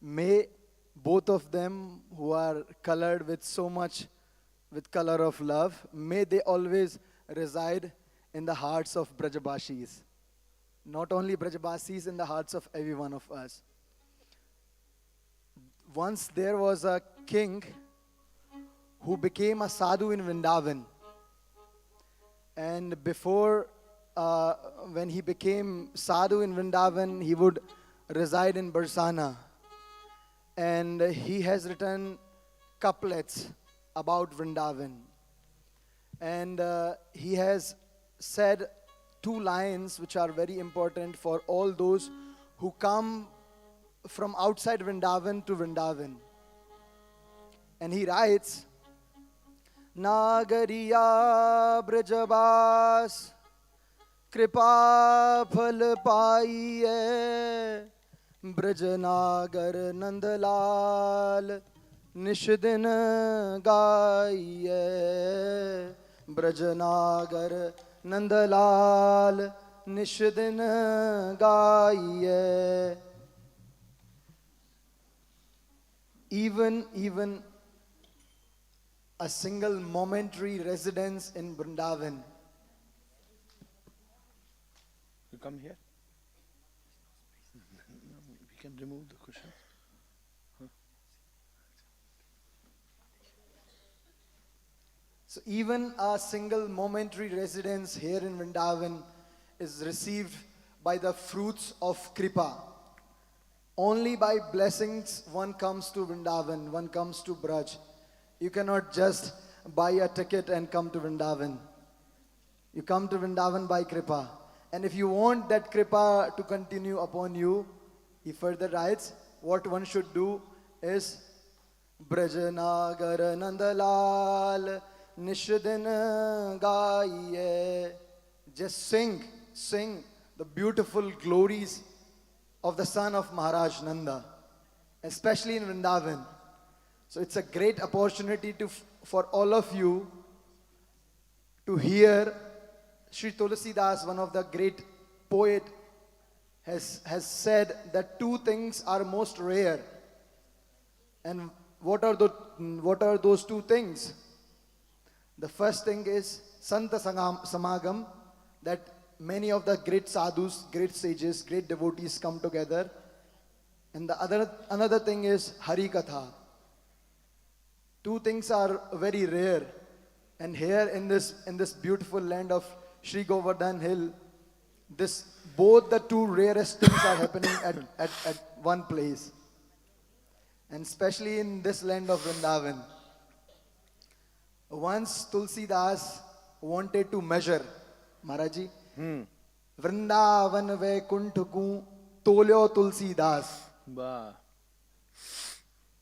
May both of them who are colored with so much, with color of love, may they always reside in the hearts of Brajabashis. Not only Brajabashis, in the hearts of every one of us. Once there was a king who became a sadhu in Vrindavan. And before, when he became sadhu in Vrindavan, he would reside in Barsana. And he has written couplets about Vrindavan. And he has said two lines which are very important for all those who come from outside Vrindavan to Vrindavan. And he writes, Nagariya Brajabas Kripa Phal Paiye Brajanagar Nandalal Nishadin Gaiye Brajanagar Nandalal Nishadin Gaiye. Even a single momentary residence in Vrindavan. You come here. We can remove the cushions. So even a single momentary residence here in Vrindavan is received by the fruits of Kripa. Only by blessings one comes to Vrindavan, one comes to Braj. You cannot just buy a ticket and come to Vrindavan. You come to Vrindavan by Kripa. And if you want that Kripa to continue upon you, he further writes, what one should do is Brajanagar Nandalal Nishadin Gaiye. Just sing the beautiful glories of the son of Maharaj Nanda, especially in Vrindavan. So it's a great opportunity for all of you to hear Sri Tulsidas, one of the great poet, has said that two things are most rare. And what are those two things? The first thing is Santa Samagam, that many of the great sadhus, great sages, great devotees come together. And another thing is Hari Katha. Two things are very rare. And here in this beautiful land of Shri Govardhan Hill, both the two rarest things are happening at one place. And especially in this land of Vrindavan. Once Tulsidas wanted to measure, Maharaji, Vrindavan Vaikunthaku Tolyo Tulsidas. Bah.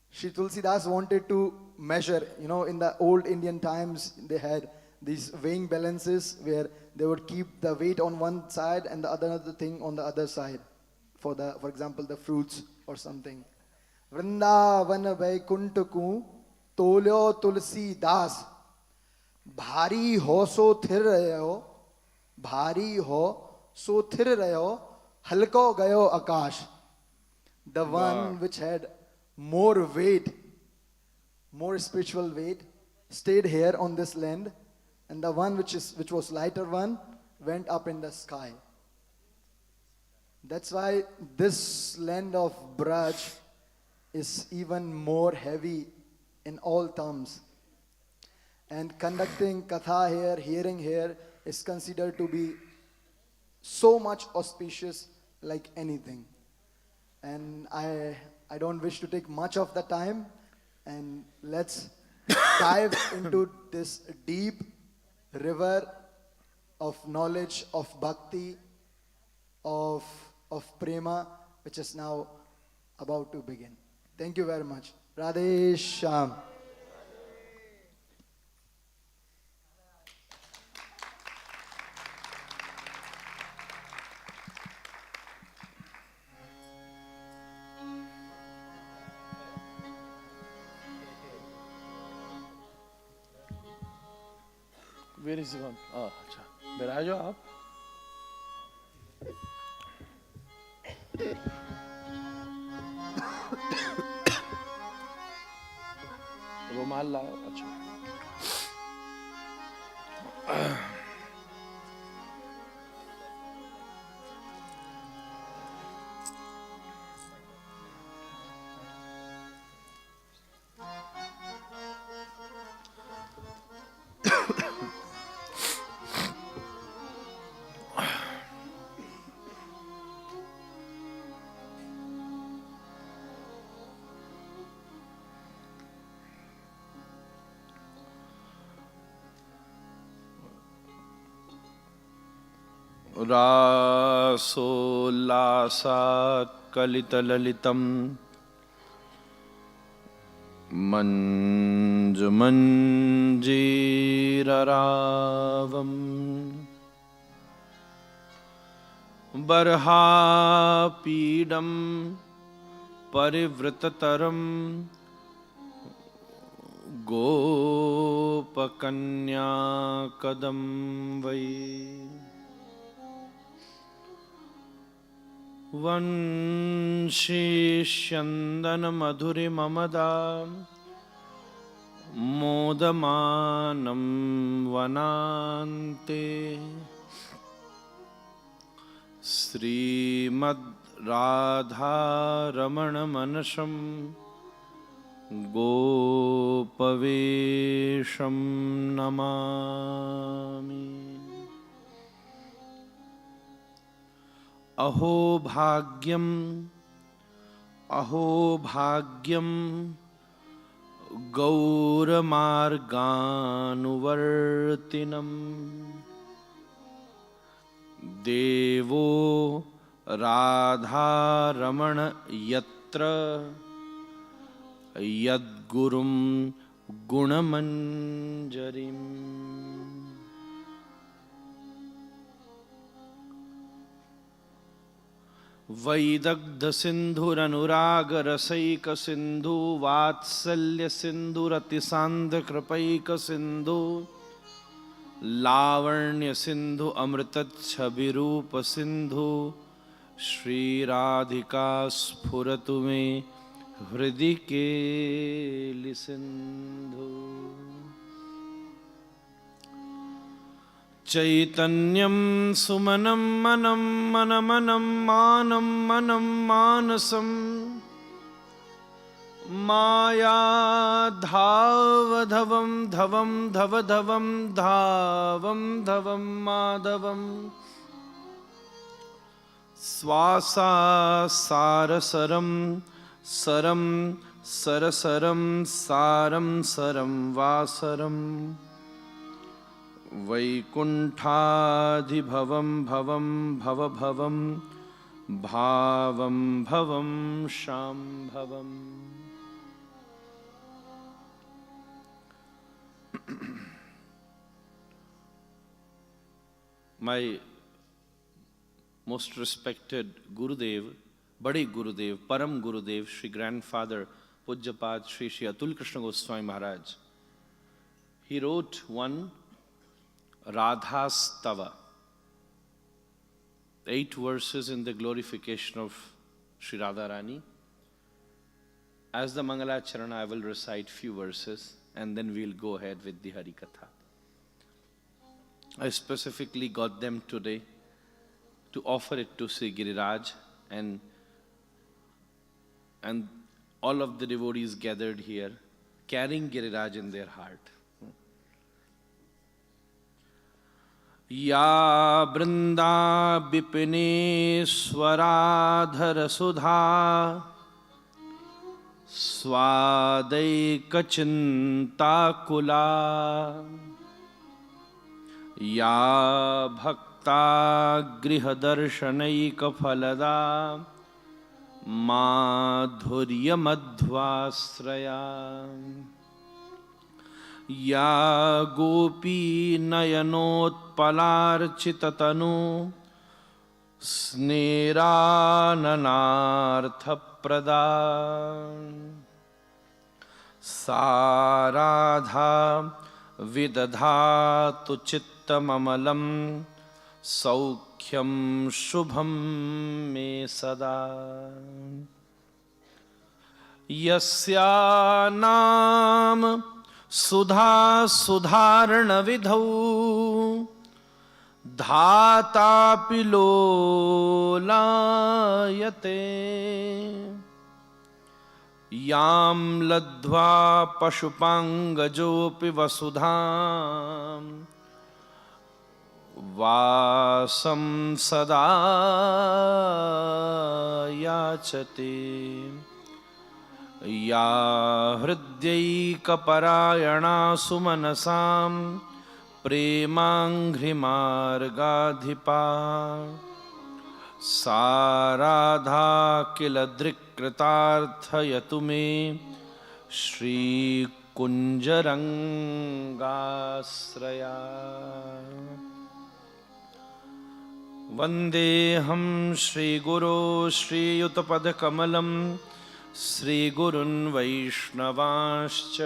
Shri Tulsidas wanted to measure. In the old Indian times, they had these weighing balances where they would keep the weight on one side and the other thing on the other side. For example, the fruits or something. Vrindavan Vaikunthaku Tolyo Tulsidas. Bhari ho so thir rayo. Bhari ho so thir rayo. Halko gayo akash. The one which had more weight, more spiritual weight, stayed here on this land, and the one which was lighter one went up in the sky. That's why this land of Braj is even more heavy in all terms. And conducting katha here, hearing here, is considered to be so much auspicious like anything. And I don't wish to take much of the time, and let's dive into this deep river of knowledge, of bhakti, of prema, which is now about to begin. Thank you very much. Radhe Shyam. Where is one? Oh, अच्छा. बैठ जाओ आप. रुमाल लाओ. अच्छा. रासोल्लासात् कलितललितं मञ्जुमञ्जीररावम् बर्हापीडं परिवृततरं गोपकन्याकदम्बै वंशीष्यन्दनमधुरिममदा मोदमानं वनान्ते श्रीमद् राधा रमण मनसं गोपवेशं नमामि. अहो भाग्यम गौरमार्गानुवर्तिनं देवो राधारमण यत्र यद्गुरुं गुणमञ्जरीम्. वैदग्ध सिंधुरनुराग रसैक सिंधु वात्सल्य सिंधुरतिसान्ध कृपैक सिंधु लावण्य सिंधु अमृतच्छविरूप सिंधु श्री राधिका स्फुरतु मे हृदि केलि सिंधु. चैतन्यं सुमनं मनं मनमनं मानं मनं मानसं मायाधावधवं धवं धवधवं धावं धवं माधवं स्वासासारसरं सरं सरसरं सारं सरं वासरं वैकुण्ठाधिभवं भवं भवभवं भावं भवं शाम्भवम्. My most respected Gurudev, Bade Gurudev, Param Gurudev, Shri Grandfather, Pujyapat Shri Shri Atul Krishna Goswami Maharaj. He wrote one Radhastava, 8 verses in the glorification of Shri Radha Rani. As the Mangalacharana, I will recite few verses and then we'll go ahead with the Hari Katha. I specifically got them today to offer it to Sri Giriraj and all of the devotees gathered here, carrying Giriraj in their heart. Ya Brinda Bipineswaradhara Sudha Swadaika Chintakula Ya Bhakta Grihadarsanaika Phalada Madhurya Madhvasraya Ya Gopi Nayanot Palarchitatanu Snerananartha Pradan Saradha Vidadhatu Chittamalam Saukhyam Shubham Me Sada Yasya Nam सुधा सुधारण विधौ धातापि लोलायते यां लब्ध्वा पशुपांगजोऽपि वसुधां वासं सदा याचते या हृद्यैकपरायणा सुमनसां प्रेमाङ्घ्रिमार्गाधिपा सा राधा किल दृक्कृतार्थयतु मे श्रीकुञ्जरङ्गाश्रया वन्देऽहं श्रीगुरो श्रीयुतपदकमलं श्रीगुरुन् वैष्णवांश्च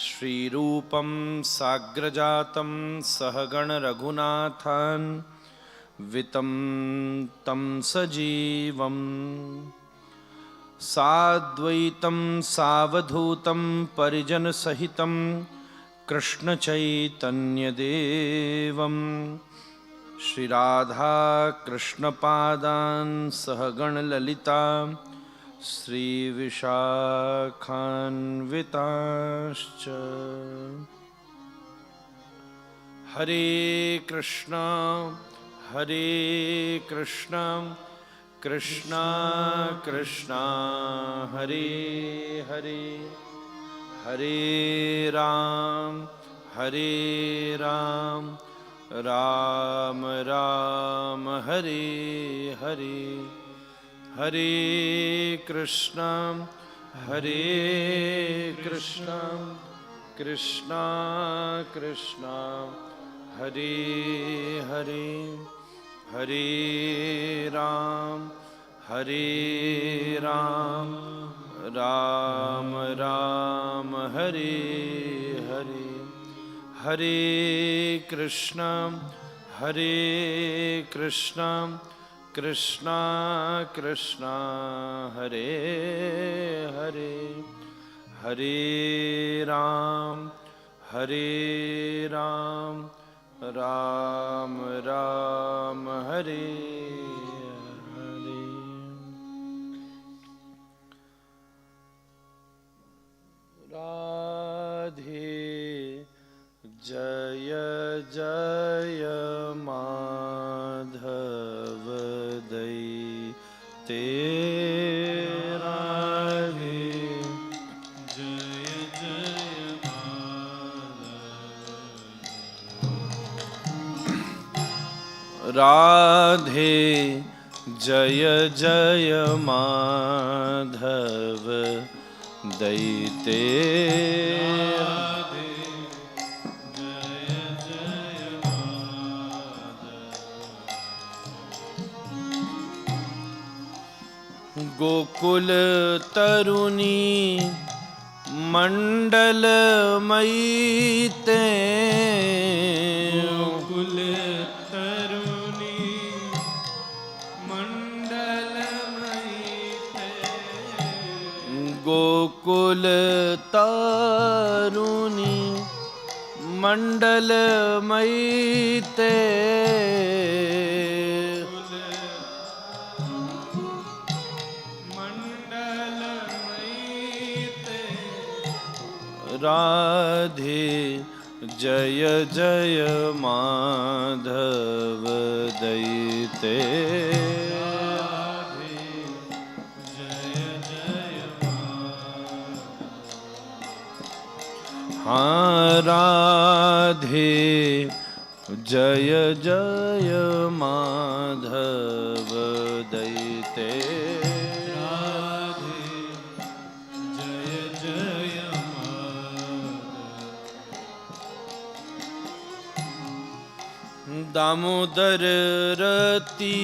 श्रीरूपं साग्रजातं सहगण रघुनाथान् वितं तं सजीवं साद्वैतं सावधूतं परिजनसहितं कृष्णचैतन्यदेवं श्री राधा कृष्णपादान् सहगण ललिता श्री विशाखान्विताश्च हरे कृष्णा कृष्णा कृष्णा हरे हरे हरे राम राम राम हरे हरे हरे कृष्णा कृष्णा कृष्णा हरे हरे हरे राम राम राम हरे हरे हरे कृष्णा कृष्णा कृष्णा हरे हरे हरे राम राम राम हरे हरे राधे जय जय माधव दैते राधे जय जय राधे जय जय माधव दैते राधे जय जय माधव गोकुल तरुणी मंडल मयीते गोकुल गोकुल तारुणी मंडल मयीते राधे जय जय माधव दैते हाँ राधे जय जय माधव दैते राधे जय जय माधव दामोदर रति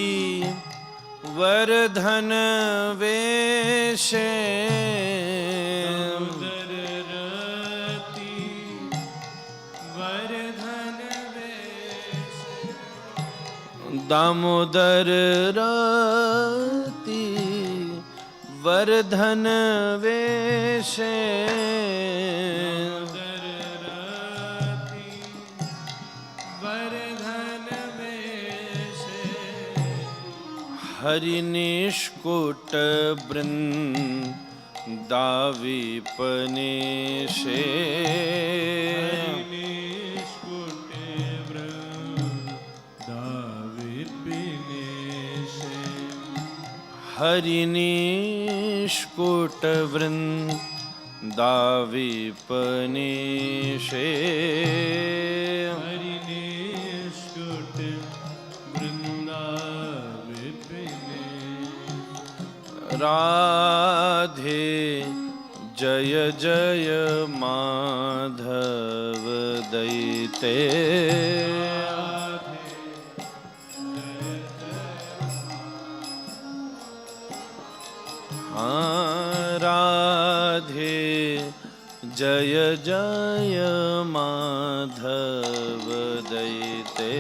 वर्धन वेशे दामोदर रति वर्धन वेशे हरि निष्कुट वृंदाविपनेशे हरि निष्कुट वृंदाविपनेशे राधे जय जय माधव दैते राधे जय जय माधव दैते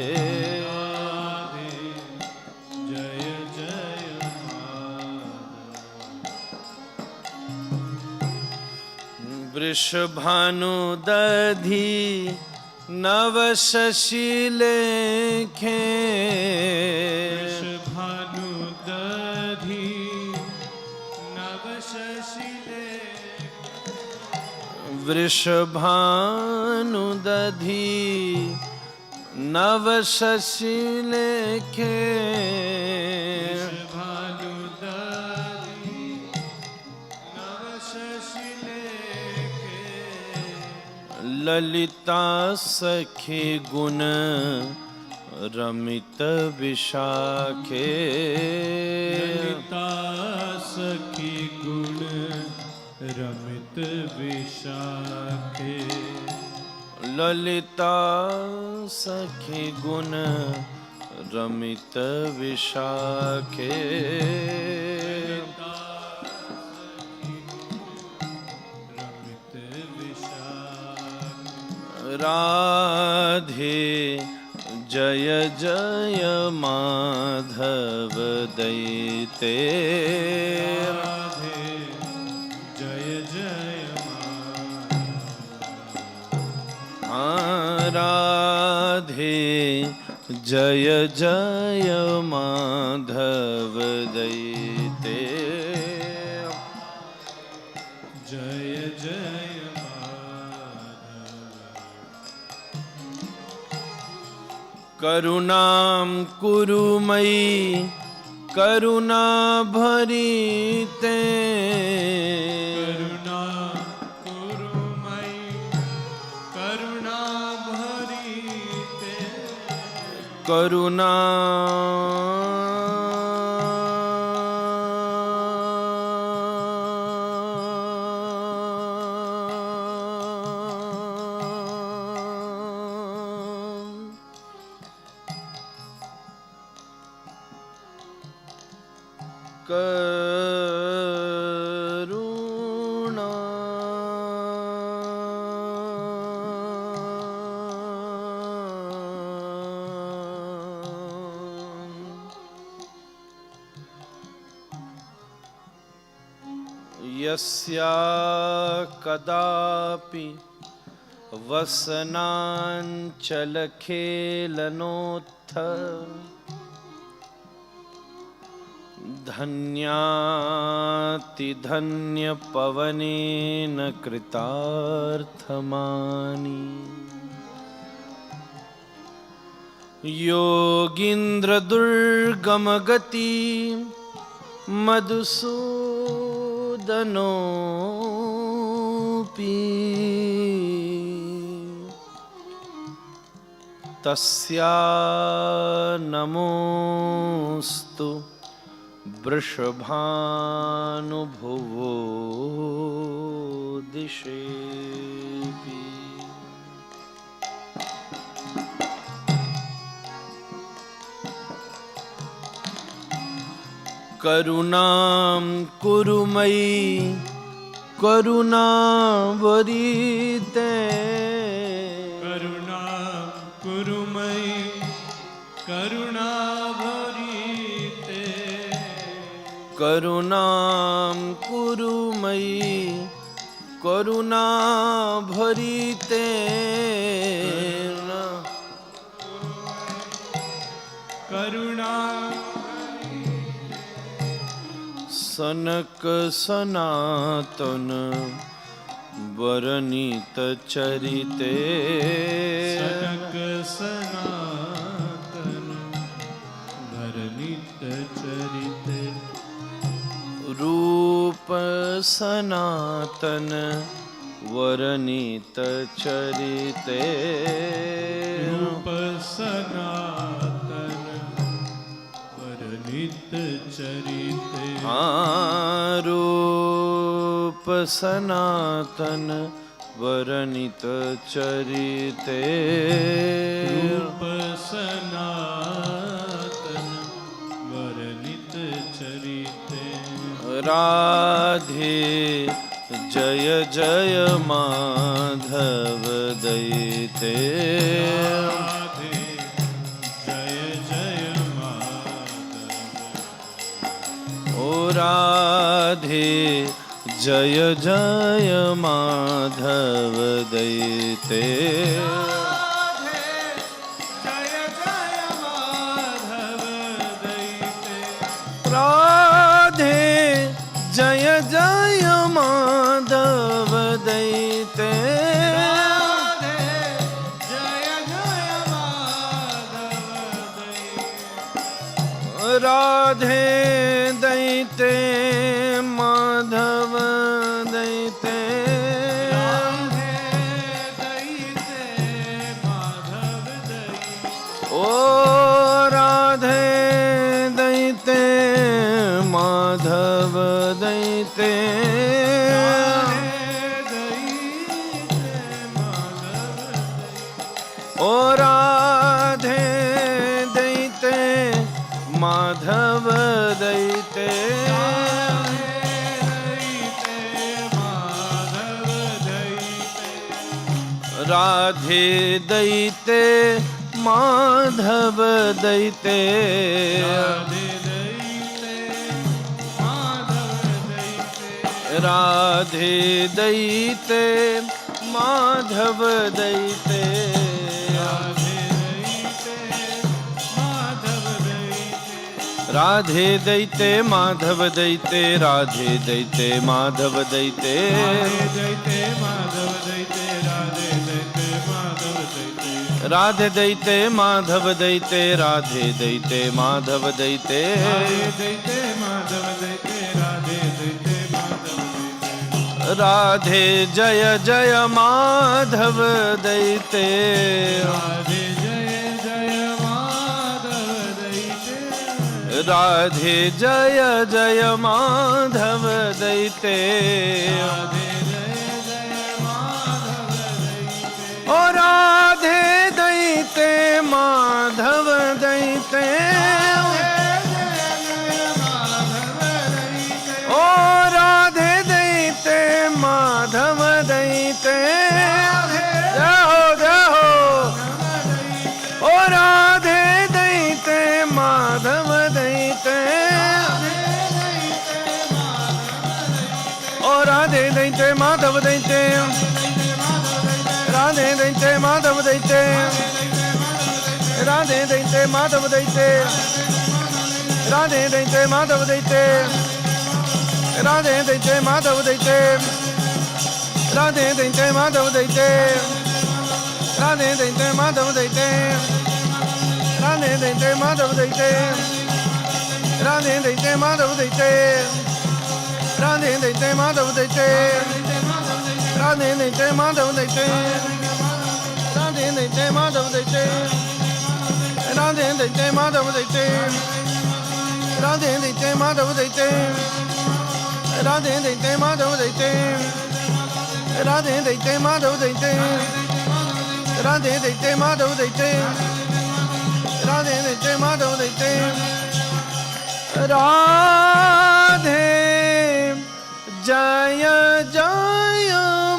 वृषभानु दधि नव शशि लेखे वृषभानु दधि नव शशि वृषभानु दधि नव शशि लेखे ललिता सखी गुण रमित विशाखे ललिता सखी गुण रमित विशाखे ललिता सखी गुण रमित विशाखे राधे जय जय माधव दैते राधे जय जय राधे जय जय माधव दैते जय जय करुणां कुरु मयि करुणा भरीते करुणा कुरु मयि करुणा भरीते करुणा करुणा यस्या कदापि वसनाञ्चलखेलनोत्थ धन्यातिधन्यपवनेन कृतार्थमानि योगीन्द्रदुर्गमगति मधुसूदनोऽपि तस्या नमोऽस्तु वृषभानुभुवो दिशेऽपि करुणां कुरु मयि करुणावरीते करुणा कुरु मयि करुणा भरीते करुणां कुरु मयि करुणा भरिते करुणा सनक सनातन वरनीत चरिते सनक सनातन वरनीत चरिते रूप सनातन वरनीत चरिते रूप सनातन वरनीत चरिते रूप सनातन वरनीत चरिते रूप सनातन वरनीत चरिते राधे जय जय माधव दैते राधे जय जय माधव ओ राधे जय जय माधव दैते राधे जय जय माधव दैते राधे दैते माधव दैते राधे दैते माधव दैते ओ राधे दैते माधव दैते ओ राधे दैते माधव दैते राधे दैते माधव दैते राधे दैते माधव दैते राधे दैते माधव दैते राधे दैते माधव दैते राधे दैते माधव दैते राधे दैते माधव दैते राधे जय जय माधव दैते राधे जय जय माधव दैते ओ राधे दैते माधव दैते ओ राधे दैते माधव दैते जय हो ओ राधे दैते माधव दैते ओ राधे दैते माधव दैते राधे दैते माधव दैते राधे दैते माधव दैते राधे दैते माधव दैते राधे दैते माधव दैते राधे दैते माधव दैते राधे दैते माधव दैते राधे दैते माधव दैते राधे दैते माधव दैते राधे दैते माधव दैते राधे दैते माधव दैते राधे दैते माधव दैते राधे दैते माधव दैते राधे दैते माधव दैते राधे दैते माधव दैते राधे दैते माधव दैते राधे दैते माधव दैते राधे दैते माधव दैते राधे जय जय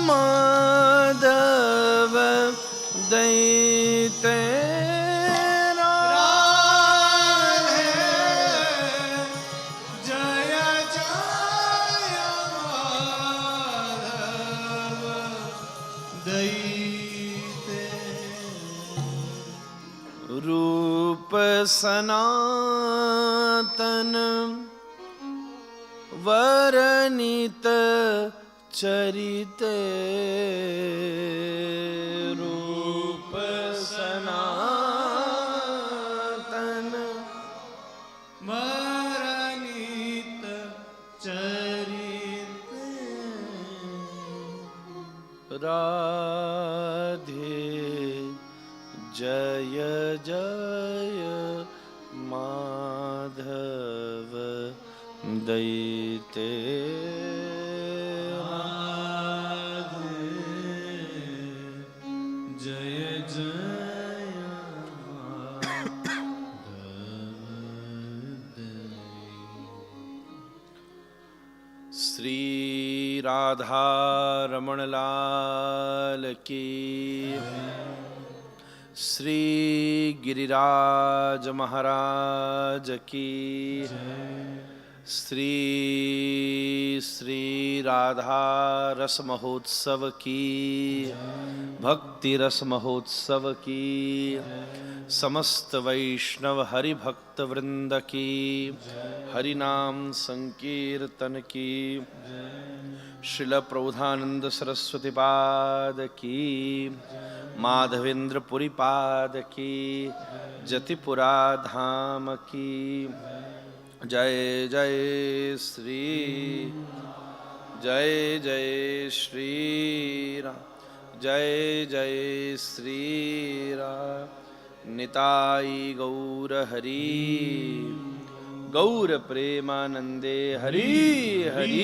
माधव दैते राधे जय सनातन वरनित चरिते रूप सनातन वरनित चरिते राधे जय जय माधव दैते राधे जय जय माधव श्री राधा रमण लाल की श्री गिरिराज महाराज की श्री श्री राधा रस महोत्सव की भक्ति रस महोत्सव की समस्त वैष्णव हरि भक्त वृंद की हरि नाम संकीर्तन की श्रील प्रबोधानंद सरस्वती पाद की माधवेंद्र पुरी पाद की जतिपुरा धाम की जय जय श्री जय जय श्री राम जय जय श्री राम निताई गौर हरि गौर प्रेमानंदे Hari Hari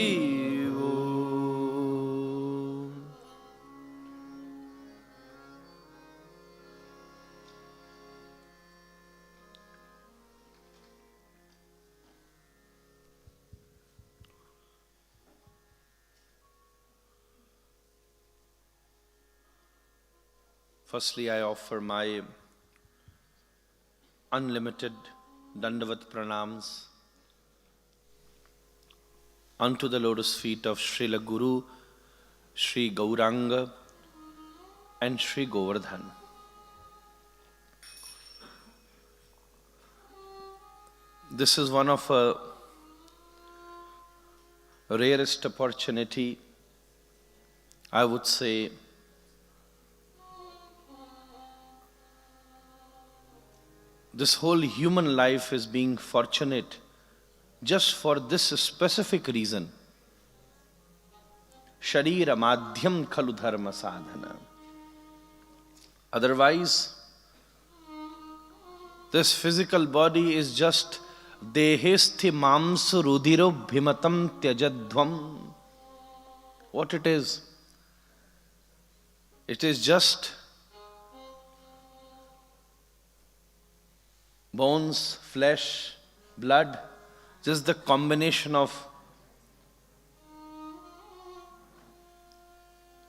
Firstly, I offer my unlimited Dandavat Pranams unto the lotus feet of Srila Guru, Shri Gauranga and Shri Goverdhan. This is one of a rarest opportunity, I would say. This whole human life is being fortunate just for this specific reason. Sharira madhyam khalu dharma sadhana. Otherwise, this physical body is just dehesthi mamsu rudiro bhimatam tyajadhvam. What it is? It is just bones, flesh, blood, just the combination of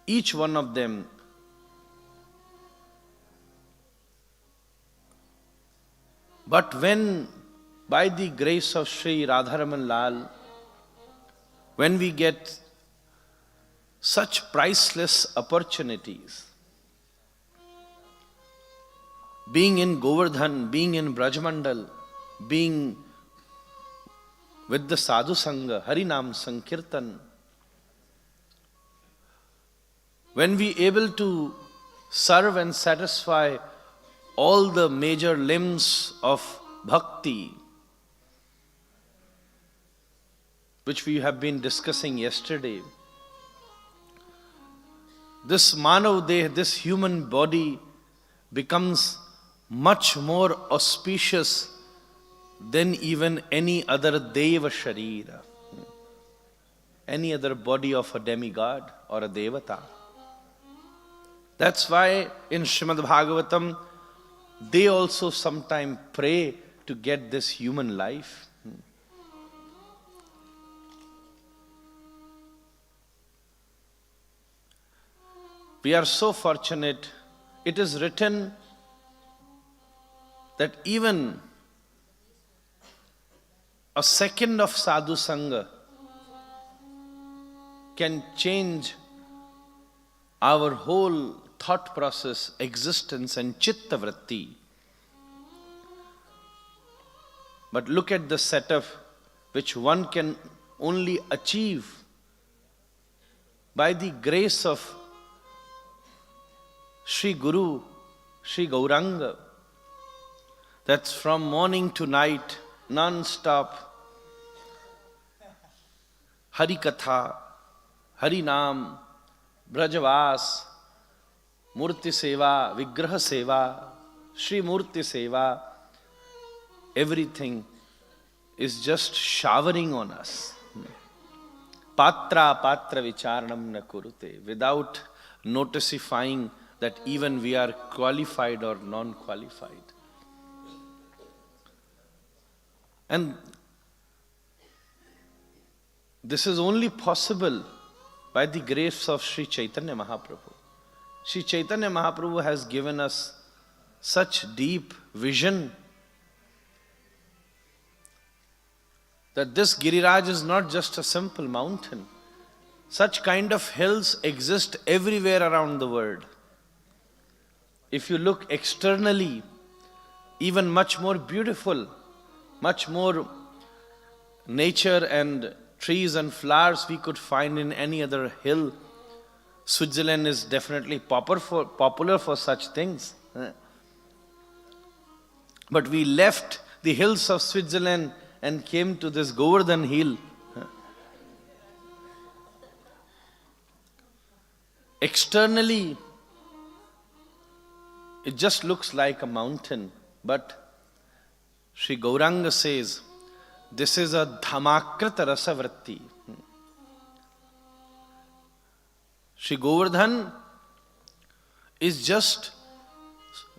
each one of them. But when, by the grace of Shri Radha Raman Lal, when we get such priceless opportunities, being in Goverdhan, being in Brajmandal, being with the Sadhu Sangha, Harinam Sankirtan, when we able to serve and satisfy all the major limbs of bhakti, which we have been discussing yesterday, this Manav Deh, this human body becomes much more auspicious than even any other Deva Sharira, any other body of a demigod or a Devata. That's why in Shrimad Bhagavatam, they also sometimes pray to get this human life. We are so fortunate. It is written that even a second of sadhu sangha can change our whole thought process, existence and chitta vritti. But look at the setup which one can only achieve by the grace of Sri Guru, Sri Gauranga. That's from morning to night, non-stop. Hari Katha, Hari Nam, Brajavas, Murti Seva, Vigraha Seva, Shri Murti Seva, everything is just showering on us. Patra vicharanam na kurute, without noticifying that even we are qualified or non-qualified. And this is only possible by the grace of Shri Chaitanya Mahaprabhu. Shri Chaitanya Mahaprabhu has given us such deep vision that this Giriraj is not just a simple mountain. Such kind of hills exist everywhere around the world. If you look externally, even much more beautiful, much more nature and trees and flowers we could find in any other hill. Switzerland is definitely popular for such things. But we left the hills of Switzerland and came to this Goverdhan hill. Externally, it just looks like a mountain, but Sri Gauranga says, this is a dhamakrita rasavritti. Sri Govardhan is just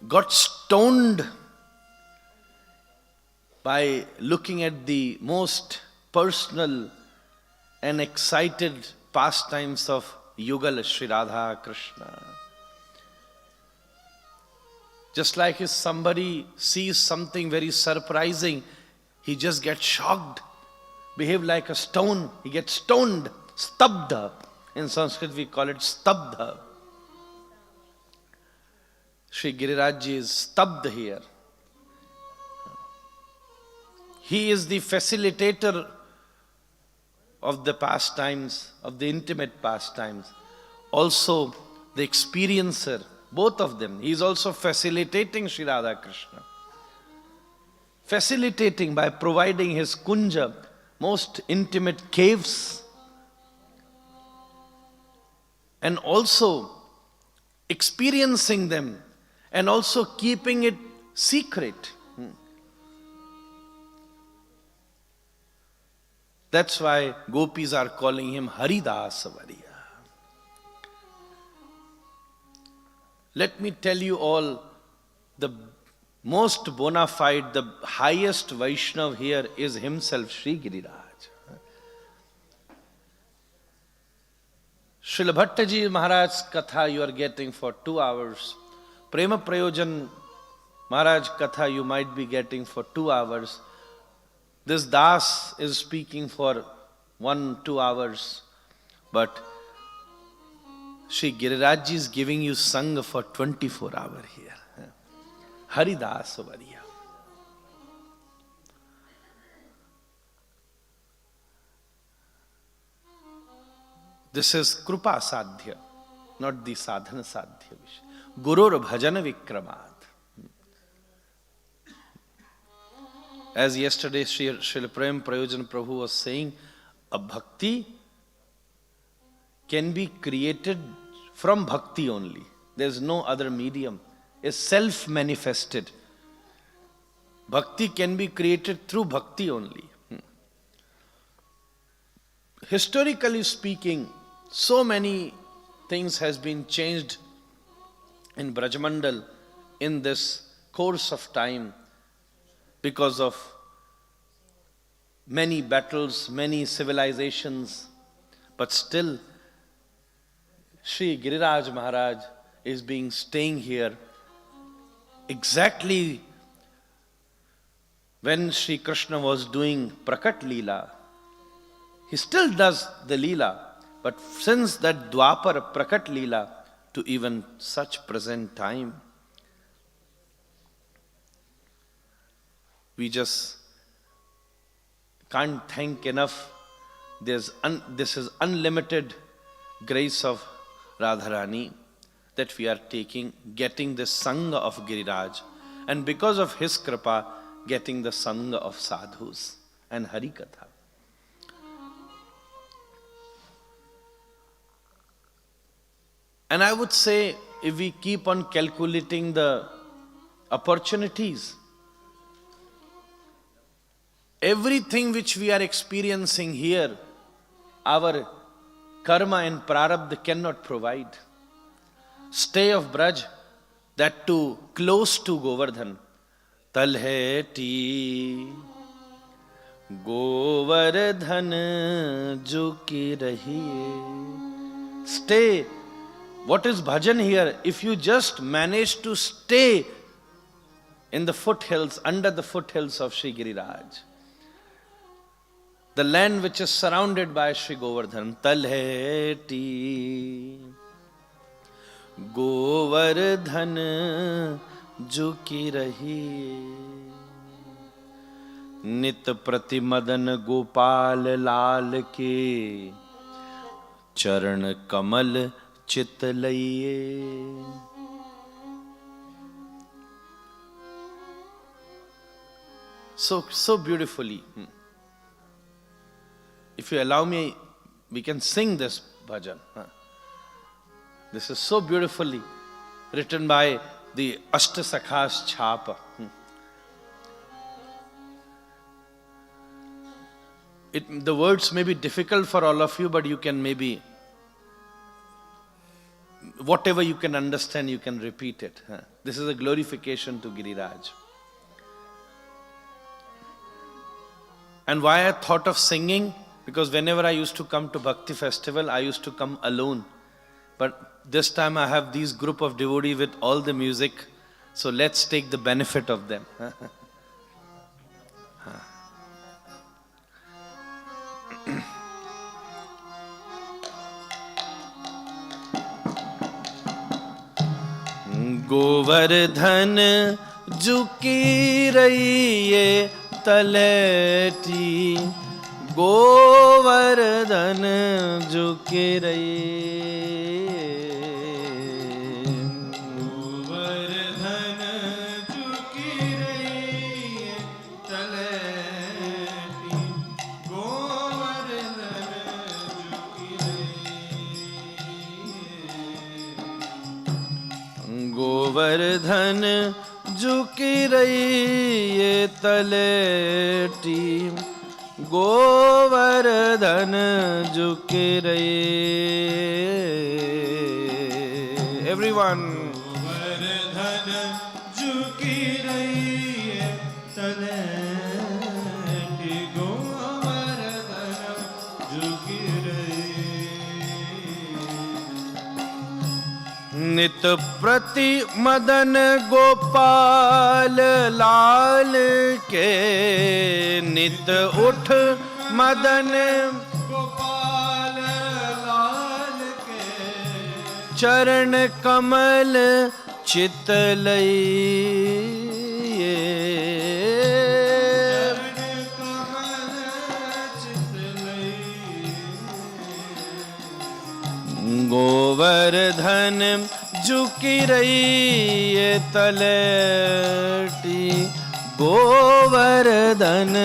got stoned by looking at the most personal and excited pastimes of Yugal Shri Radha Krishna. Just like if somebody sees something very surprising, he just gets shocked, behave like a stone, he gets stoned, stabdha. In Sanskrit we call it stabdha. Shri Girirajji is stabdha here. He is the facilitator of the pastimes, of the intimate pastimes. Also the experiencer, both of them. He is also facilitating Shri Radha Krishna. Facilitating by providing his kunja, most intimate caves, and also experiencing them, and also keeping it secret. That's why gopis are calling him Haridasavariya. Let me tell you all, the most bona fide, the highest Vaishnava here is himself, Shri Giriraj. Srila Bhattaji Maharaj's Katha you are getting for 2 hours. Prema Prayojan Maharaj Katha you might be getting for 2 hours. This Das is speaking for 1-2 hours. But Shri Girirajji is giving you Sangha for 24 hours here. Haridasavariya. This is Krupa Sadhya, not the Sadhana Sadhya. Gurur Bhajana Vikramat. As yesterday Srila Prem Prayojan Prabhu was saying, a bhakti can be created from bhakti only. There is no other medium. Is self-manifested. Bhakti can be created through bhakti only. Historically speaking, so many things has been changed in Brajmandal in this course of time because of many battles, many civilizations, but still Shri Giriraj Maharaj is staying here exactly when Shri Krishna was doing Prakat Leela. He still does the Leela, but since that Dwapar Prakat Leela to even such present time, we just can't thank enough. This is unlimited grace of Radharani that we are getting the Sangha of Giriraj, and because of his Kripa, getting the Sangha of Sadhus and Hari Katha. And I would say, if we keep on calculating the opportunities, everything which we are experiencing here, our karma and prarabdha cannot provide. Stay of Braj, that too close to Goverdhan. Talheti Govardhan juki rahiye. Stay. What is bhajan here? If you just manage to stay in the foothills, under the foothills of Shri Giriraj, the land which is surrounded by Shri Govardhan, Talheti Govardhan juki rahi, Nit prati madan Gopal lal ke charan kamal chit laiye. So beautifully. If you allow me, we can sing this bhajan. This is so beautifully written by the Ashtasakhas Chhapa. The words may be difficult for all of you, but you can maybe, whatever you can understand, you can repeat it. This is a glorification to Giriraj. And why I thought of singing? Because whenever I used to come to Bhakti Festival, I used to come alone. But this time I have these group of devotees with all the music, so let's take the benefit of them. Govardhan juki rahiye taleti, Govardhan juki rahiye. Govardhan juki rahiye taleti, Govardhan juki rahiye. Govardhan juki rahiye taleti, Govardhan juki rahiye. Everyone. Govardhan juki rahiye taleti, Govardhan juki rahiye. Nit prati madan Gopal lal ke, Nit uth madan Gopal lal ke, charan kamal chit laiye. Charan kamal chit laiye. Govardhan juki rahiye taleti, Govardhan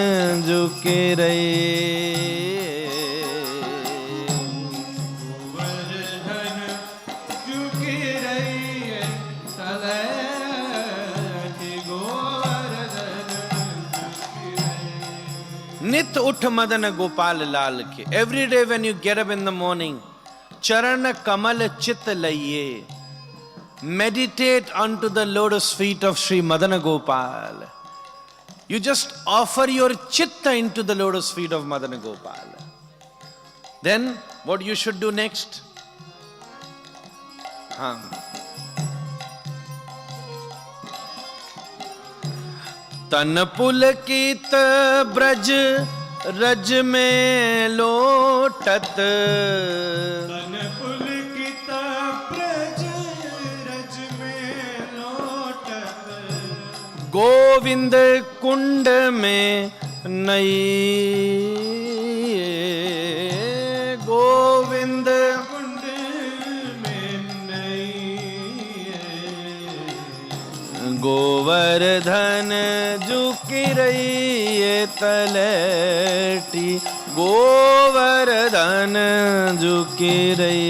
juki rahiye. Govardhan juki rahiye taleti, Govardhan juki rahiye. Nit uth madan Gopal lal ke. Every day when you get up in the morning, charan kamal chit laiye. Meditate onto the lotus feet of Sri Madana Gopal. You just offer your chitta into the lotus feet of Madana Gopal. Then what you should do next? Tan pulkit braj raj mein lotat, Tan pulkit braj raj mein lotat, Govind kund mein नई गोविंद कुंड में नई गोवर्धन झुकी रही ये तलटी गोवर्धन झुकी रही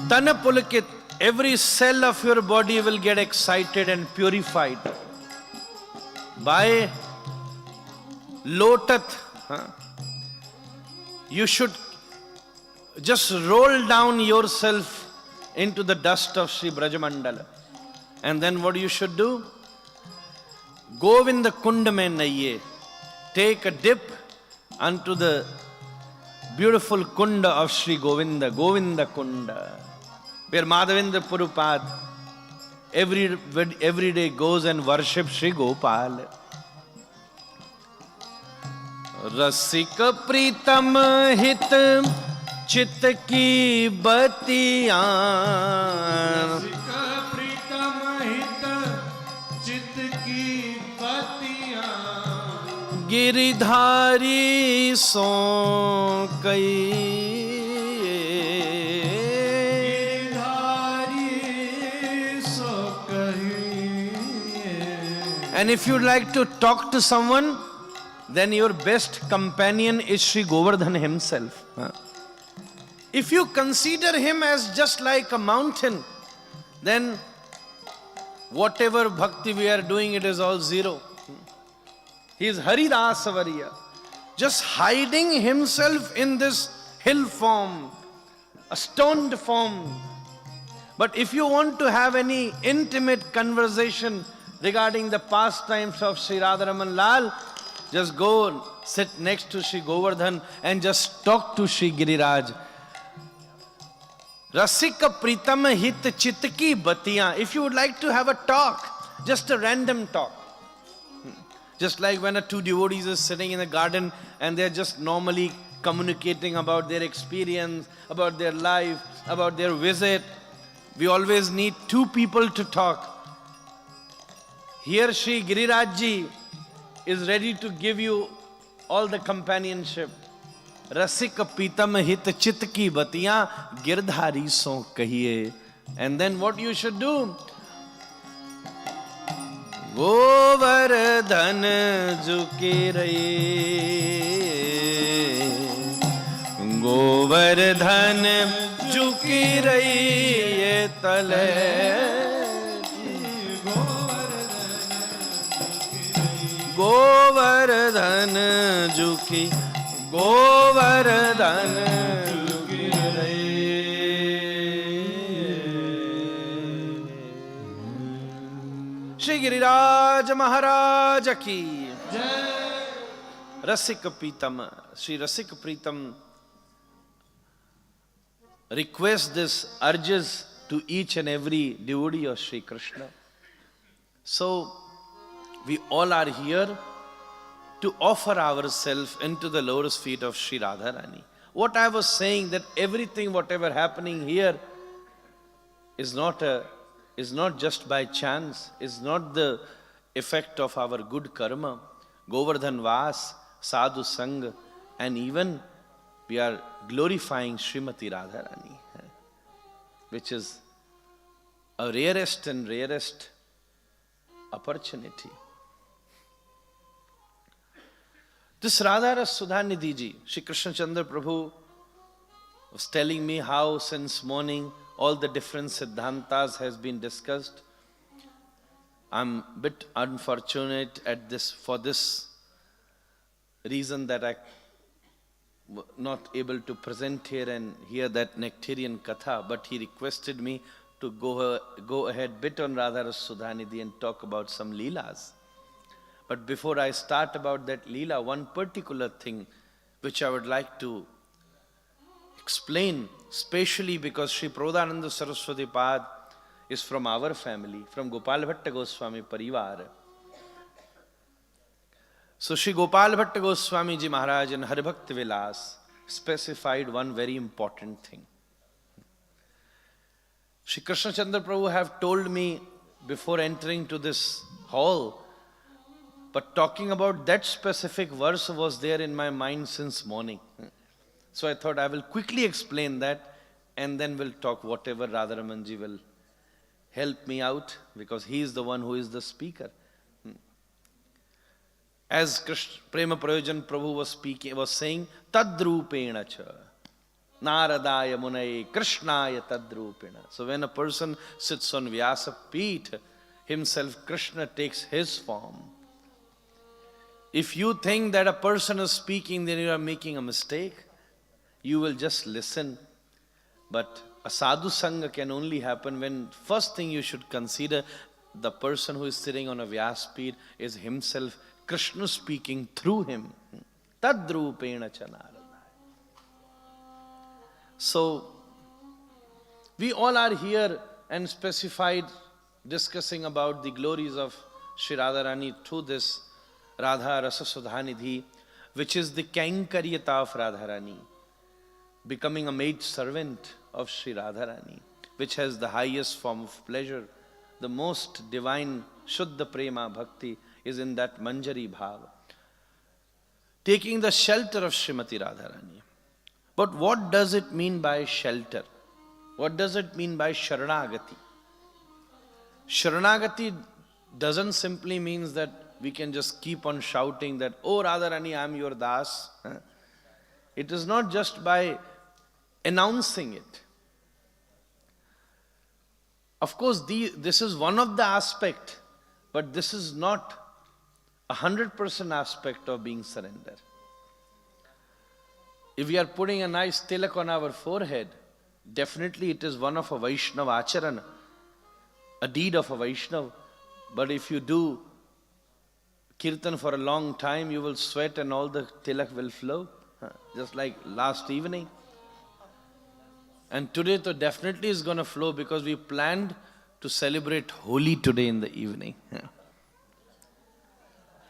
Tana pulkit, every cell of your body will get excited and purified by lotat. You should just roll down yourself into the dust of Sri Brajamandala. And then what you should do? Govinda Kunda mein naiye. Take a dip unto the beautiful Kunda of Sri Govinda, Govinda Kunda, where Madhavendra Purupad every day goes and worships Shri Gopal. Rasika Pritam Hit Chit Ki Batiyan. Rasika Pritam Hit Chit Ki Batiyan. Giridhari So Kai. And if you'd like to talk to someone, then your best companion is Sri Goverdhan himself. If you consider him as just like a mountain, then whatever bhakti we are doing, it is all zero. He is Haridasavariya, just hiding himself in this hill form, a stoned form. But if you want to have any intimate conversation regarding the pastimes of Shri Radha Raman Lal, just go and sit next to Shri Govardhan and just talk to Shri Giriraj. Rasika Pritam Hit Chitki Batiyan. If you would like to have a talk, just a random talk. Just like when two devotees are sitting in a garden and they're just normally communicating about their experience, about their life, about their visit. We always need two people to talk. Here Shri Girirajji is ready to give you all the companionship. Rasika Pitam Hit Chitki Batiyan Girdhari So Kahiye. And then what you should do? Govardhan Jhuki Rahi. Govardhan Jhuki Rahi Tale. Govardhan Jhuki, Govardhan Jhuki Rahi. Shri Giriraj Maharaj ki Rasika Pritam, Shri Rasika Pritam requests this, urges to each and every devotee of Shri Krishna. So, we all are here to offer ourselves into the lotus feet of Shri Radharani. What I was saying, that everything, whatever happening here is not just by chance, is not the effect of our good karma. Govardhan Vas, Sadhu Sangh, and even we are glorifying Srimati Radharani, which is a rarest and rarest opportunity. This Radha Sudha Nidhi ji, Shri Krishna Chandra Prabhu was telling me how since morning all the different siddhantas has been discussed. I'm a bit unfortunate at this, for this reason that I not able to present here and hear that nectarian katha, but he requested me to go ahead bit on Radha Sudha Nidhi and talk about some leelas. But before I start about that leela, one particular thing which I would like to explain, especially because Sri Prodhananda Saraswati Pad is from our family, from Gopal Bhatt Goswami Parivar. So Shri Gopal Bhatt Goswami Ji Maharaj in Haribhakti Vilas specified one very important thing. Shri Krishna Chandra Prabhu have told me before entering to this hall, but talking about that specific verse was there in my mind since morning. So I thought I will quickly explain that and then we'll talk whatever Radha Raman Ji will help me out, because he is the one who is the speaker. As Krishna Prema Prayojan Prabhu was saying, Tadrupena cha Naradaya Munaye Krishnaya Tadrupena. So when a person sits on Vyasa Peeth, himself Krishna takes his form. If you think that a person is speaking, then you are making a mistake. You will just listen. But a sadhu sangha can only happen when first thing you should consider the person who is sitting on a Vyasapeeth is himself Krishna speaking through him. Tadrupena cha Naradaya. So we all are here and specified discussing about the glories of Shri Radharani through this Radha Rasa Sudha Nidhi, which is the Kankaryata of Radharani, becoming a maid servant of Shri Radharani, which has the highest form of pleasure, the most divine Shuddha Prema Bhakti is in that Manjari Bhava, taking the shelter of Srimati Radharani. But what does it mean by shelter? What does it mean by Sharanagati? Sharanagati doesn't simply mean that we can just keep on shouting that, oh Radharani, I am your Das. It is not just by announcing it. Of course, this is one of the aspects, but this is not 100% aspect of being surrender. If we are putting a nice tilak on our forehead, definitely it is one of a Vaishnava Acharya, a deed of a Vaishnava. But if you do Kirtan for a long time, you will sweat and all the tilak will flow, just like last evening. And today so definitely is going to flow because we planned to celebrate Holi today in the evening.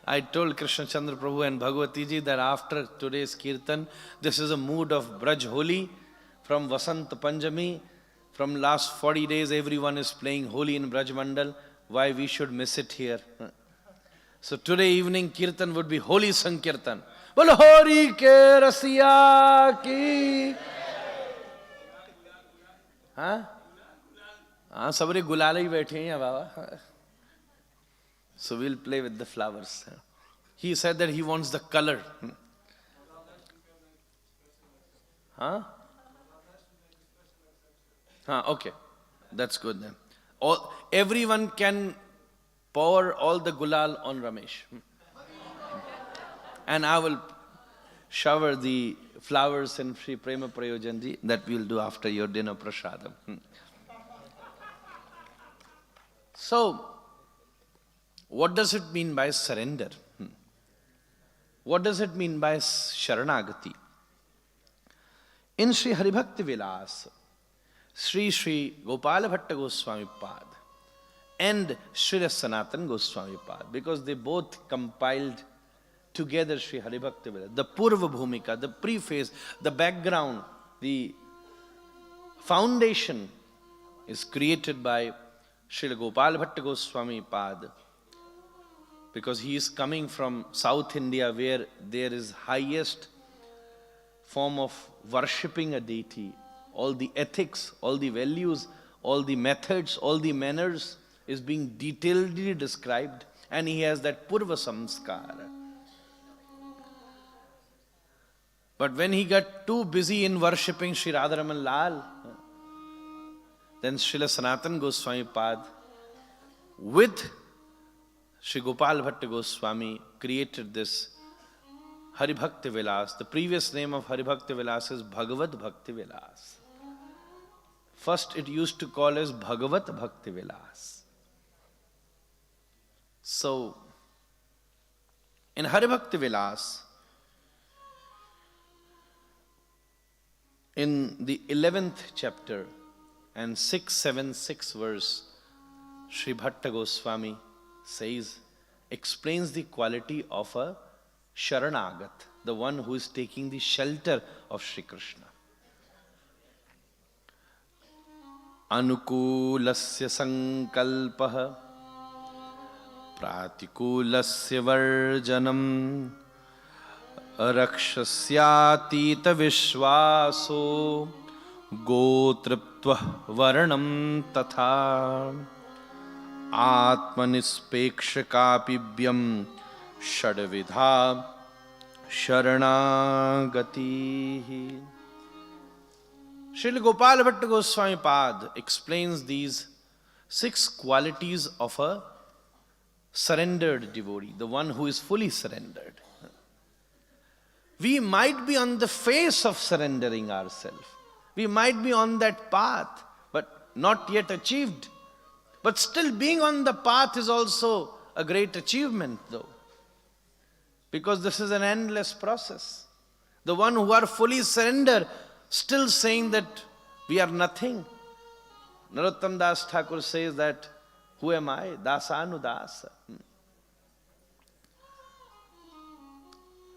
I told Krishna Chandra Prabhu and Bhagwati Ji that after today's Kirtan, this is a mood of Braj Holi from Vasant Panjami. From last 40 days, everyone is playing Holi in Braj Mandal. Why we should miss it here? So today evening Kirtan would be Holi Sankirtan. Bol Hori ke Rasiya ki. Sabare gulale hi baithe hain baba. So we'll play with the flowers. He said that he wants the color. Okay, that's good then. Everyone can pour all the gulal on Ramesh. And I will shower the flowers in Shri Prema Prayojanji. That we'll do after your dinner prasadam. So, what does it mean by surrender? What does it mean by Sharanagati? In Shri Haribhakti Vilas, Shri Gopal Bhatt Goswami Pad and Shri Sanatan Goswami Pad, because they both compiled together Shri Haribhakti Vilas. The Purva Bhumika, the preface, the background, the foundation is created by Shri Gopal Bhatt Goswami Pad, because he is coming from South India where there is highest form of worshipping a deity. All the ethics, all the values, all the methods, all the manners is being detailedly described, and he has that Purva Samskara. But when he got too busy in worshipping Shri Radha Raman Lal, then Srila Sanatan Goswami Pad with Shri Gopal Bhatt Goswami created this Haribhakti Vilas. The previous name of Haribhakti Vilas is Bhagavad Bhakti Vilas. First it used to call as Bhagavat Bhakti Vilas. So, in Haribhakti Vilas, in the 11th chapter and 676 verse, Shri Bhatta Goswami says, explains the quality of a Sharanagat, the one who is taking the shelter of Shri Krishna. Anukulasya sankalpah pratikulasya varjanam rakshasyaatita vishwaso gotriptva varanam tatha atmanispekshakapibhyam shadvidha sharanagati. Shri Gopal Bhatt Goswami Pad explains these 6 qualities of a surrendered devotee, the one who is fully surrendered. We might be on the face of surrendering ourselves. We might be on that path, but not yet achieved. But still being on the path is also a great achievement though. Because this is an endless process. The one who are fully surrendered, still saying that we are nothing. Narottam Das Thakur says that, who am I? Dasanudasa.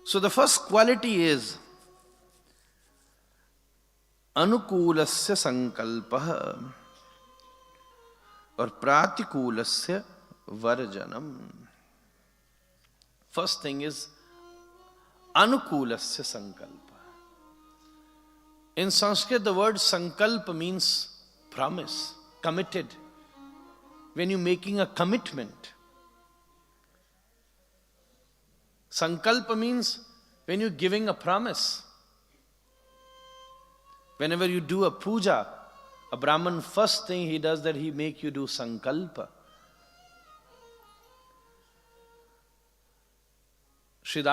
So the first quality is anukulasya sankalpah or pratikulasya varjanam. First thing is anukulasya sankalpa. In Sanskrit, the word sankalpa means promise, committed. When you're making a commitment. Sankalpa means when you're giving a promise. Whenever you do a puja, a Brahman, first thing he does that he make you do sankalpa. Shri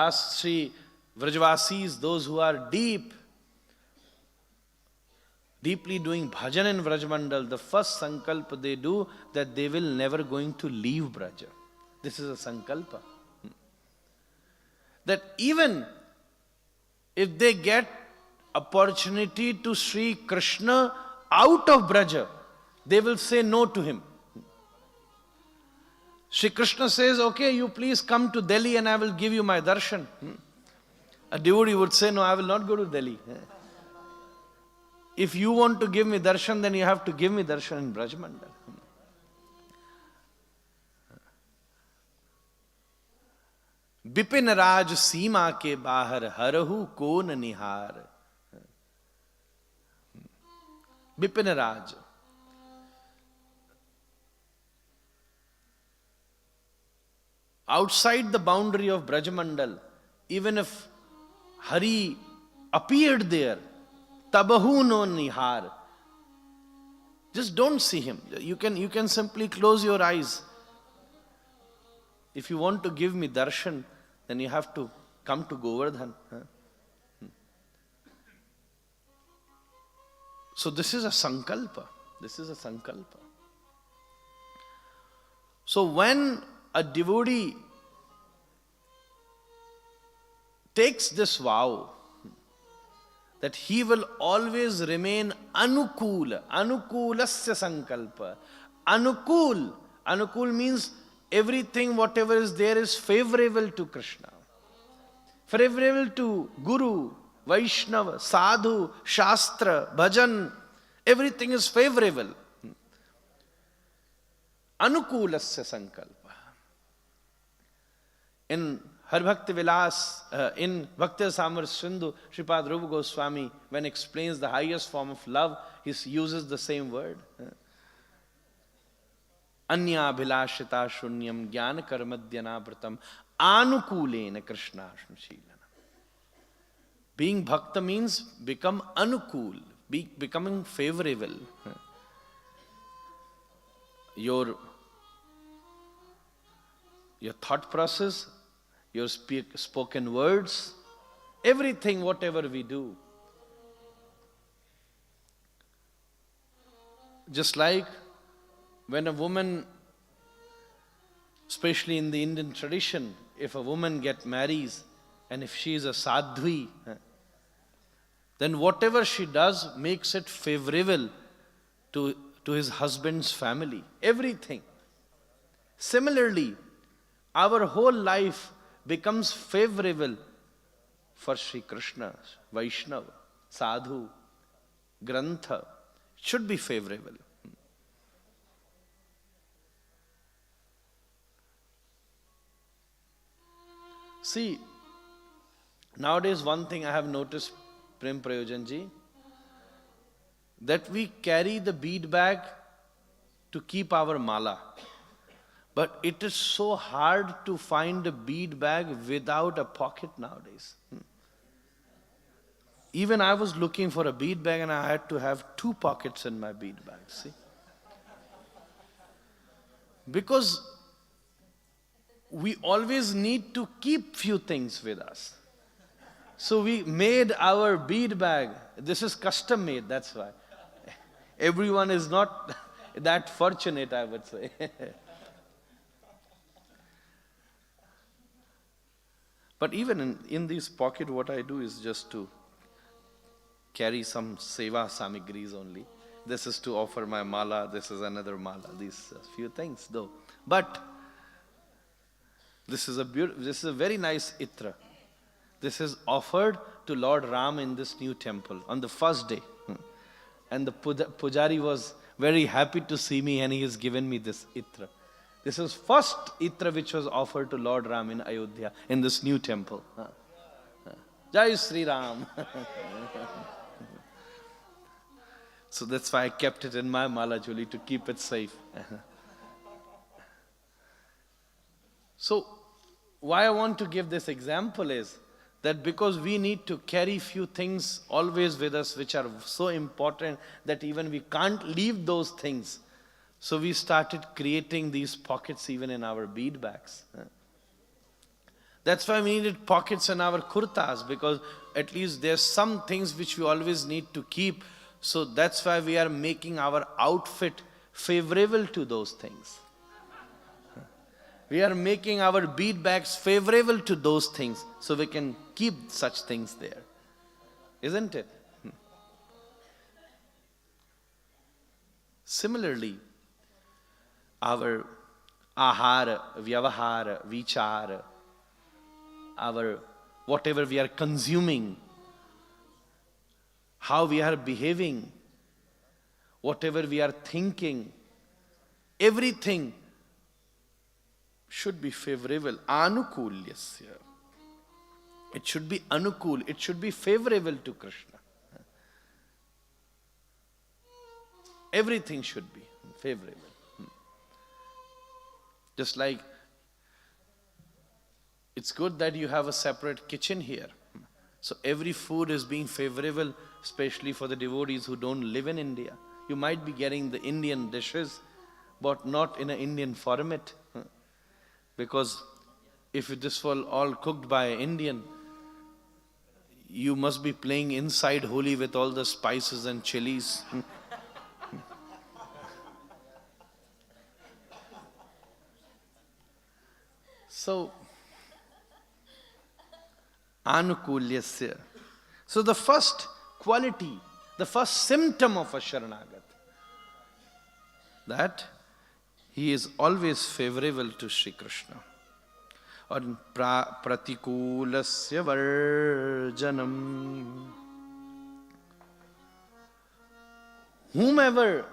Vrajvasis, those who are deeply doing bhajan in Vrajmandal, the first sankalpa they do that they will never going to leave Braja. This is a sankalpa. That even if they get opportunity to Sri Krishna out of Braja, they will say no to him. Sri Krishna says, okay, you please come to Delhi and I will give you my darshan. A devotee would say, no, I will not go to Delhi. If you want to give me darshan, then you have to give me darshan in Brajmandal. Bipin Raj Seema ke bahar harahu kon nihar. Bipin Raj. Outside the boundary of Brajmandal, even if Hari appeared there, Tabahu no nihar. Just don't see him. You can simply close your eyes. If you want to give me darshan, then you have to come to Goverdhan. So this is a sankalpa. This is a sankalpa. So when a devotee takes this vow, that he will always remain anukul, anukulasya sankalpa. Anukul means everything, whatever is there is favorable to Krishna. Favorable to Guru, Vaishnava, Sadhu, Shastra, Bhajan. Everything is favorable. Anukulasya sankalpa. In Har Bhakti Vilas, in Bhakti Samar Sindhu, Sripad Rupa Goswami, when explains the highest form of love, he uses the same word. Anya bhilashita shunyam jnana karmadhyanapratam anukulena krishna shilana. Being bhakta means become anukul, becoming favorable. Your thought process, your spoken words, everything, whatever we do. Just like when a woman, especially in the Indian tradition, if a woman gets married and if she is a sadhvi, then whatever she does makes it favorable to his husband's family. Everything. Similarly, our whole life becomes favorable for Shri Krishna, Vaishnava, Sadhu, Grantha. It should be favorable. See, nowadays one thing I have noticed, Prem Prayojanji, that we carry the bead bag to keep our mala. But it is so hard to find a bead bag without a pocket nowadays. Even I was looking for a bead bag and I had to have 2 pockets in my bead bag, see. Because we always need to keep few things with us. So we made our bead bag. This is custom made, that's why. Everyone is not that fortunate, I would say. But even in this pocket, what I do is just to carry some seva samigris only. This is to offer my mala, this is another mala, these few things though. But this is a very nice itra. This is offered to Lord Ram in this new temple on the first day. And the pujari was very happy to see me and he has given me this itra. This is first itra which was offered to Lord Ram in Ayodhya in this new temple. Jai Shri Ram. So that's why I kept it in my mala juli to keep it safe. So why I want to give this example is that because we need to carry few things always with us which are so important that even we can't leave those things. So we started creating these pockets even in our bead bags. That's why we needed pockets in our kurtas, because at least there's some things which we always need to keep. So that's why we are making our outfit favorable to those things. We are making our bead bags favorable to those things so we can keep such things there. Isn't it? Similarly, our ahara, vyavahara, vichara, our whatever we are consuming, how we are behaving, whatever we are thinking, everything should be favorable. Anukulyasya. It should be anukul. It should be favorable to Krishna. Everything should be favorable. Just like it's good that you have a separate kitchen here. So every food is being favorable, especially for the devotees who don't live in India. You might be getting the Indian dishes, but not in an Indian format. Because if this was all cooked by an Indian, you must be playing inside Holi with all the spices and chilies. So, anukulyasya. So the first quality, the first symptom of a Sharanagat, that he is always favorable to Shri Krishna. Or pratikulasya varjanam. Whomever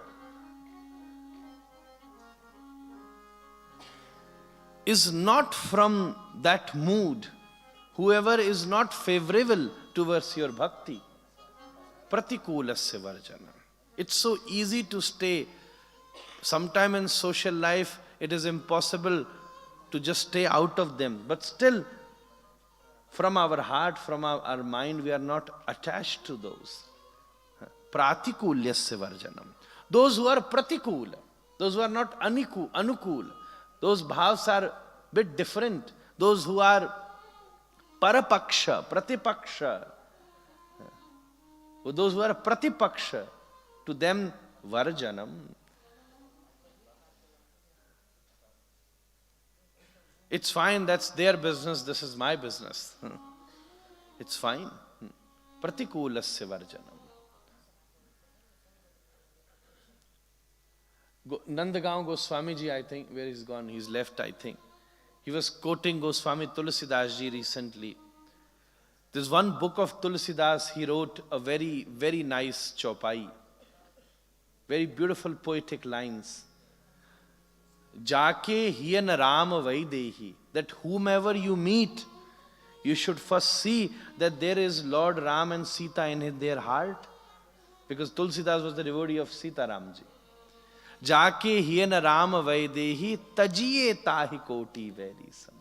is not from that mood, whoever is not favorable towards your bhakti, pratikulasya varjanam. It's so easy to stay. Sometime in social life, it is impossible to just stay out of them. But still, from our heart, from our mind, we are not attached to those. Pratikulyasya varjanam. Those who are pratikula, those who are not anukul, those bhavs are a bit different. Those who are parapaksha, pratipaksha, those who are pratipaksha, to them varjanam. It's fine, that's their business, this is my business. It's fine. Pratikulasya varjanam. Nandagaon Goswami ji, I think, where he's gone, he's left, I think. He was quoting Goswami Tulsidas ji recently. There's one book of Tulsidas, he wrote a very, very nice chaupai. Very beautiful poetic lines. Jaake hiyan Ram Vaidehi. That whomever you meet, you should first see that there is Lord Ram and Sita in their heart. Because Tulsidas was the devotee of Sita Ramji. Jaake hiyan Ram Vaidehi tajiye tahi koti very sam.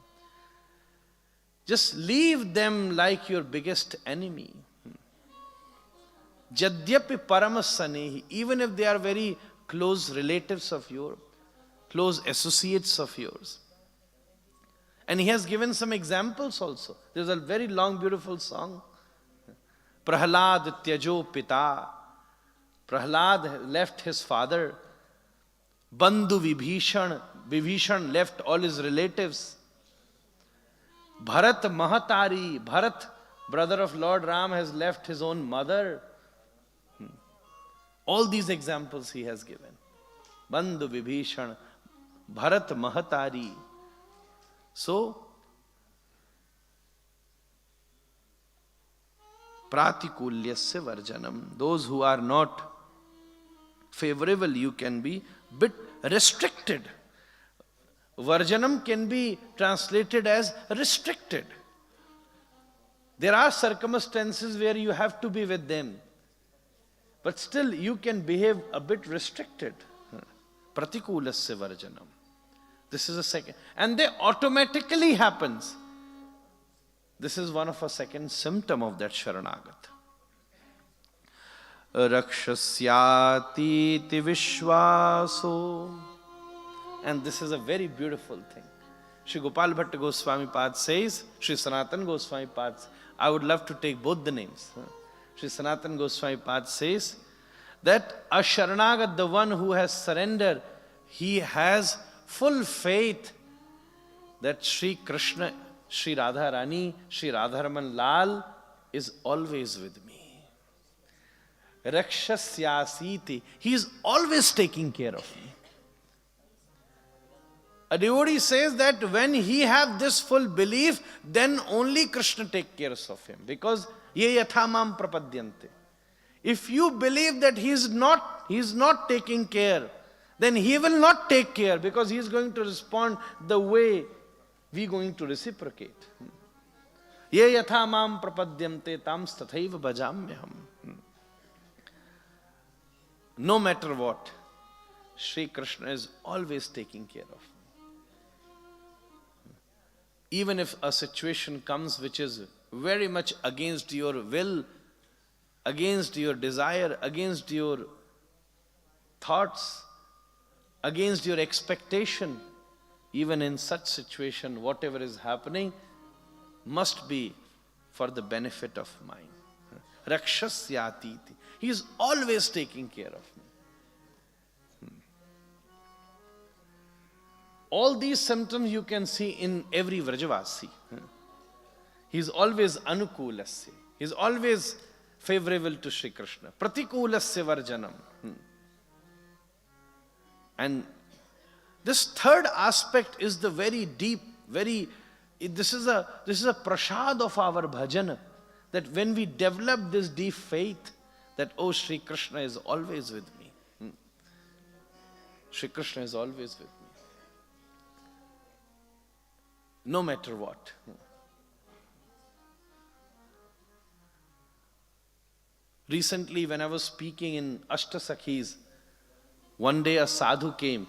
Just leave them like your biggest enemy. Jadyapi param sanehi. Even if they are very close relatives of yours, close associates of yours. And he has given some examples also. There's a very long, beautiful song. Prahlad tyajo pita. Prahlad left his father. Bandhu Vibhishan. Vibhishan left all his relatives. Bharat Mahatari. Bharat, brother of Lord Ram, has left his own mother. All these examples he has given. Bandhu Vibhishan. Bharat Mahatari. So, Pratikulyasya Varjanam. Those who are not favorable, you can be bit restricted. Varjanam can be translated as restricted. There are circumstances where you have to be with them. But still you can behave a bit restricted. Pratikulasya Varjanam. This is a second. And they automatically happens. This is one of a second symptom of that Sharanagata. Rakshasyati Vishwaso. And this is a very beautiful thing. Shri Gopal Bhatt Goswami Pad says, Shri Sanatan Goswami Pad, I would love to take both the names. Shri Sanatan Goswami Pad says that a Sharanagat, the one who has surrendered, he has full faith that Shri Krishna, Shri Radha Rani, Shri Radha Raman Lal is always with me. Rakshasyasiti, he is always taking care of me. A devotee says that when he have this full belief, then only Krishna take care of him. Because ye yatha mam prapadyante. If you believe that he is not taking care, then he will not take care, because he is going to respond the way we going to reciprocate. Ye yatha mam prapadyante tam stathaiva bhajamyaham. No matter what, Shri Krishna is always taking care of me. Even if a situation comes which is very much against your will, against your desire, against your thoughts, against your expectation, even in such situation, whatever is happening must be for the benefit of mine. Rakshasyatiti. He is always taking care of me. All these symptoms you can see in every Vrajavasi. He is always anukulasya. He is always favorable to Shri Krishna. Pratikulasya varjanam. And this third aspect is the very deep, this is a prasad of our bhajana. That when we develop this deep faith, that, oh, Shri Krishna is always with me. Shri Krishna is always with me. No matter what. Recently, when I was speaking in Ashtasakhis, one day a sadhu came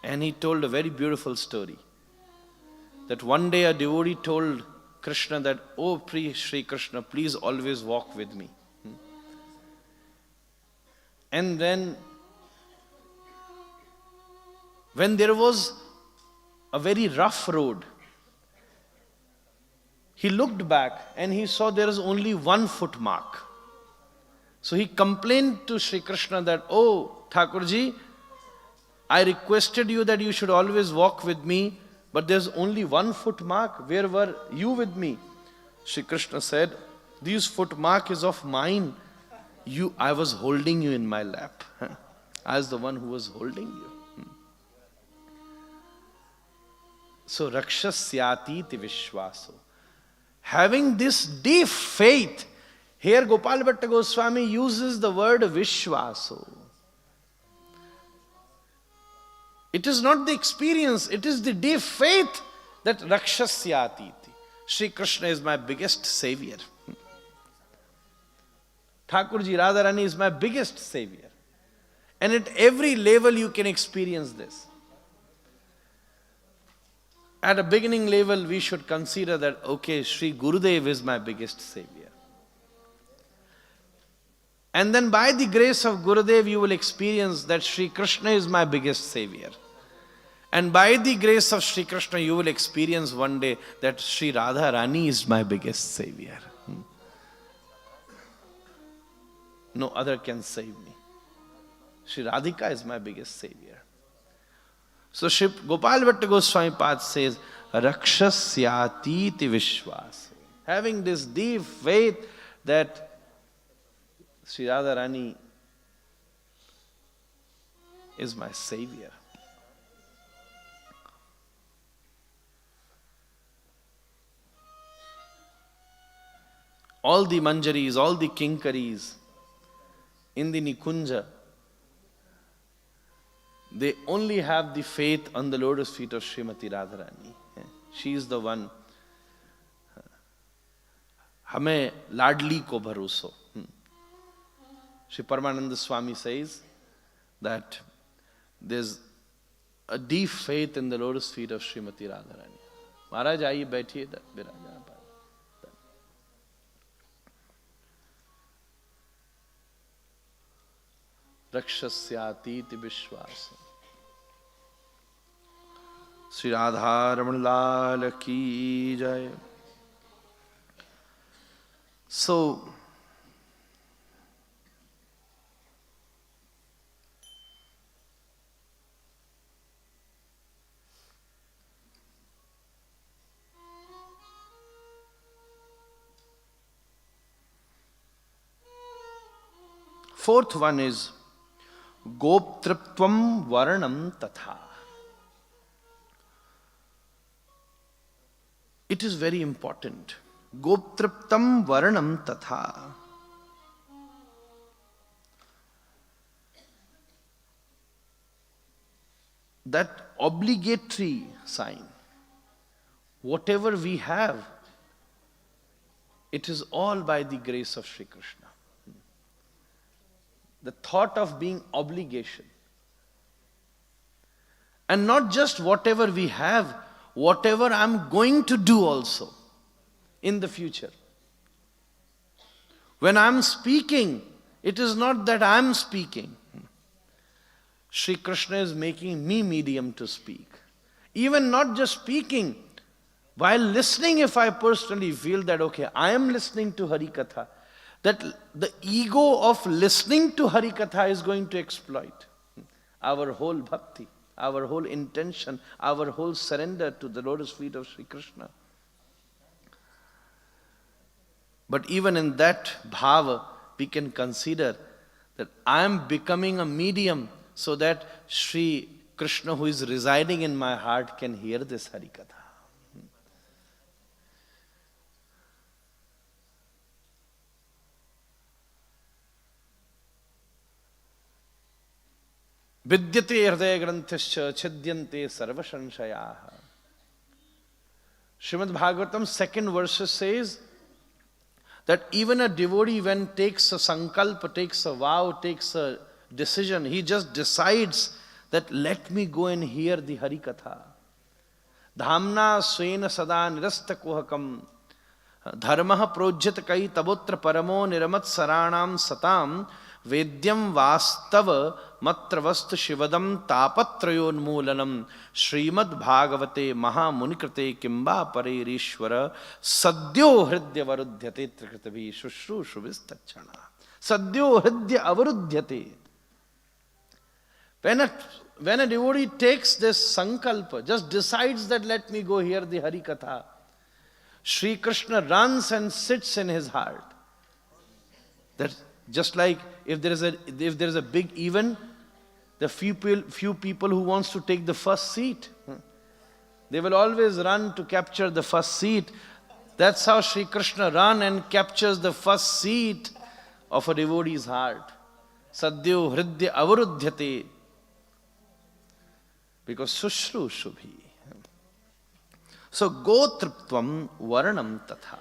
and he told a very beautiful story. That one day a devotee told Krishna that, oh, Shri Krishna, please always walk with me. And then, when there was a very rough road, he looked back and he saw there is only 1 foot mark. So he complained to Shri Krishna that, oh, Thakurji, I requested you that you should always walk with me, but there's only 1 foot mark. Where were you with me? Shri Krishna said, this foot mark is of mine. I was holding you in my lap. I was the one who was holding you. So rakshasyati vishwaso. Having this deep faith, here Gopal Bhatt Goswami uses the word vishwaso. It is not the experience, it is the deep faith that rakshasyati. Shri Krishna is my biggest savior. Thakurji Radharani is my biggest savior. And at every level you can experience this. At a beginning level, we should consider that, okay, Sri Gurudev is my biggest savior. And then by the grace of Gurudev, you will experience that Sri Krishna is my biggest savior. And by the grace of Sri Krishna, you will experience one day that Shri Radha Rani is my biggest savior. No other can save me. Shri Radhika is my biggest savior. So Shri Gopal Bhatt Goswami Pad says, Rakshasyati Vishwas. Having this deep faith that Shri Radha Rani is my savior. All the manjaris, all the kinkaris in the Nikunja, they only have the faith on the lotus feet of Srimati Radharani. She is the one. Hame ladli ko bharoso. Shri Paramananda Swami says that there's a deep faith in the lotus feet of Srimati Radharani. Maharaj, aaiye baithiye biraja. Rakshasyati Vishwasa. Shri Radha Raman Lal ki jai. So, fourth one is Goptriptvam Varanam Tatha. It is very important. Goptriptam Varanam Tatha. That obligatory sign, whatever we have, it is all by the grace of Shri Krishna. The thought of being obligation. And not just whatever we have, whatever I'm going to do also in the future. When I'm speaking, it is not that I'm speaking. Shri Krishna is making me medium to speak. Even not just speaking, while listening, if I personally feel that, okay, I am listening to Hari Katha, that the ego of listening to Hari Katha is going to exploit our whole bhakti, our whole intention, our whole surrender to the lotus feet of Sri Krishna. But even in that bhava, we can consider that I am becoming a medium so that Sri Krishna, who is residing in my heart, can hear this Hari Katha. Vidyate hridaya granthascha chidyante sarva shanshayaha. Shrimad Bhagavatam 2nd verse says that even a devotee, when takes a sankalpa, takes a vow, takes a decision, he just decides that let me go and hear the Hari Katha. Dhamna swena sada nirasta kuhakam dharmaha projyat kai tabotra paramo niramat saranam satam Vedyam Vastava Matravastu Shivadam Tapatrayonmulanam Shrimad Bhagavate Mahamunikrate Kimba Paririshwara Sadyo Hridya Varudhyate Trikritavi Shushru Shubhistachana. Sadyo Hridya Avarudhyate. When a devotee takes this sankalpa, just decides that let me go hear the Hari Katha, Shri Krishna runs and sits in his heart. That just like if there is a big event, the few people who wants to take the first seat, They will always run to capture the first seat. That's how Sri Krishna run and captures the first seat of a devotee's heart. Sadhyo hridya avarudhyate. Because sushru shubhi. So gotriptvam varanam tatha.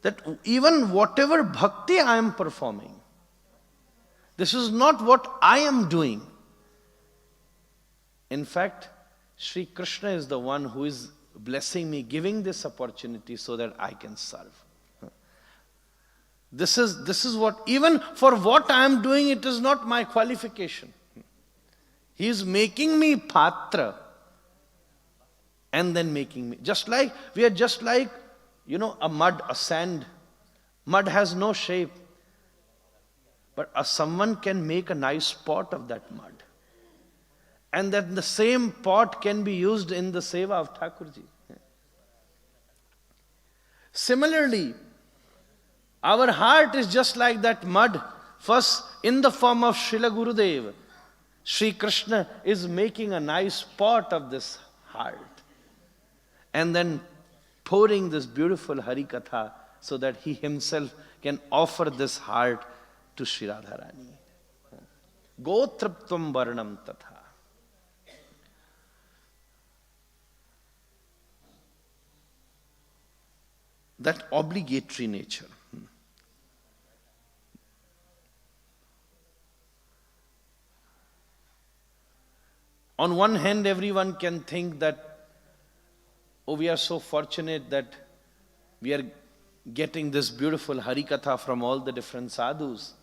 That even whatever bhakti I am performing, this is not what I am doing. In fact, Sri Krishna is the one who is blessing me, giving this opportunity so that I can serve. This is what, even for what I am doing, it is not my qualification. He is making me patra and then making me. We are just like, a mud, a sand. Mud has no shape. But someone can make a nice pot of that mud. And then the same pot can be used in the seva of Thakurji. Similarly, our heart is just like that mud. First, in the form of Srila Gurudev, Sri Krishna is making a nice pot of this heart. And then pouring this beautiful Hari Katha so that he himself can offer this heart to Shri Radharani. Gotriptvam varanam tatha. That obligatory nature. On one hand, everyone can think that, we are so fortunate that we are getting this beautiful Hari Katha from all the different sadhus.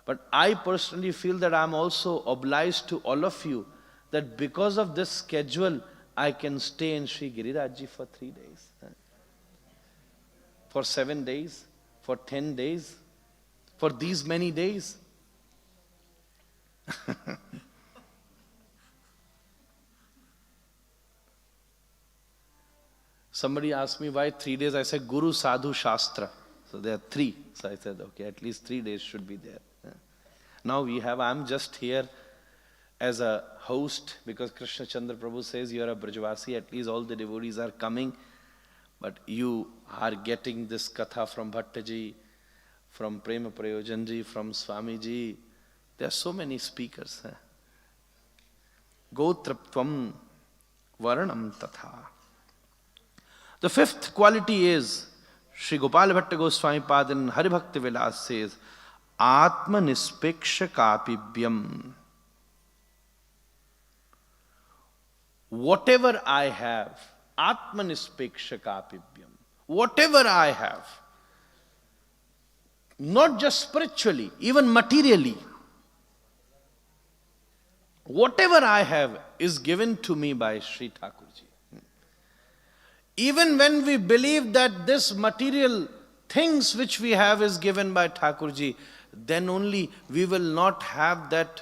But I personally feel that I am also obliged to all of you that because of this schedule, I can stay in Sri Girirajji for 3 days. For 7 days, for 10 days, for these many days. Somebody asked me why 3 days. I said Guru, Sadhu, Shastra. So there are 3. So I said, okay, at least 3 days should be there. Now I'm just here as a host because Krishna Chandra Prabhu says you are a Brajvasi, at least all the devotees are coming. But you are getting this katha from Bhattaji, from Prema Prayojanji, from Swamiji. There are so many speakers. Gotriptvam varanam tatha. The 5th quality is, Shri Gopal Bhatt Goswami Pad in Hari Bhakti Vilas says, Atma Nispeksha Kapibhyam. Whatever I have, Atma Nispeksha Kapibhyam. Whatever I have, not just spiritually, even materially, whatever I have is given to me by Sri Thakurji. Even when we believe that this material things which we have is given by Thakurji, then only we will not have that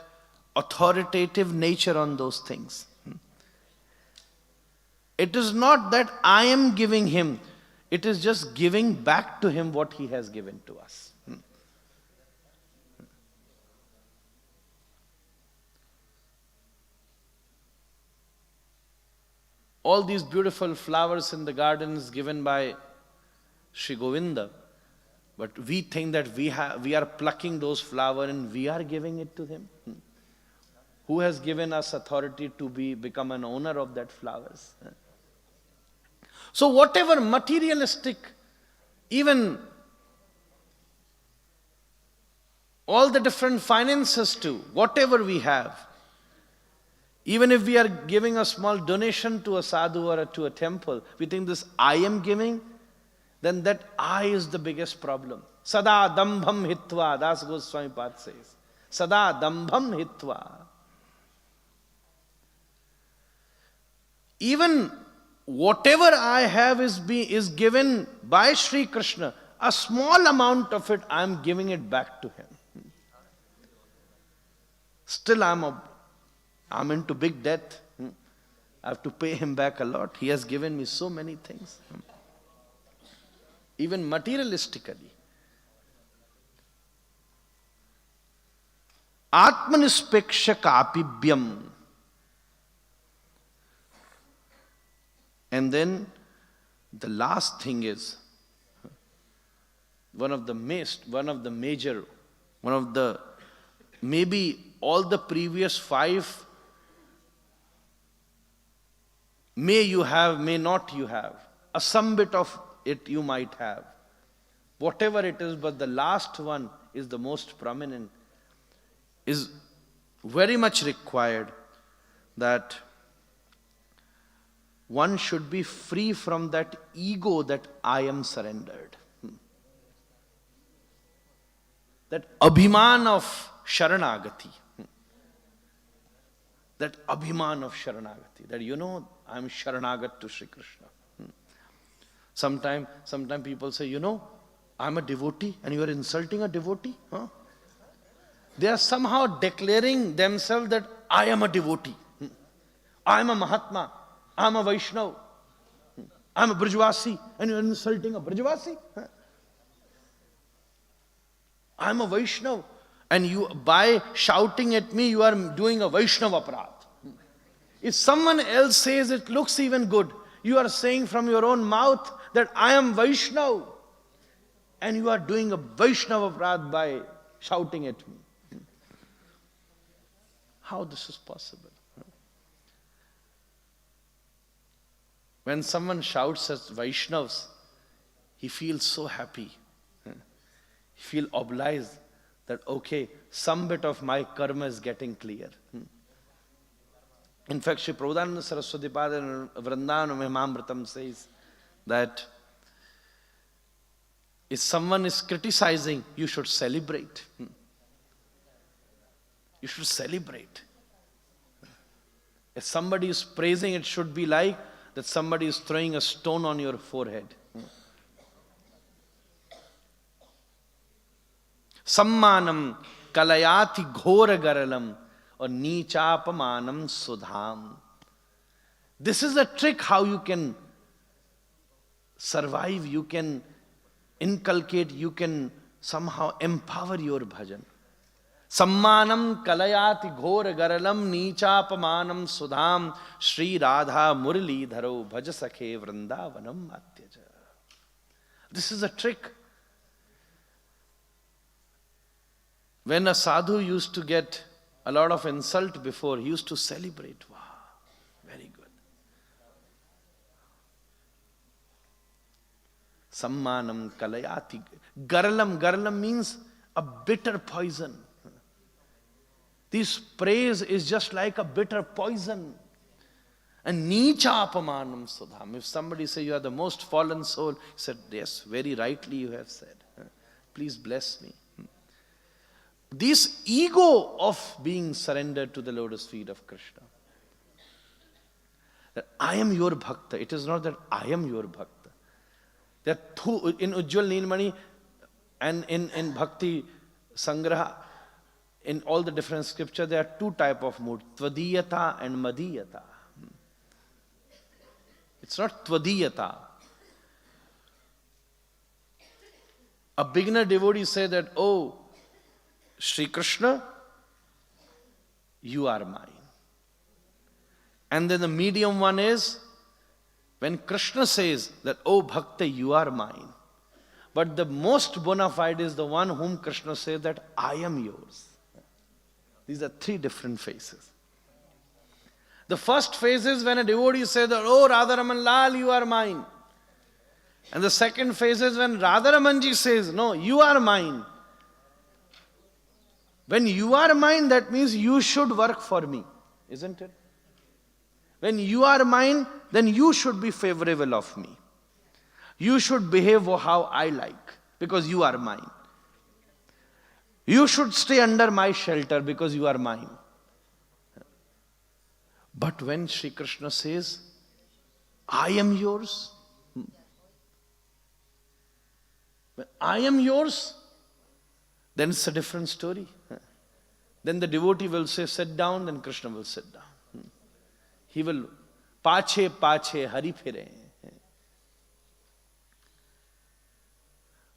authoritative nature on those things. It is not that I am giving him, it is just giving back to him what he has given to us. All these beautiful flowers in the gardens given by Shri Govinda, but we think that we are plucking those flowers and we are giving it to him. Who has given us authority to become an owner of that flowers? So whatever materialistic, even all the different finances too, whatever we have, even if we are giving a small donation to a sadhu or to a temple, we think this I am giving, then that I is the biggest problem. Sada dambham hitva, Das Goswami Pad says. Sada dambham hitva. Even whatever I have is given by Sri Krishna, a small amount of it I am giving it back to him. Still I'm into big debt. I have to pay him back a lot. He has given me so many things. Even materialistically. Atmanispeksha kapibhyam. And then the last thing is maybe all the previous 5 may you have, may not you have. Some bit of it you might have. Whatever it is, but the last one is the most prominent, is very much required, that one should be free from that ego that I am surrendered. That abhiman of sharanagati. That abhiman of sharanagati. That I am sharanagat to Shri Krishna. Sometime people say, I am a devotee, and you are insulting a devotee? Huh? They are somehow declaring themselves that I am a devotee. I am a Mahatma. I am a Vaishnava. I am a Brajvasi, and you are insulting a Brajvasi? Huh? I am a Vaishnava, and you, by shouting at me, you are doing a Vaishnava aparadh. If someone else says it looks even good, you are saying from your own mouth that I am Vaishnava, and you are doing a Vaishnava aparadh by shouting at me. How this is possible? When someone shouts at Vaishnavas, he feels so happy. He feels obliged that, okay, some bit of my karma is getting clear. In fact, Shri Prabhupada Saraswati Pada in Vrindavan Mahimamritam says that if someone is criticizing, you should celebrate. You should celebrate. If somebody is praising, it should be like that somebody is throwing a stone on your forehead. Sammanam kalayati ghora garalam or nichapamanam sudham. This is a trick how you can survive, you can inculcate, you can somehow empower your bhajan. Sammanam kalayati ghora garalam nichapamanam sudham Shri Radha Murli Dharo Bhajasakhe Vrindavanam Atyaja. This is a trick. When a sadhu used to get a lot of insult before, he used to celebrate. Wow, very good. Sammanam kalayati. Garalam means a bitter poison. This praise is just like a bitter poison. And nicha apamanam sudham. If somebody say you are the most fallen soul, he said, yes, very rightly you have said. Please bless me. This ego of being surrendered to the lotus feet of Krishna. That I am your bhakta. It is not that I am your bhakta. There are two, in Ujjwal Neelmani and in Bhakti Sangraha, in all the different scripture, there are 2 types of mood. Tvadiyata and Madhiyata. It's not Tvadiyata. A beginner devotee say that, oh, Shri Krishna, you are mine. And then the medium one is, when Krishna says that, oh Bhakta, you are mine. But the most bona fide is the one whom Krishna says that I am yours. These are 3 different phases. The first phase is when a devotee says that, oh Radha Raman Lal, you are mine. And the second phase is when Radha Ramanji says, no, you are mine. When you are mine, that means you should work for me, isn't it? When you are mine, then you should be favorable of me. You should behave how I like, because you are mine. You should stay under my shelter because you are mine. But when Shri Krishna says, I am yours, when I am yours, then it's a different story. Then the devotee will say, sit down, then Krishna will sit down. He will, pache pache hari phire.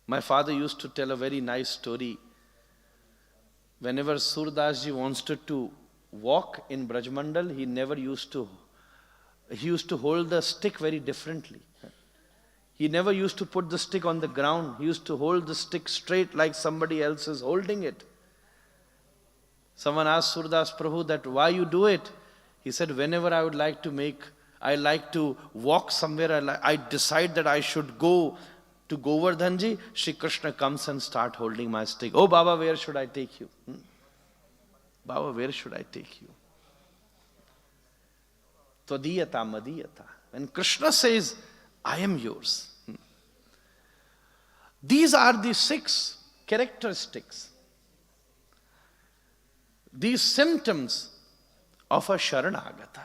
My father used to tell a very nice story. Whenever Surdas ji wanted to walk in Brajmandal, he never used to he used to hold the stick very differently. He never used to put the stick on the ground. He used to hold the stick straight like somebody else is holding it. Someone asked Surdas Prabhu that why you do it. He said, whenever I like to walk somewhere, I decide that I should go to Goverdhan ji, Shri Krishna comes and start holding my stick. Oh Baba, where should I take you? Baba, where should I take you? Tadiyata madiyata. When Krishna says, I am yours. These are the 6 characteristics, these symptoms of a Sharanagata.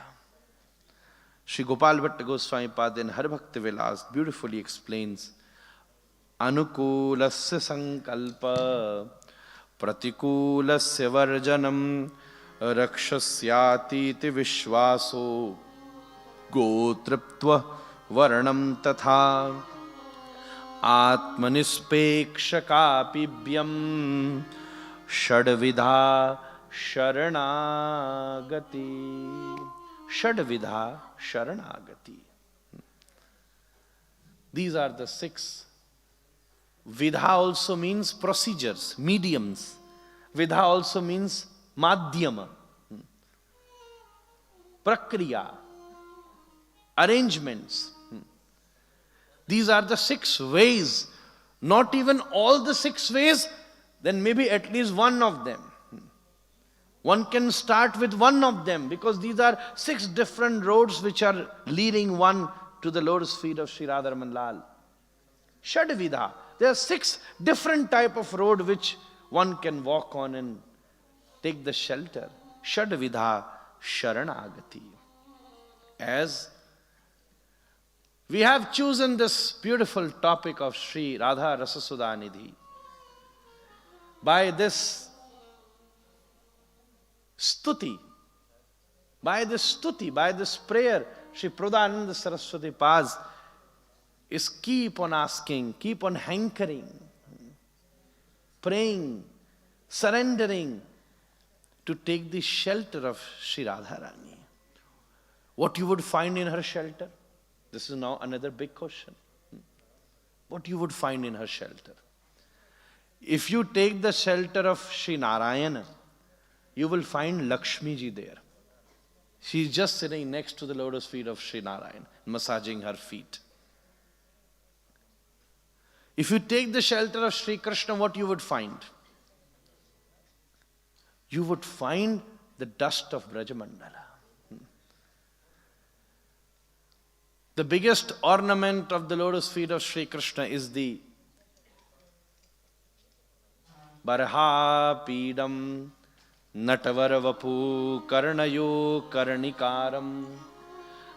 Shri Gopal Bhatt Goswami Pad in Har Bhakti Vilas beautifully explains, Anukulasya sankalpa pratikulasya varjanam rakshasyati vishvaso gotriptva varnam tatha atmanispekshakapibhyam shadvidha sharanagati. Shadvidha sharanagati. These are the 6. Vidha also means procedures, mediums. Vidha also means madhyama, prakriya, arrangements. These are the 6 ways. Not even all the 6 ways, then maybe at least one of them. One can start with one of them because these are 6 different roads which are leading one to the lotus feet of Shri Radha Raman Lal. Shadvidha. There are 6 different type of road which one can walk on and take the shelter. Shadvidha sharanagati. As we have chosen this beautiful topic of Shri Radha Rasa Sudha Nidhi, by this stuti, by this prayer, Shri Pradhananda Saraswati Paz is keep on asking, keep on hankering, praying, surrendering to take the shelter of Shri Radharani. What you would find in her shelter? This is now another big question. What you would find in her shelter? If you take the shelter of Shri Narayana, you will find Lakshmi ji there. She is just sitting next to the lotus feet of Shri Narayana, massaging her feet. If you take the shelter of Shri Krishna, what you would find? You would find the dust of Brajamandala. The biggest ornament of the lotus feet of Shri Krishna is the Barha Pidam Natavara Vapu Karnayo Karnikaram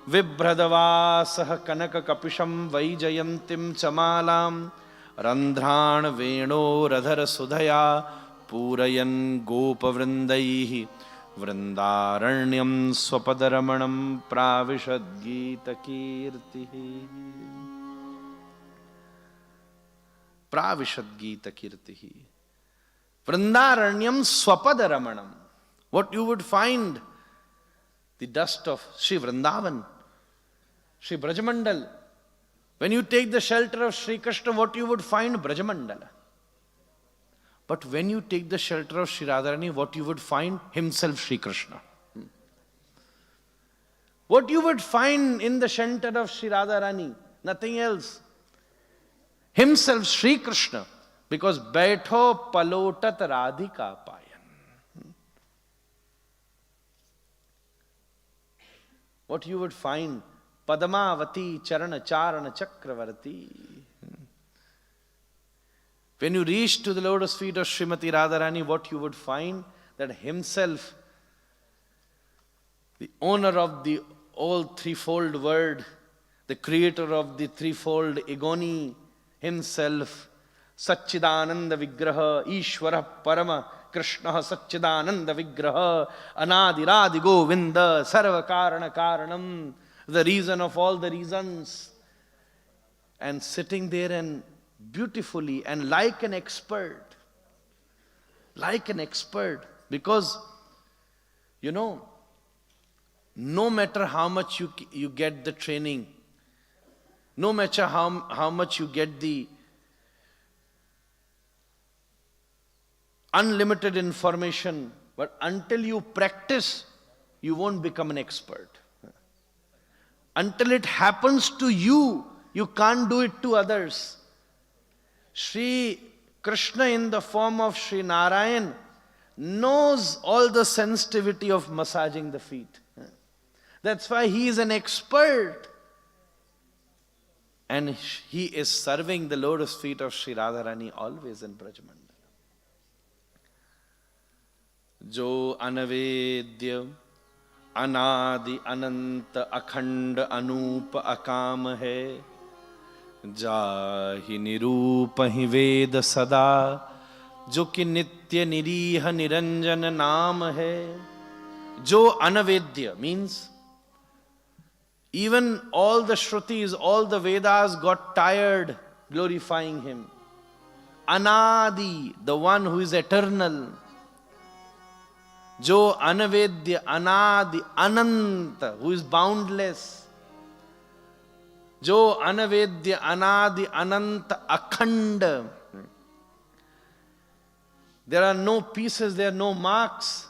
Vibhradavasah Kanaka Kapisham Vaijayantim Chamalam Randhran Veno Radhara Sudhaya Purayan Gopa Vrindaihi Vrindaranyam Swapadaramanam Pravishad Geeta Kirtihi. Pravishad Geeta Kirtihi. Vrindaranyam Swapadaramanam. What you would find? The dust of Shri Vrindavan, Shri Brajamandal. When you take the shelter of Shri Krishna, what you would find? Brajamandala. But when you take the shelter of Shri Radharani, what you would find? Himself Shri Krishna. What you would find in the shelter of Shri Radharani? Nothing else. Himself Shri Krishna. Because Baitho Palotat Radhika Payan. What you would find? Padamavati Charana Charana Chakravarti. When you reach to the lotus feet of Srimati Radharani, what you would find? That himself, the owner of the all threefold word, the creator of the threefold agony, himself, Satchidananda Vigraha, Ishvara Parama, Krishna Satchidananda Vigraha, Anadiradi Govinda, Sarva Karana Karanam, the reason of all the reasons. And sitting there and beautifully and like an expert, because, no matter how much you get the training, no matter how much you get the unlimited information, but until you practice, you won't become an expert. Until it happens to you, you can't do it to others. Shri Krishna in the form of Shri Narayan knows all the sensitivity of massaging the feet. That's why he is an expert. And he is serving the lotus feet of Shri Radharani always in Brajmandal. Jo anavedya अनादि अनंत अखंड अनूप अकाम है, जाहि निरूप ही वेद सदा, जो कि नित्य निरीह निरंजन नाम है. जो अनवेद्य means even all the Shrutis, all the Vedas got tired glorifying him. Anadi, the one who is eternal. Jo anavedya anadi ananta, who is boundless. Jo anavedya anadi ananta akhanda. There are no pieces, there are no marks.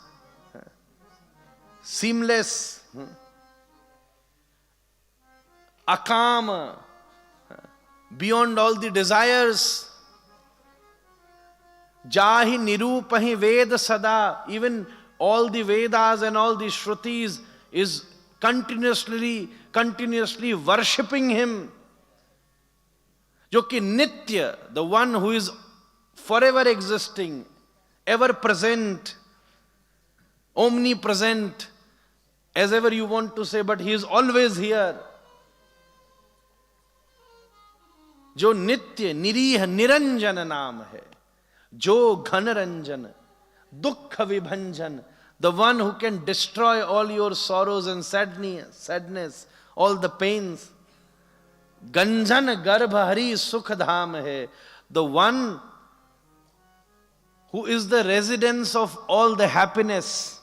Seamless. Akama, beyond all the desires. Jahi nirupahi veda sada, even all the Vedas and all the Shrutis is continuously worshipping him. Jo ki nitya, the one who is forever existing, ever present, omnipresent, as ever you want to say, but he is always here. जो नित्य निरीह निरंजन नाम है, जो घन रंजन दुख विभंजन, the one who can destroy all your sorrows and sadness, all the pains. Ganjan garbh hari sukh dham hai, the one who is the residence of all the happiness.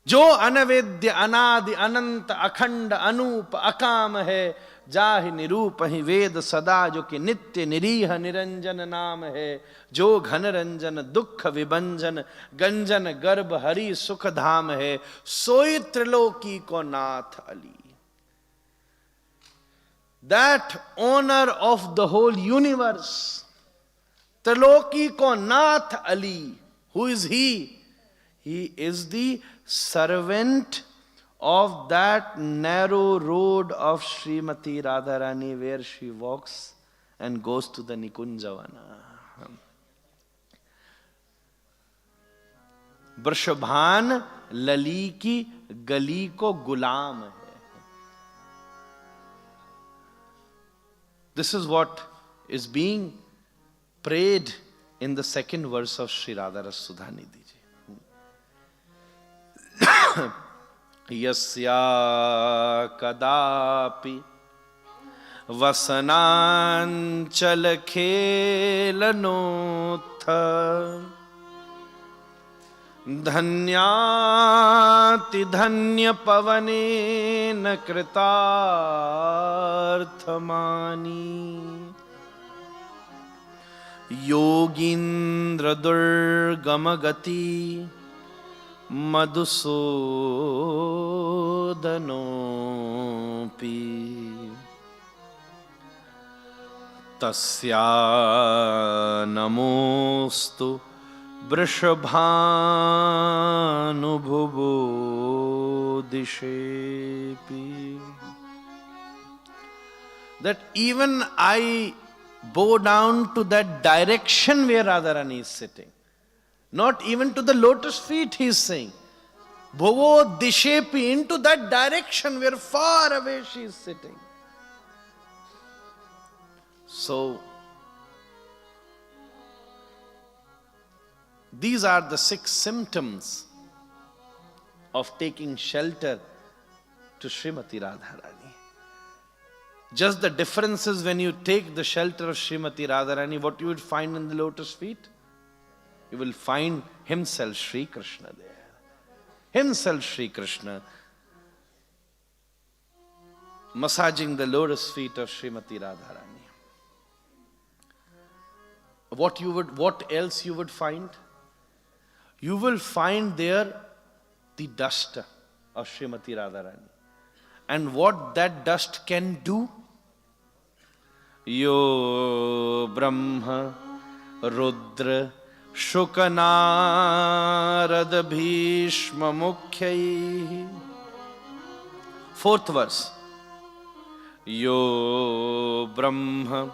जो अनवेद्य अनादि अनंत अखंड अनूप अकाम है, जाहि निरूप ही वेद सदा, जो कि नित्य निरीह निरंजन नाम है. जो घन रंजन दुख विभंजन, गंजन गर्भ हरि सुख धाम है, सोई त्रिलोकी को नाथ Ali. That owner of the whole universe, त्रिलोकी को नाथ Ali. Who is he? He is the servant of that narrow road of Srimati Radharani, where she walks and goes to the Nikunjavana. Vrishabhan lali ki gali ko gulam hai. This is what is being prayed in the second verse of Shri Radha Sudha Nidhi. Yasya kadapi vasananchal khelanotha, dhanyati dhanya pavane na kritarthamani, yogindra durgamagati madhusodanopi, tasya namostu vrishabhanubhubodishepi. That even I bow down to that direction where Radharani is sitting. Not even to the lotus feet, he is saying. Bhavo dishepi, into that direction where far away she is sitting. So, these are the 6 symptoms of taking shelter to Srimati Radharani. Just the differences when you take the shelter of Srimati Radharani, what you would find in the lotus feet? you will find himself Shri Krishna there. Himself Shri Krishna massaging the lotus feet of Srimati Radharani. What else you would find? You will find there the dust of Srimati Radharani. And what that dust can do? Yo Brahma Rudra Shukanarad Bhishma Mukhyai. Fourth verse. Yo Brahma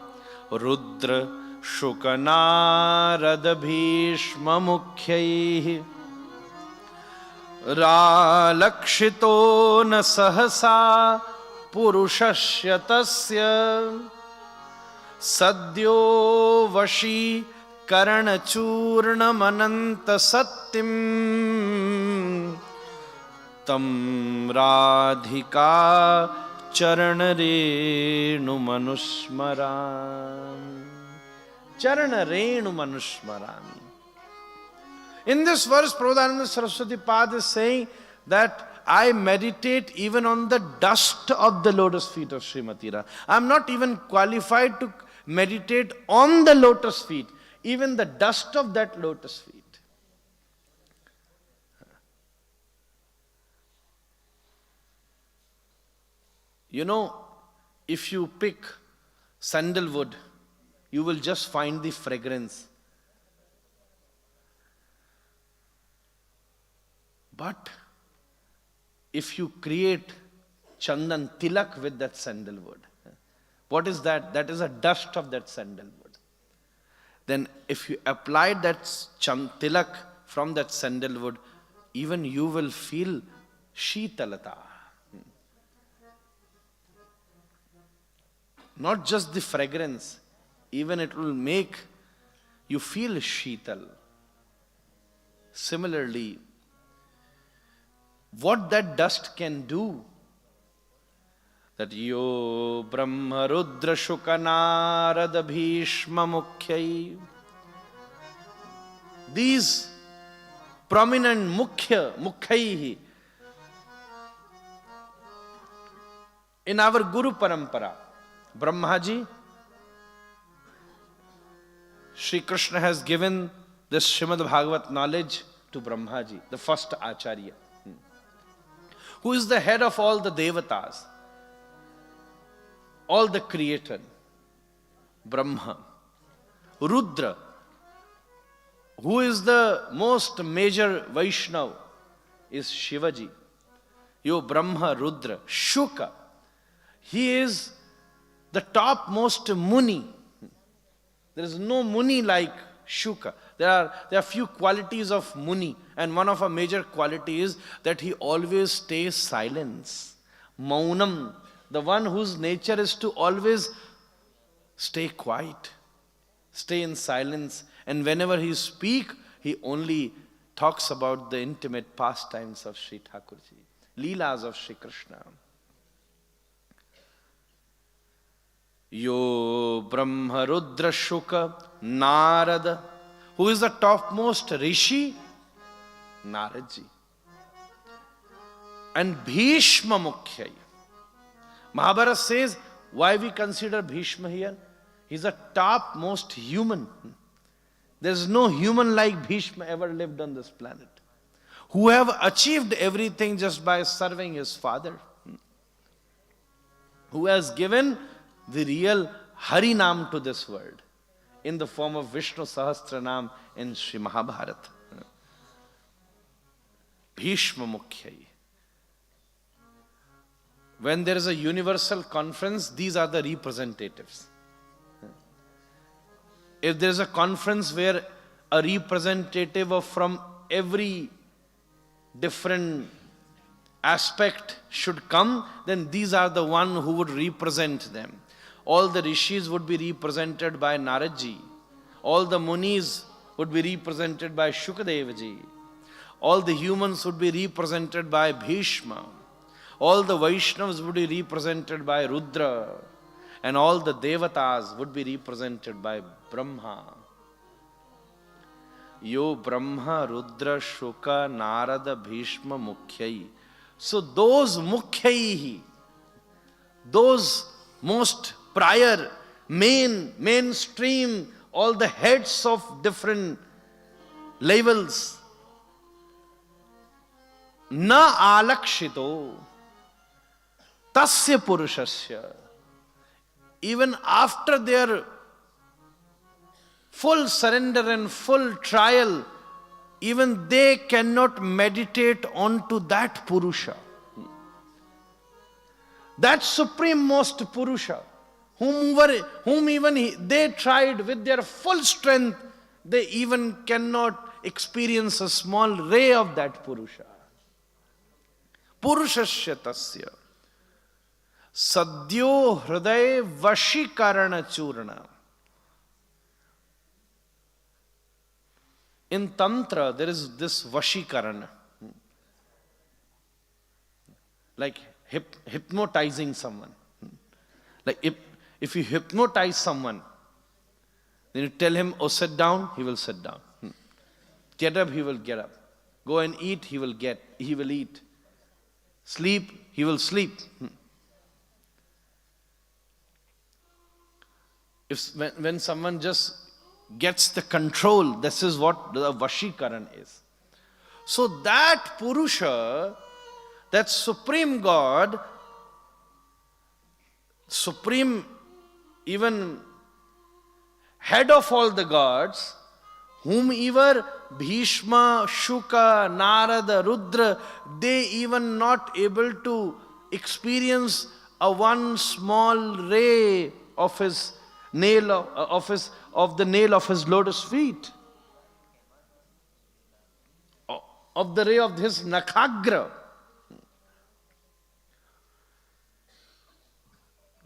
Rudra Shukanarad Bhishma Mukhyai Ralakshito na sahasa purushasya tasya Sadyo vashi karanachurnamananta satyam Tam radhika charanarenu manusmaram. Charanarenu manusmarami. In this verse, Prabhupada Saraswati Pad is saying that I meditate even on the dust of the lotus feet of Srimati Radha. I am not even qualified to meditate on the lotus feet, even the dust of that lotus feet. You know, if you pick sandalwood, you will just find the fragrance. But if you create chandan tilak with that sandalwood, what is that? That is a dust of that sandalwood. Then if you apply that tilak from that sandalwood, even you will feel sheetalata. Not just the fragrance, even it will make you feel sheetal. Similarly, what that dust can do, that yo brahma rudra shukanarada bhishma mukhyai, these prominent mukhyai in our Guru Parampara, Brahmaji, Shri Krishna has given this Shrimad Bhagwat knowledge to Brahmaji, the first Acharya, who is the head of all the Devatas, all the creator. Brahma. Rudra, who is the most major Vaishnava, is Shivaji. Yo Brahma Rudra. Shuka, he is the topmost Muni. There is no Muni like Shuka. There are few qualities of Muni, and one of a major quality is that he always stays silent. Maunam, the one whose nature is to always stay quiet, stay in silence, and whenever he speaks, he only talks about the intimate pastimes of Sri Thakurji, Leelas of Sri Krishna. Yo Brahma Rudra Shuka Narada, who is the topmost Rishi? Naradji. And Bhishma Mukhyai. Mahabharata says, why we consider Bhishma here? He's the topmost human. There is no human like Bhishma ever lived on this planet, who have achieved everything just by serving his father, who has given the real Harinam to this world in the form of Vishnu Sahasranam in Sri Mahabharata. Bhishma Mukhyai. When there is a universal conference, these are the representatives. If there is a conference where a representative from every different aspect should come, then these are the one who would represent them. All the rishis would be represented by Naradji. All the munis would be represented by Shukadevji. All the humans would be represented by Bhishma. All the Vaishnavas would be represented by Rudra. And all the Devatas would be represented by Brahma. Yo Brahma, Rudra, Shuka, Narada, Bhishma, Mukhyai. So those Mukhyai, those most prior, mainstream, all the heads of different levels, na alakshito tasya purushasya. Even after their full surrender and full trial, even they cannot meditate onto that Purusha. That supreme most Purusha, whom even they tried with their full strength, they even cannot experience a small ray of that Purusha. Purushasya tasya sadyo hriday vashikarana churna. In Tantra, there is this vashikarana, like hypnotizing someone. Like if you hypnotize someone, then you tell him, oh, sit down, he will sit down. Get up, he will get up. Go and eat, he will eat. Sleep, he will sleep. When someone just gets the control, this is what the Vashikaran is. So that Purusha, that Supreme God, Supreme even head of all the gods, whomever Bhishma, Shuka, Narada, Rudra, they even not able to experience a one small ray of his nail of the nail of his lotus feet, of the ray of his nakhagra.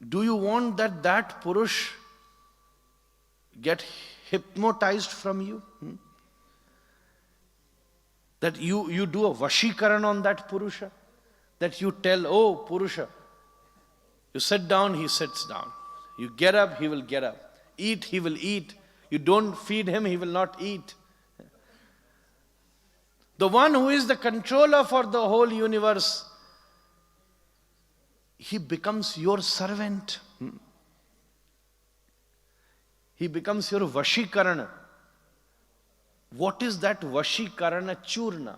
Do you want that Purush get hypnotized from you? That you do a Vashikaran on that Purusha? That you tell, oh Purusha, you sit down, he sits down. You get up, he will get up. Eat, he will eat. You don't feed him, he will not eat. The one who is the controller for the whole universe, he becomes your servant. He becomes your Vashikarana. What is that Vashikarana Churna?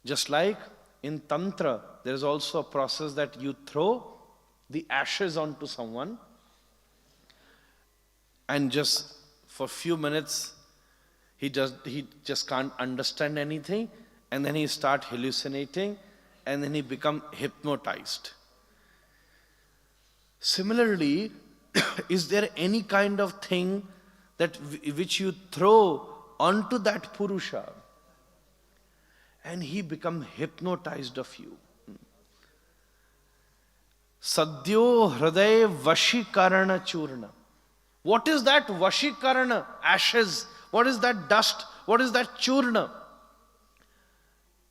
Just like in Tantra, there is also a process that you throw the ashes onto someone and just for a few minutes he just can't understand anything, and then he start hallucinating, and then he become hypnotized. Similarly, is there any kind of thing that which you throw onto that Purusha and he become hypnotized of you? Sadyo hriday vashikarana churna. What is that vashikarana? Ashes. What is that dust? What is that churna?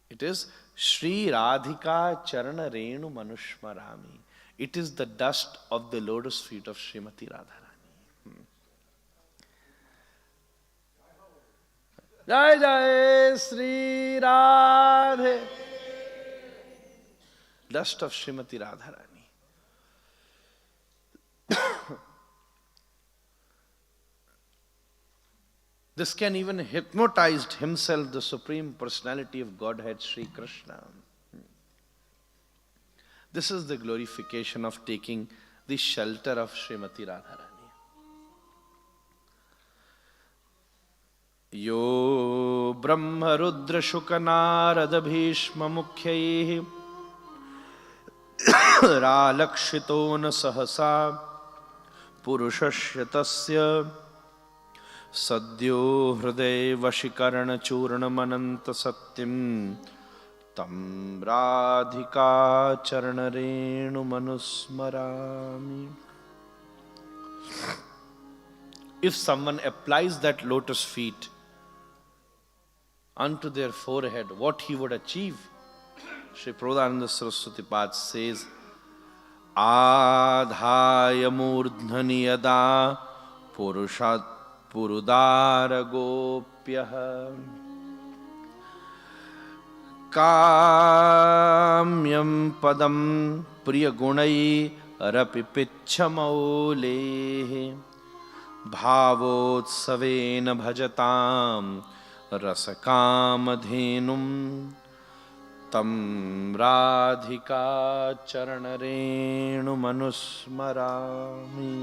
It is Shri Radhika Charana Renu Manushmarami. It is the dust of the lotus feet of Srimati Radharani. Jai Jai Shri Radhe. Dust of Srimati Radharani. This can even hypnotize himself, the Supreme Personality of Godhead, Sri Krishna. This is the glorification of taking the shelter of Srimati Radharani. Yo Brahma Rudra Shuka Narada Bhishma Mukhyaihi Ralakshitona Sahasa Purushasya Tasya Sadyo Hriday Vashikarana Churnamananta Satyam Tam Radhika Charanarenu Manusmarami. If someone applies that lotus feet unto their forehead, what he would achieve? Shri Prabhupada Saraswati Pad says, आधाय मूर्ध्नि यदा पुरुषात् पुरुदार गोप्यः काम्यं पदं प्रियगुणैरपि पिच्छमौलेः भावोत्सवेन भजतां रसकामधेनुं तं Radhika चरणरेणुमनुस्मरामि.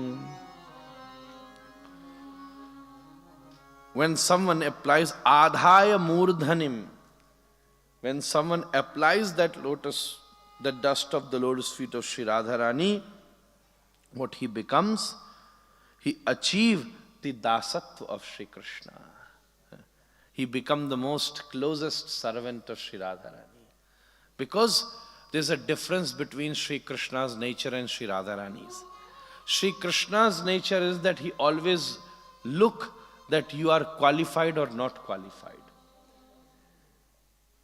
When someone applies adhaya murdhanim, when someone applies that lotus, the dust of the lotus feet of Shri Radharani, what he becomes? He achieves the dasatva of Shri Krishna. He becomes the most closest servant of Shri Radharani. Because there's a difference between Shri Krishna's nature and Shri Radharani's. Shri Krishna's nature is that he always look that you are qualified or not qualified.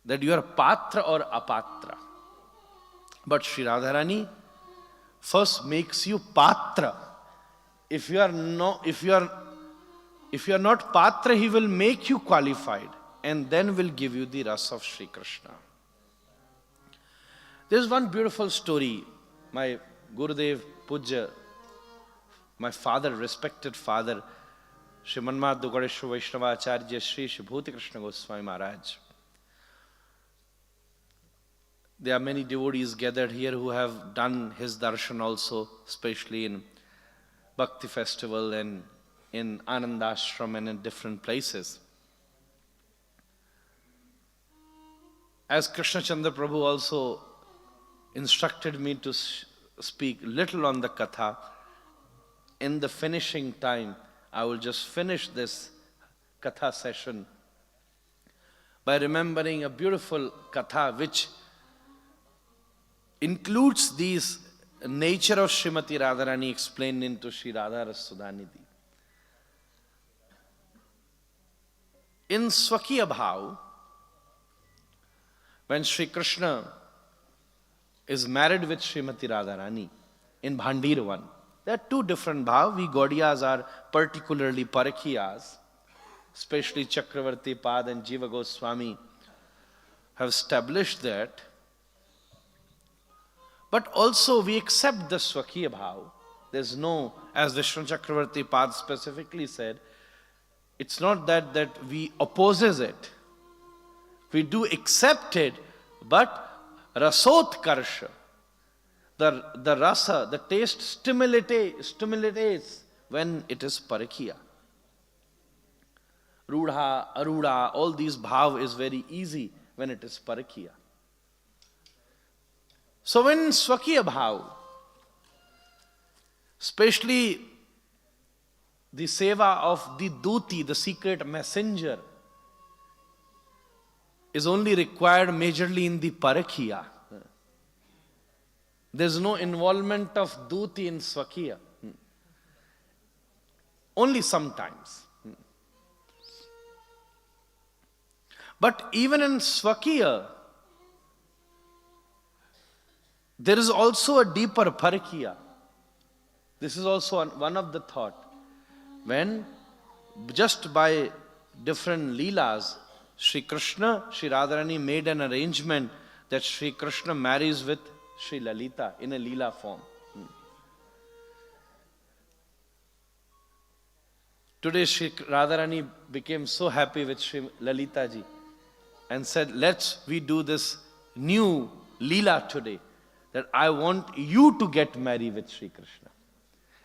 That you are patra or apatra. But Shri Radharani first makes you patra. If you are not patra, he will make you qualified and then will give you the rasa of Shri Krishna. There is one beautiful story. My Gurudev Puja, my father, respected father, Shri Manmadhava Gaudeshwar Vaishnava Acharya Shri Shribhuti Krishna Goswami Maharaj. There are many devotees gathered here who have done his darshan also, especially in Bhakti Festival and in Anandashram and in different places. As Krishna Chandra Prabhu also instructed me to speak little on the Katha, in the finishing time, I will just finish this Katha session by remembering a beautiful Katha which includes these nature of Srimati Radharani explained into Shri Radha Sudha Nidhi. In Swakiya Bhav, when Shri Krishna is married with Srimati Radharani in Bhandirvan, there are two different bhav. We Gaudiyas are particularly Parakiyas, especially Chakravarti Pad and Jiva Goswami have established that. But also we accept the Swakiya Bhav. There's no, as Vishnu Chakravarti Pad specifically said, it's not that we opposes it. We do accept it, but rasotkarsha, the rasa, the taste stimulates when it is parakiya. Rudha, aruda, all these bhav is very easy when it is parakiya. So when Swakiya Bhav, especially the seva of the Duti, the secret messenger, is only required majorly in the Parakiya. There's no involvement of Duti in Swakiya. Only sometimes. But even in Swakiya, there is also a deeper Parakiya. This is also one of the thought. When just by different leelas, Shri Krishna, Shri Radharani made an arrangement that Shri Krishna marries with Shri Lalita in a leela form. Today Shri Radharani became so happy with Shri Lalita ji and said, we do this new leela today, that I want you to get married with Shri Krishna.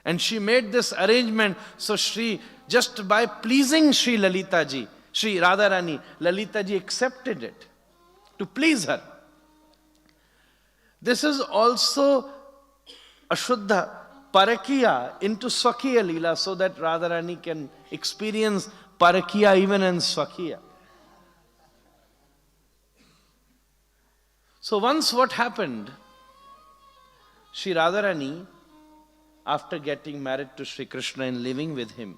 And she made this arrangement, so Shri, just by pleasing Shri Lalita ji, Shri Radharani, Lalita ji accepted it to please her. This is also Ashuddha Parakiya into Swakiya Leela, so that Radharani can experience Parakiya even in Swakiya. So once what happened, Shri Radharani, after getting married to Shri Krishna and living with him,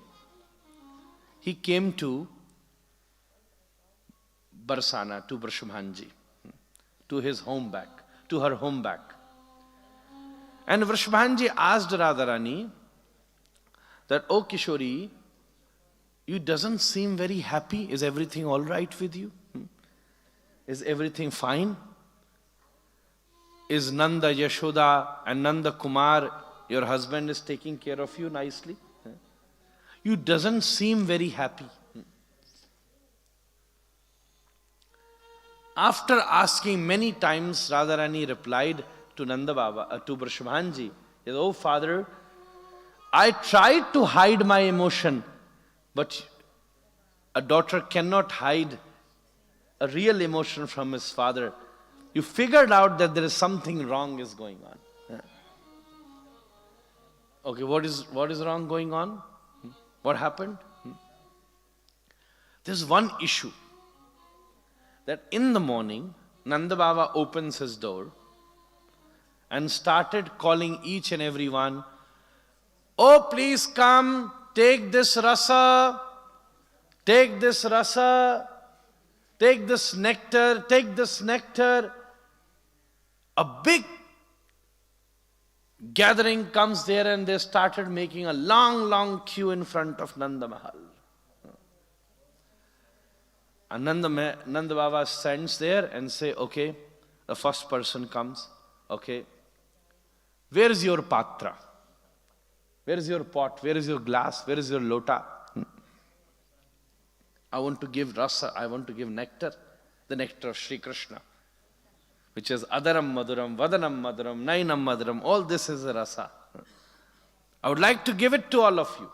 he came to Barsana, to Brashbhanji, to his home back, to her home back. And Vrishabhanji asked Radharani that, "Oh Kishori, you doesn't seem very happy. Is everything all right with you? Is everything fine? Is Nanda, Yashoda and Nanda Kumar, your husband, is taking care of you nicely? You doesn't seem very happy." After asking many times, Radharani replied to Nanda Baba, to Vrishabhanji, "Oh father, I tried to hide my emotion, but a daughter cannot hide a real emotion from his father. You figured out that there is something wrong is going on." Okay, what is wrong going on? What happened? There's one issue. That in the morning, Nanda Baba opens his door and started calling each and every one, "Oh, please come, take this rasa, take this rasa, take this nectar, take this nectar." A big gathering comes there and they started making a long, long queue in front of Nanda Mahal. And Nanda Baba stands there and say, "Okay," the first person comes, "Okay, where is your patra? Where is your pot? Where is your glass? Where is your lota? I want to give rasa, I want to give nectar, the nectar of Shri Krishna, which is Adaram Maduram, Vadanam Maduram, Nainam Maduram, all this is a rasa. I would like to give it to all of you."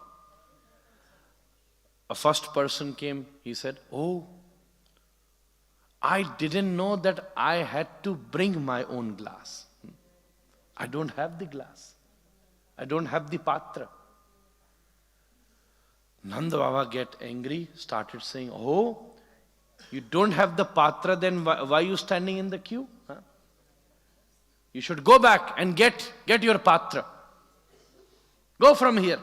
A first person came, he said, "Oh, I didn't know that I had to bring my own glass. I don't have the glass. I don't have the patra." Nanda Baba get angry, started saying, "Oh, you don't have the patra, then why are you standing in the queue? You should go back and get your patra. Go from here."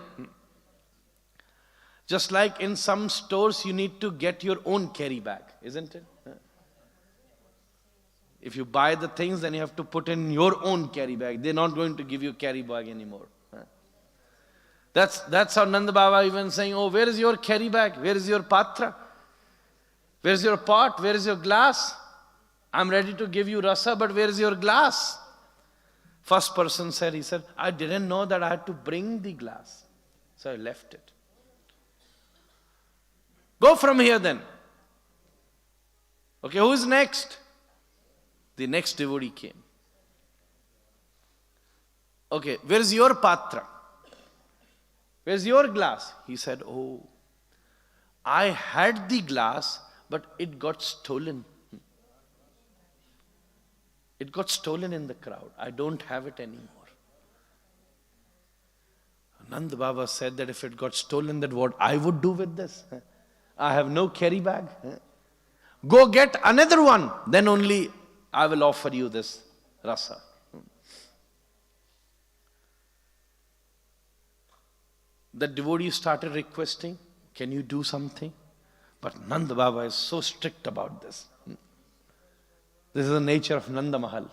Just like in some stores, you need to get your own carry bag, isn't it? If you buy the things, then you have to put in your own carry bag. They're not going to give you carry bag anymore. That's how Nanda Baba even saying, "Oh, where is your carry bag? Where is your patra? Where is your pot? Where is your glass? I'm ready to give you rasa, but where is your glass?" First person said, he said, "I didn't know that I had to bring the glass, so I left it." "Go from here then." Okay, who is next? The next devotee came. "Okay, where is your patra? Where's your glass?" He said, "Oh, I had the glass, but it got stolen. It got stolen in the crowd. I don't have it anymore." Nanda Baba said that if it got stolen, then what I would do with this? I have no carry bag. Go get another one, then only I will offer you this rasa. The devotee started requesting, "Can you do something?" But Nanda Baba is so strict about this. This is the nature of Nanda Mahal.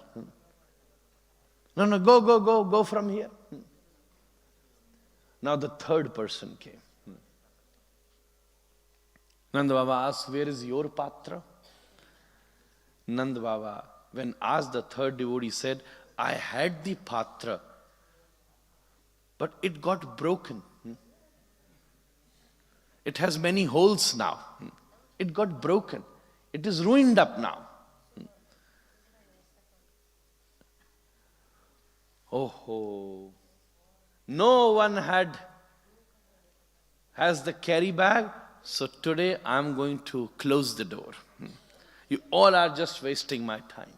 No, go from here. Now the third person came. Nanda Baba asked, "Where is your patra?" Nanda Baba, when asked the third devotee, said, "I had the patra, but it got broken. It has many holes now. It got broken. It is ruined up now." Oh, no one has the carry bag, so today I'm going to close the door. You all are just wasting my time.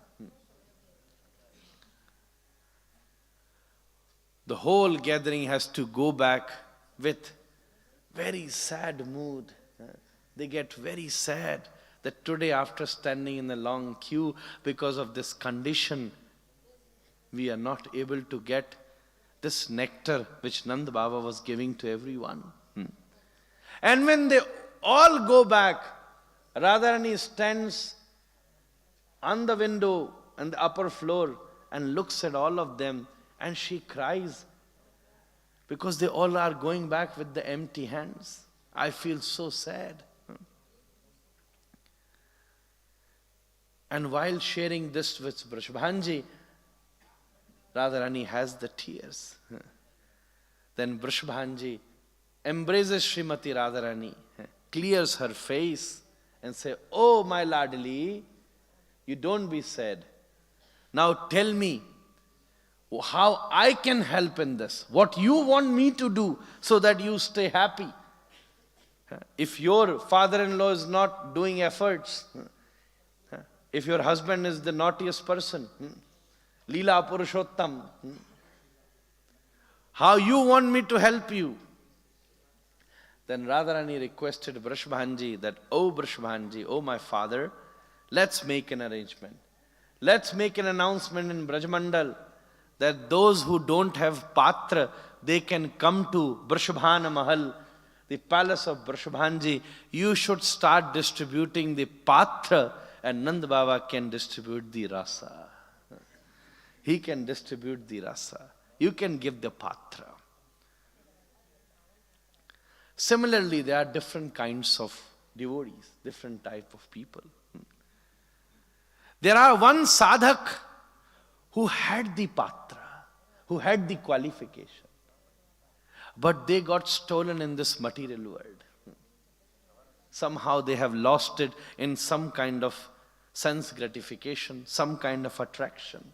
The whole gathering has to go back with very sad mood. They get very sad that today, after standing in a long queue because of this condition, we are not able to get this nectar which Nanda Baba was giving to everyone. And when they all go back, Radharani stands on the window on the upper floor and looks at all of them And she cries because they all are going back with the empty hands. I feel so sad. And while sharing this with Vrishabhanji, Radharani has the tears. Then Vrishabhanji embraces Srimati Radharani, clears her face and say, "Oh, my Ladli, you don't be sad. Now tell me how I can help in this. What you want me to do so that you stay happy. If your father-in-law is not doing efforts, if your husband is the naughtiest person, Leela Purushottam, how you want me to help you?" Then Radharani requested Vrishabhanji that, "Oh Vrishabhanji, oh my father, let's make an arrangement. Let's make an announcement in Brajmandal that those who don't have patra, they can come to Vrishabhana Mahal, the palace of Vrishabhanji. You should start distributing the patra, and Nand Baba can distribute the rasa. He can distribute the rasa. You can give the patra." Similarly, there are different kinds of devotees, different type of people. There are one sadhak who had the patra, who had the qualification, but they got stolen in this material world. Somehow they have lost it in some kind of sense gratification, some kind of attraction.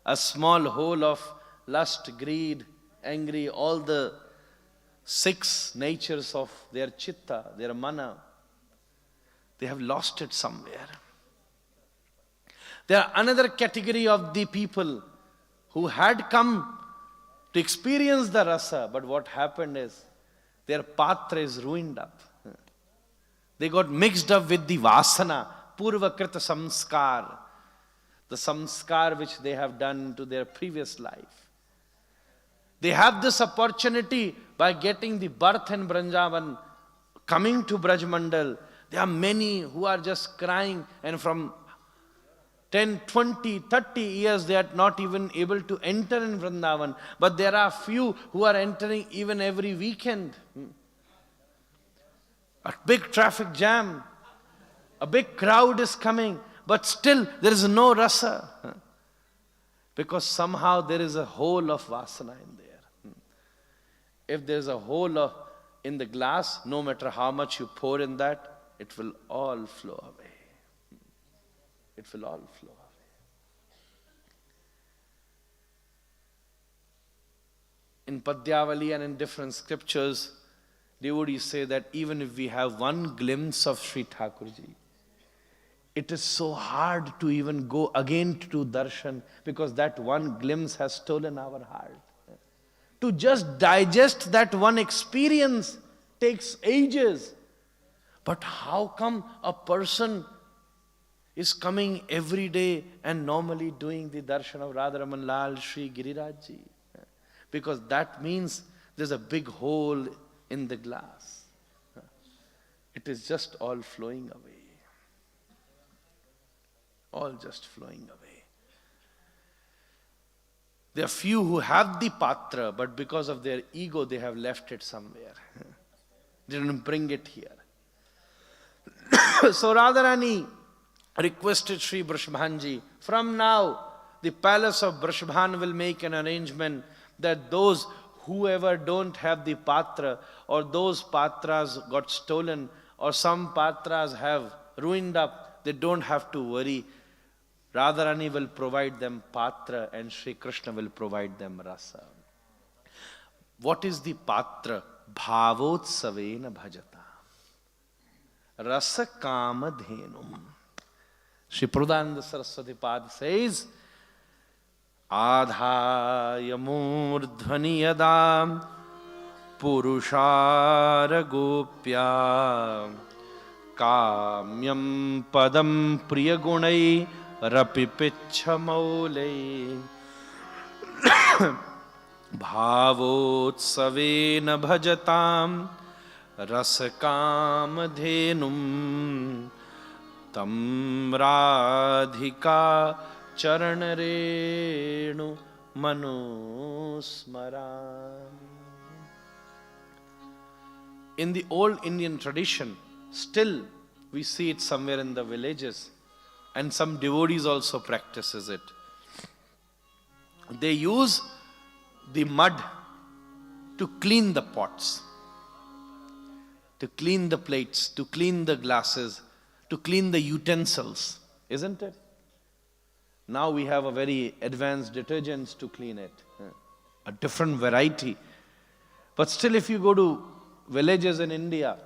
A small hole of lust, greed, angry, all the 6 natures of their chitta, their mana, they have lost it somewhere. There are another category of the people who had come to experience the rasa, but what happened is their patra is ruined up. They got mixed up with the vasana, purvakrita samskar, the samskar which they have done to their previous life. They have this opportunity by getting the birth in Vrindavan, coming to Brajmandal. There are many who are just crying, and from 10, 20, 30 years they are not even able to enter in Vrindavan. But there are few who are entering even every weekend. A big traffic jam, a big crowd is coming, but still there is no rasa. Because somehow there is a hole of vasana in there. If there is a hole in the glass, no matter how much you pour in that, it will all flow away. It will all flow away. In Padyavali and in different scriptures, devotees say that even if we have one glimpse of Sri Thakurji, it is so hard to even go again to do darshan, because that one glimpse has stolen our heart. To just digest that one experience takes ages. But how come a person is coming every day and normally doing the darshan of Radha Raman Lal Shri Girirajji? Because that means there's a big hole in the glass. It is just all flowing away. All just flowing away. There are few who have the patra, but because of their ego, they have left it somewhere. They didn't bring it here. So Radharani requested Sri Vrishabhanji, from now, the palace of Vrishabhan will make an arrangement that those whoever don't have the patra, or those patras got stolen, or some patras have ruined up, they don't have to worry. Radharani will provide them patra and Shri Krishna will provide them rasa. What is the patra? Bhavotsavena bhajata. Rasa kama dhenum. Shri Pradhananda Saraswati Pad says, Adhayamurdhvani yadam purushara gopya kamyam padam priyagunai rapipichha maulai bhavotsavena bhajatam rasakam dhenum tam radhika charanarenu manusmaram. In the old Indian tradition, still we see it somewhere in the villages, and some devotees also practices it. They use the mud to clean the pots, to clean the plates, to clean the glasses, to clean the utensils, isn't it? Now we have a very advanced detergents to clean it, a different variety. But still, if you go to villages in India,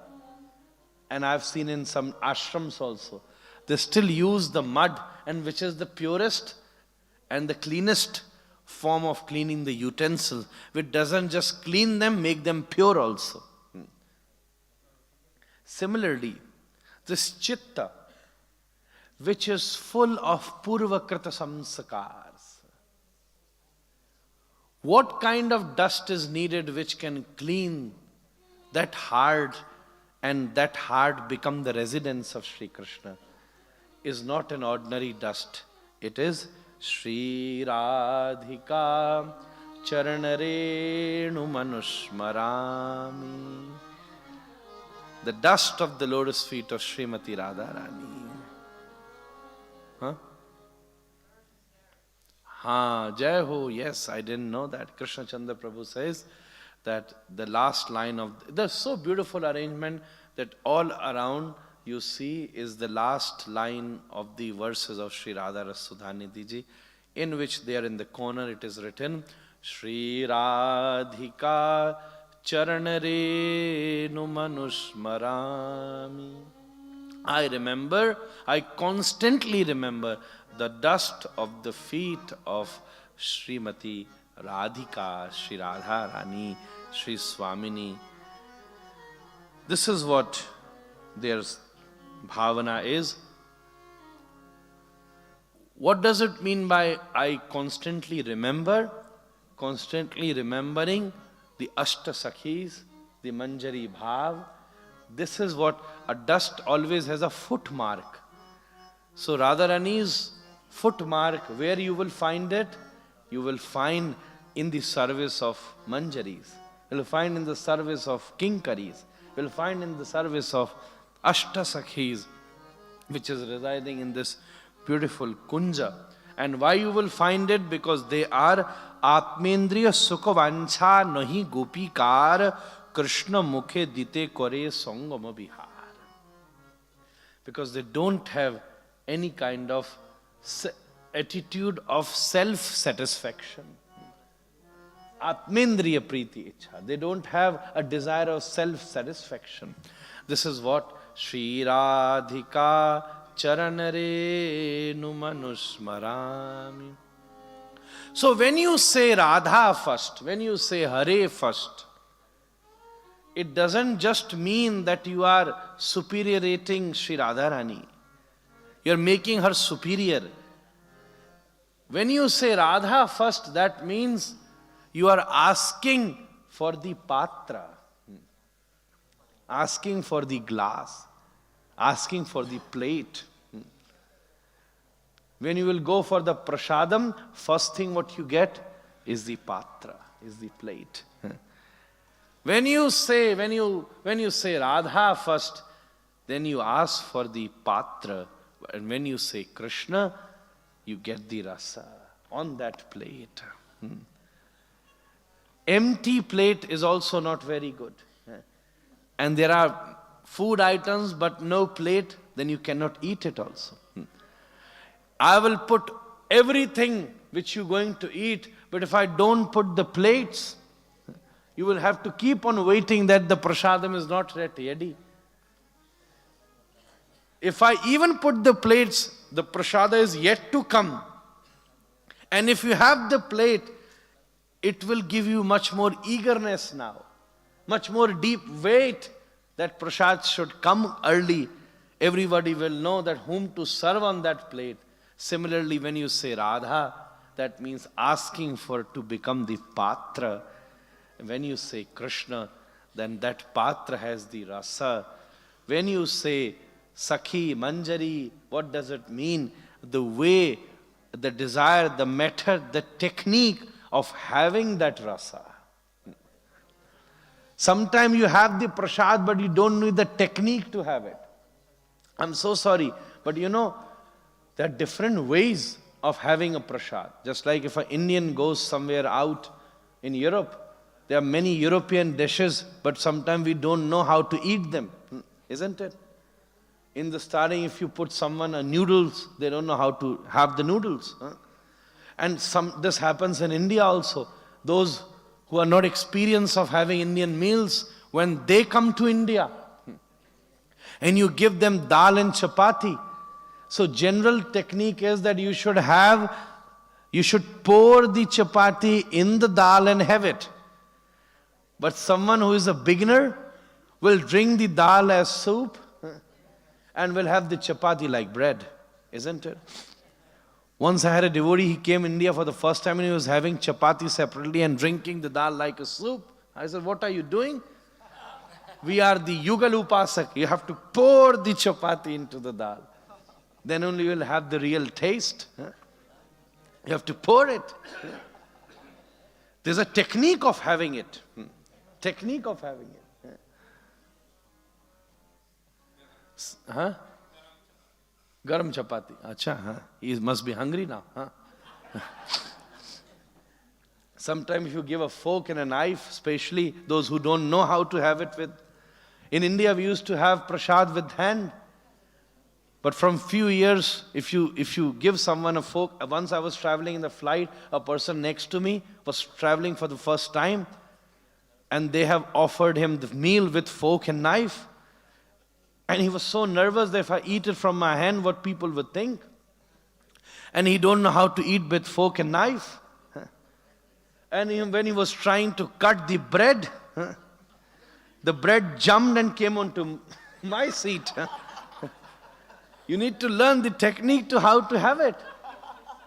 and I've seen in some ashrams also, they still use the mud, and which is the purest and the cleanest form of cleaning the utensils, which doesn't just clean them, make them pure also. Similarly, this chitta, which is full of purvakrita samskars, what kind of dust is needed which can clean that heart, and that heart become the residence of Shri Krishna, is not an ordinary dust. It is Shri Radhika Charanarenu Manusmarami, the dust of the lotus feet of Srimati Radharani. Jai Ho, yes, I didn't know that. Krishna Chandra Prabhu says that the last line of the so beautiful arrangement that all around you see is the last line of the verses of Shri Radha Sudha Nidhi ji, in which there in the corner it is written, Shri Radhika Charanare Numanusmarami. I constantly remember the dust of the feet of Srimati Radhika, Shri Radha Rani, Shri Swamini. This is what their bhavana is. What does it mean by I constantly remember? Constantly remembering the Ashta Sakhis, the Manjari Bhav. This is what a dust always has a footmark. So Radharani's footmark, where you will find it? You will find in the service of Manjaris. You will find in the service of Kinkaris. You will find in the service of Ashta Sakhis, which is residing in this beautiful Kunja. And why you will find it? Because they are Atmendriya Sukhavancha Nahi Gopikar Krishna Mukhe Dite Kore Sangama Bihar. Because they don't have any kind of attitude of self-satisfaction. Atmendriya Priti Ichha. They don't have a desire of self-satisfaction. This is what Shri Radhika Charanare Numanusmarami. So when you say Radha first, when you say Hare first, it doesn't just mean that you are superiorating Shri Radharani. You are making her superior. When you say Radha first, that means you are asking for the patra, asking for the glass, asking for the plate. When you will go for the prasadam, first thing what you get is the patra, is the plate. When you say Radha first, then you ask for the patra. And when you say Krishna, you get the rasa on that plate. Empty plate is also not very good. And there are food items but no plate, then you cannot eat it also. I will put everything which you're going to eat, but if I don't put the plates, you will have to keep on waiting that the prasadam is not ready. If I even put the plates, the prasada is yet to come. And if you have the plate, it will give you much more eagerness now, much more deep weight that prasad should come early. Everybody will know that whom to serve on that plate. Similarly, when you say Radha, that means asking for to become the patra. When you say Krishna, then that patra has the rasa. When you say Sakhi, Manjari, what does it mean? The way, the desire, the method, the technique of having that rasa. Sometimes you have the prasad, but you don't know the technique to have it. I'm so sorry, but there are different ways of having a prasad. Just like if an Indian goes somewhere out in Europe, there are many European dishes, but sometimes we don't know how to eat them, isn't it? In the starting, if you put someone a noodles, they don't know how to have the noodles. And this happens in India also. Those who are not experienced of having Indian meals, when they come to India, and you give them dal and chapati. So general technique is that you should pour the chapati in the dal and have it. But someone who is a beginner will drink the dal as soup and will have the chapati like bread, isn't it? Once I had a devotee, he came to India for the first time and he was having chapati separately and drinking the dal like a soup. I said, what are you doing? We are the Yugal Upasak. You have to pour the chapati into the dal. Then only you will have the real taste. You have to pour it. There's a technique of having it. Technique of having it. Huh? Garam chapati. Acha, huh? He must be hungry now. Huh? Sometimes if you give a fork and a knife, especially those who don't know how to have it with. In India, we used to have prasad with hand. But from few years, if you give someone a fork, once I was traveling in the flight, a person next to me was traveling for the first time, and they have offered him the meal with fork and knife. And he was so nervous that if I eat it from my hand, what people would think. And he don't know how to eat with fork and knife. And when he was trying to cut the bread, the bread jumped and came onto my seat. You need to learn the technique to how to have it.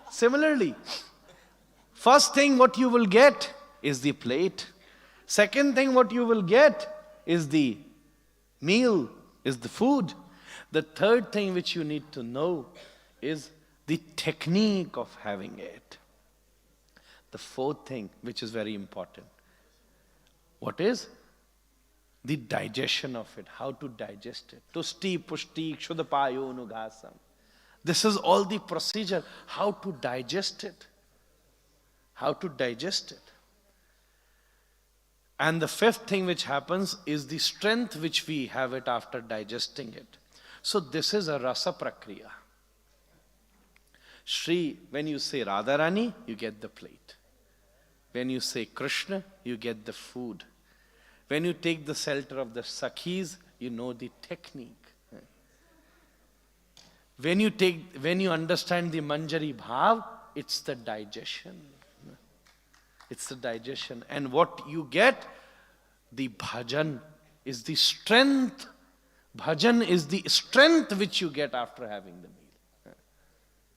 Similarly, first thing what you will get is the plate. Second thing what you will get is the meal, is the food. The third thing which you need to know is the technique of having it. The fourth thing, which is very important, what is? The digestion of it, how to digest it. Tusti, pushti, kshudapayo, nugasam. This is all the procedure, how to digest it. How to digest it. And the fifth thing which happens is the strength which we have it after digesting it. So this is a rasa prakriya. Shri, when you say Radharani, you get the plate. When you say Krishna, you get the food. When you take the shelter of the Sakhis, you know the technique. When you understand the Manjari Bhav, it's the digestion. It's the digestion. And what you get, the bhajan is the strength. Bhajan is the strength which you get after having the meal.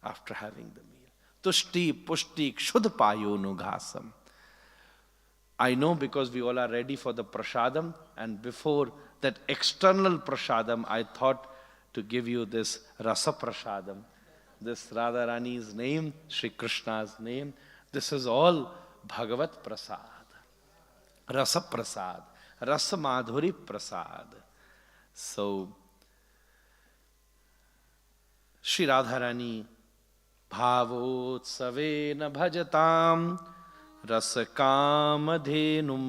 After having the meal. Tushti, pushti, kshudapayo nughasam. I know because we all are ready for the prasadam, and before that external prasadam, I thought to give you this rasa prasadam, this Radharani's name, Shri Krishna's name. This is all Bhagavat Prasad, Rasa Prasad, Rasa Madhuri Prasad. So, Shri Radharani, Bhavotsavena bhajatam Rasa Kamadhenum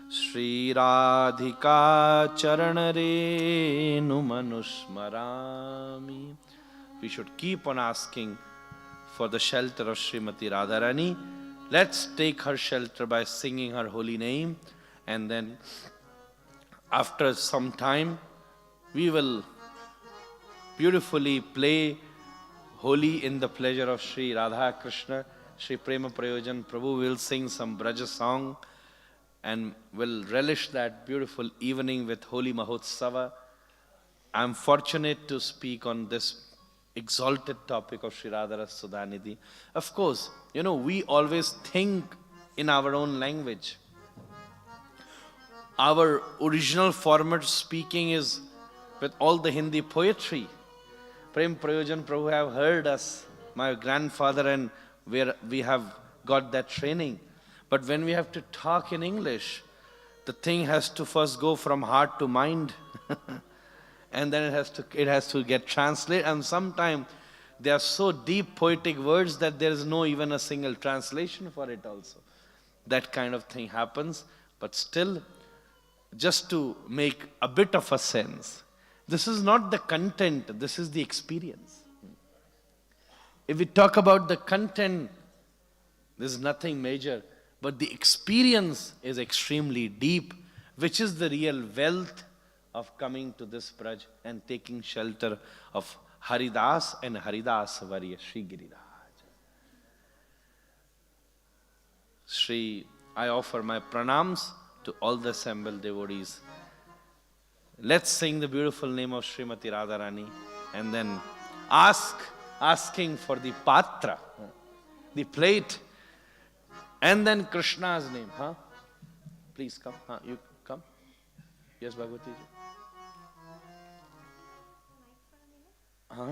Shri Radhika Charanare Numanusmarami. We should keep on asking for the shelter of Srimati Radharani. Let's take her shelter by singing her holy name, and then after some time we will beautifully play Holi in the pleasure of Shri Radha-Krishna. Shri Prema Prayojan Prabhu will sing some Braja song and will relish that beautiful evening with Holi Mahotsava. I am fortunate to speak on this exalted topic of Shri Radha Sudha Nidhi. Of course, we always think in our own language. Our original format speaking is with all the Hindi poetry. Prem Prayojan Prabhu have heard us, my grandfather, and where we have got that training. But when we have to talk in English, the thing has to first go from heart to mind. And then it has to get translated. And sometimes they are so deep poetic words that there is no even a single translation for it also. That kind of thing happens. But still, just to make a bit of a sense, this is not the content, this is the experience. If we talk about the content, this is nothing major, but the experience is extremely deep, which is the real wealth of coming to this Braj and taking shelter of Haridas and Haridas Varya Shri Giriraj. Shri, I offer my pranams to all the assembled devotees. Let's sing the beautiful name of Srimati Radharani and then asking for the patra, the plate, and then Krishna's name. Please come. You come. Yes, Bhagwati ji.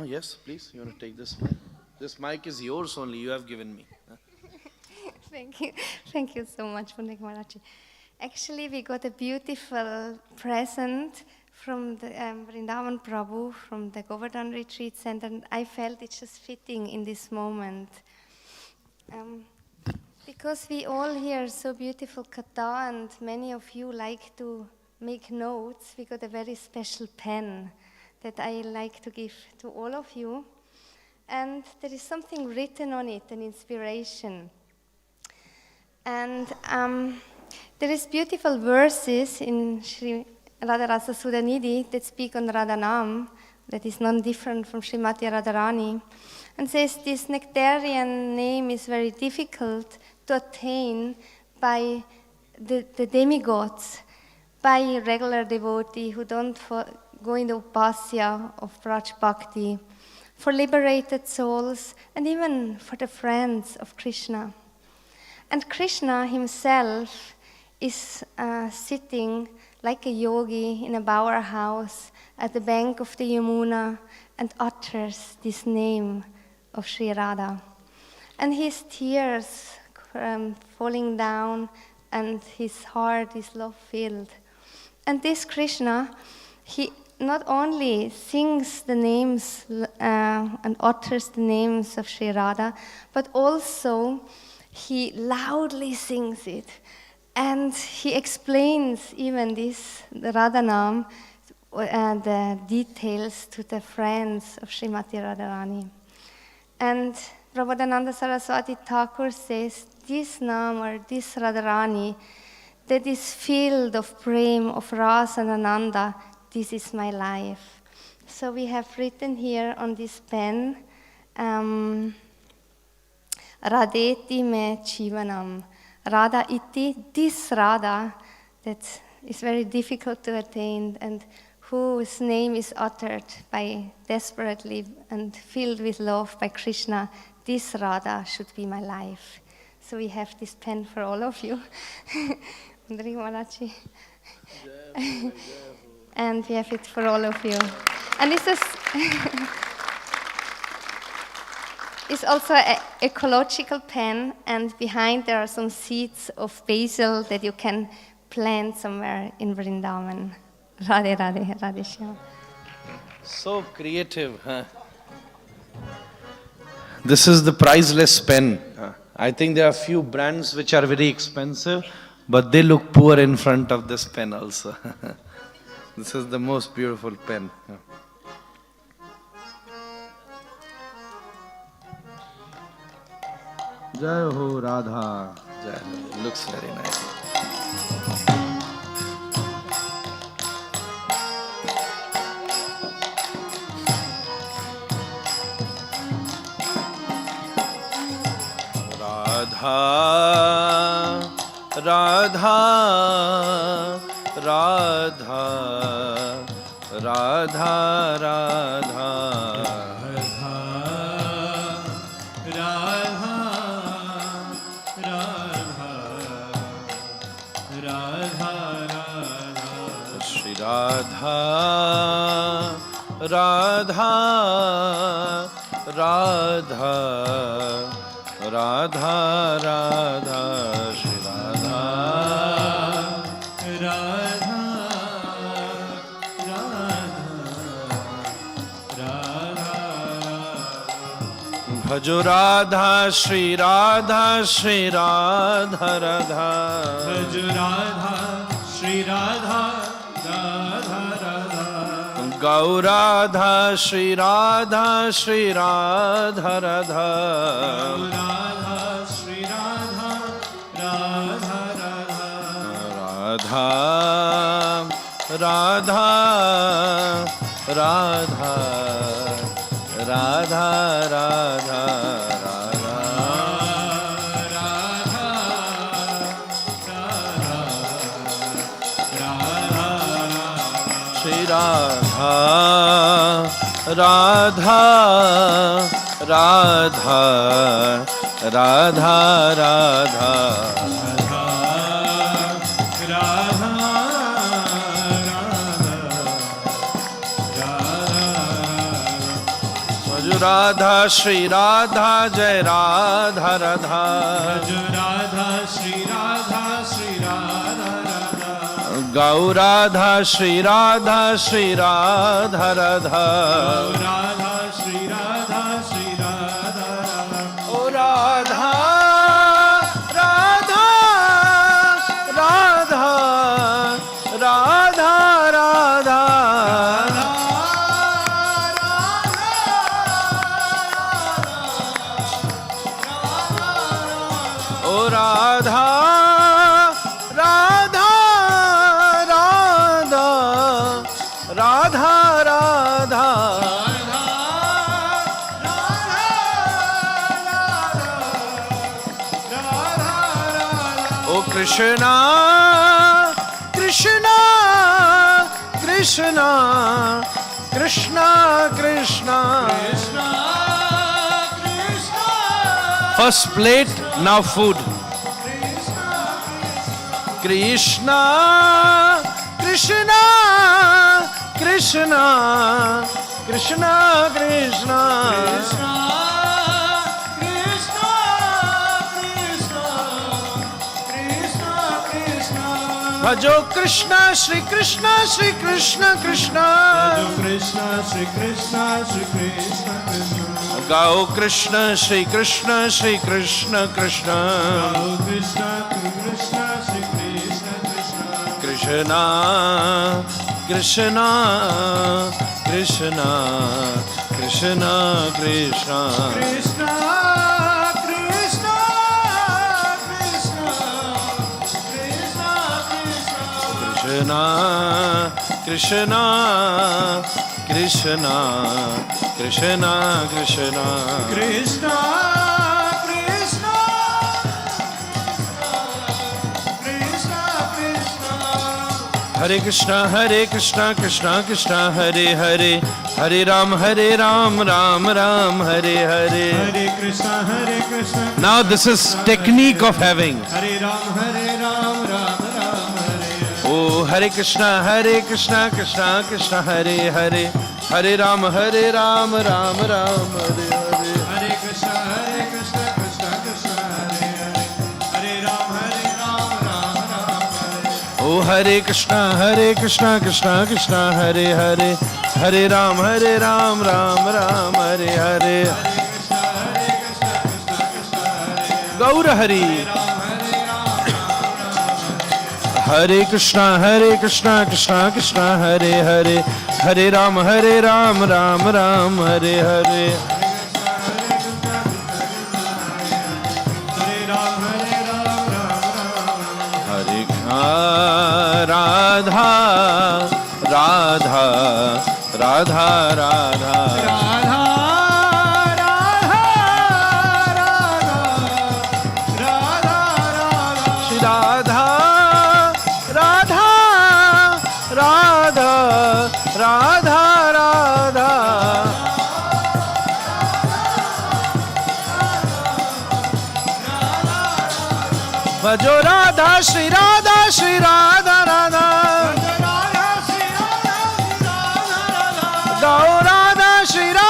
Yes, please. You want to take this mic? This mic is yours only. You have given me. Thank you. Thank you so much, Pundrik Maharaj. Actually, we got a beautiful present from the Vrindavan Prabhu, from the Goverdhan Retreat Center, and I felt it's just fitting in this moment. Because we all hear so beautiful Katha, and many of you like to make notes, we got a very special pen that I like to give to all of you. And there is something written on it, an inspiration. And there is beautiful verses in Shri Radha Rasa Sudha Nidhi that speak on Radha Nam, that is non-different from Srimati Radharani, and says this nectarian name is very difficult to attain by the demigods, by regular devotee who don't go in the upasya of Braj Bhakti, for liberated souls, and even for the friends of Krishna. And Krishna himself is sitting like a yogi in a bower house at the bank of the Yamuna and utters this name of Shri Radha. And his tears falling down and his heart is love-filled. And this Krishna, he not only sings the names and utters the names of Shri Radha, but also he loudly sings it. And he explains even this, the Radha Nam, the details to the friends of Srimati Radharani. And Prabodhananda Saraswati Thakur says, this Nam or this Radharani, that is filled of prem, of ras and ananda, this is my life. So we have written here on this pen, Radeti me jivanam. Radha iti, this Radha that is very difficult to attain and whose name is uttered by desperately and filled with love by Krishna, this Radha should be my life. So we have this pen for all of you. And we have it for all of you. And this is it's also an ecological pen, and behind there are some seeds of basil that you can plant somewhere in Vrindavan. Radhe Radhe, Radhe Shyam. So creative, huh? This is the priceless pen. I think there are few brands which are very expensive, but they look poor in front of this pen also. This is the most beautiful pen. Jai Ho Radha. Jai Ho. Looks very nice. Radha, Radha, Radha, Radha, Radha. Radha, Radha, Radha, Radha Radha Shri Radha Radha Bhajo Radha Shri Radha Shri Radha Radha Bhaj Radha Shri Radha Radha Radha Gaur Radha Shri Radha Shri Radha Radha Radha Shri Radha Radha Radha Radha Radha Radha Radha Shri Radha Radha Radha Radha Radha Radha Shri Radha Jai Radha Radha Radha Shri Radha Shri Radha Radha Gaur Radha Shri Radha Shri Radha Radha Radha Shri Radha Shri Radha Radha O Radha Radha Radha Radha Radha O Radha Radha Radha Radha Radha O Krishna Krishna Krishna Krishna Krishna First plate, now food. Krishna, Krishna, Krishna, Krishna, Krishna. Bhajo Krishna, Shri Krishna, Shri Krishna, Krishna. Krishna Shri Krishna Shri Krishna Krishna Gau Krishna, Shri Krishna, Shri Krishna, Krishna. Gau Krishna Krishna Shri Krishna Krishna Krishna, Krishna, Krishna, Krishna, Krishna. Krishna Krishna Krishna Krishna Krishna, Krishna, Krishna, Krishna, Krishna. Krishna Hare Krishna, Hare Krishna, Krishna Krishna, Hare Hare, Hare Ram, Ram Ram, Hare Hare. Hare Krishna Now this is technique of having. Hare Ram Ram Hare Oh, Hare Krishna, Krishna Krishna, Hare Hare, Hare Ram, Ram Ram, Hare Hare. Hare Krishna Krishna Krishna Hare Hare Hare Ram Ram Hare. Oh, Hare Krishna, Krishna Krishna, Hare Hare, Hare Ram, Ram Ram, Hare Hare. Gaur Hari. Hare Krishna, Krishna Krishna, Hare Hare, Hare Ram, Ram Ram, Hare Hare. Hare Radha, Radha, Radha, Radha. Shri Radha, Radha, Radha, Radha, Radha. Bhajo Radha, Shri Radha, Shri Radha, Radha. Gaur Radha, Shri Radha.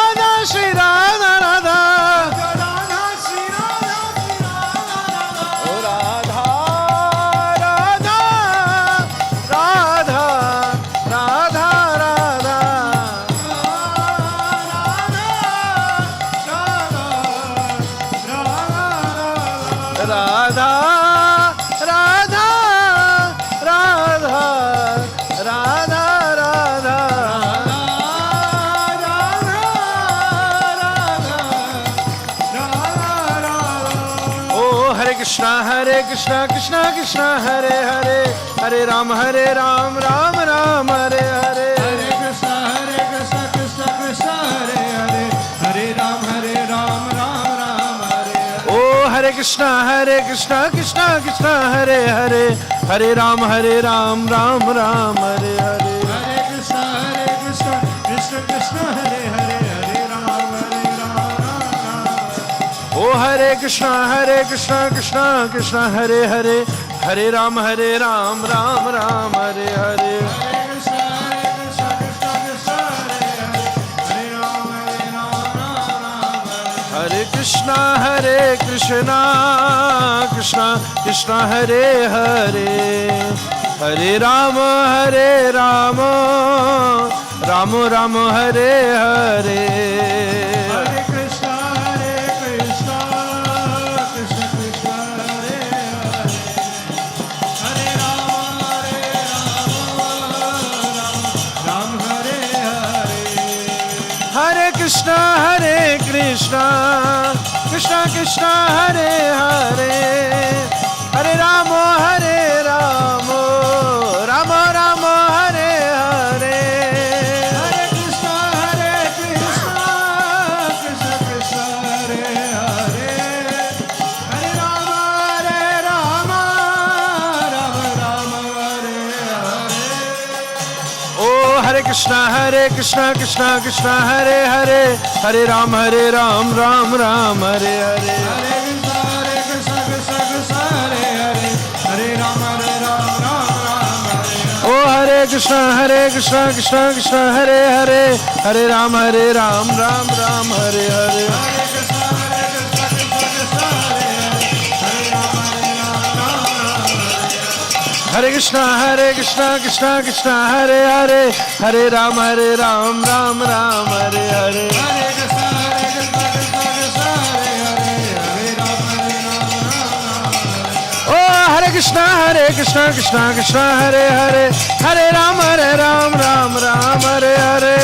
Krishna Krishna Krishna Hare Hare Hare Ram Ram Ram Hare Hare Hare Krishna Krishna Krishna Hare Hare Hare Ram Ram Ram Hare Hare. Oh Hare Krishna Krishna Krishna Hare Hare Hare Ram Ram Ram Hare Hare. Hare Krishna Krishna Krishna Hare Hare Hare Ram Ram. Oh Hare Krishna Krishna Krishna Hare Hare Hare Ram Ram Ram Hare Hare. Hare Krishna Krishna Krishna Hare Hare Hare Ram Ram Ram Hare Hare. Hare Krishna Krishna Krishna Hare Hare Hare Ram Ram Hare Hare. Hare Krishna Krishna Krishna Hare Hare Hare Ram Ram Ram Hare Hare. Hare Krishna Krishna Krishna Hare Hare Hare Ram Ram Hare Hare. Oh Hare Krishna Krishna Krishna Hare Hare Hare Ram Ram Ram Hare Hare. Hare Krishna Krishna Krishna Hare Hare Hare Ram Ram Hare. Oh Hare Krishna Krishna Hare Hare Hare Ram Ram Ram Hare Hare.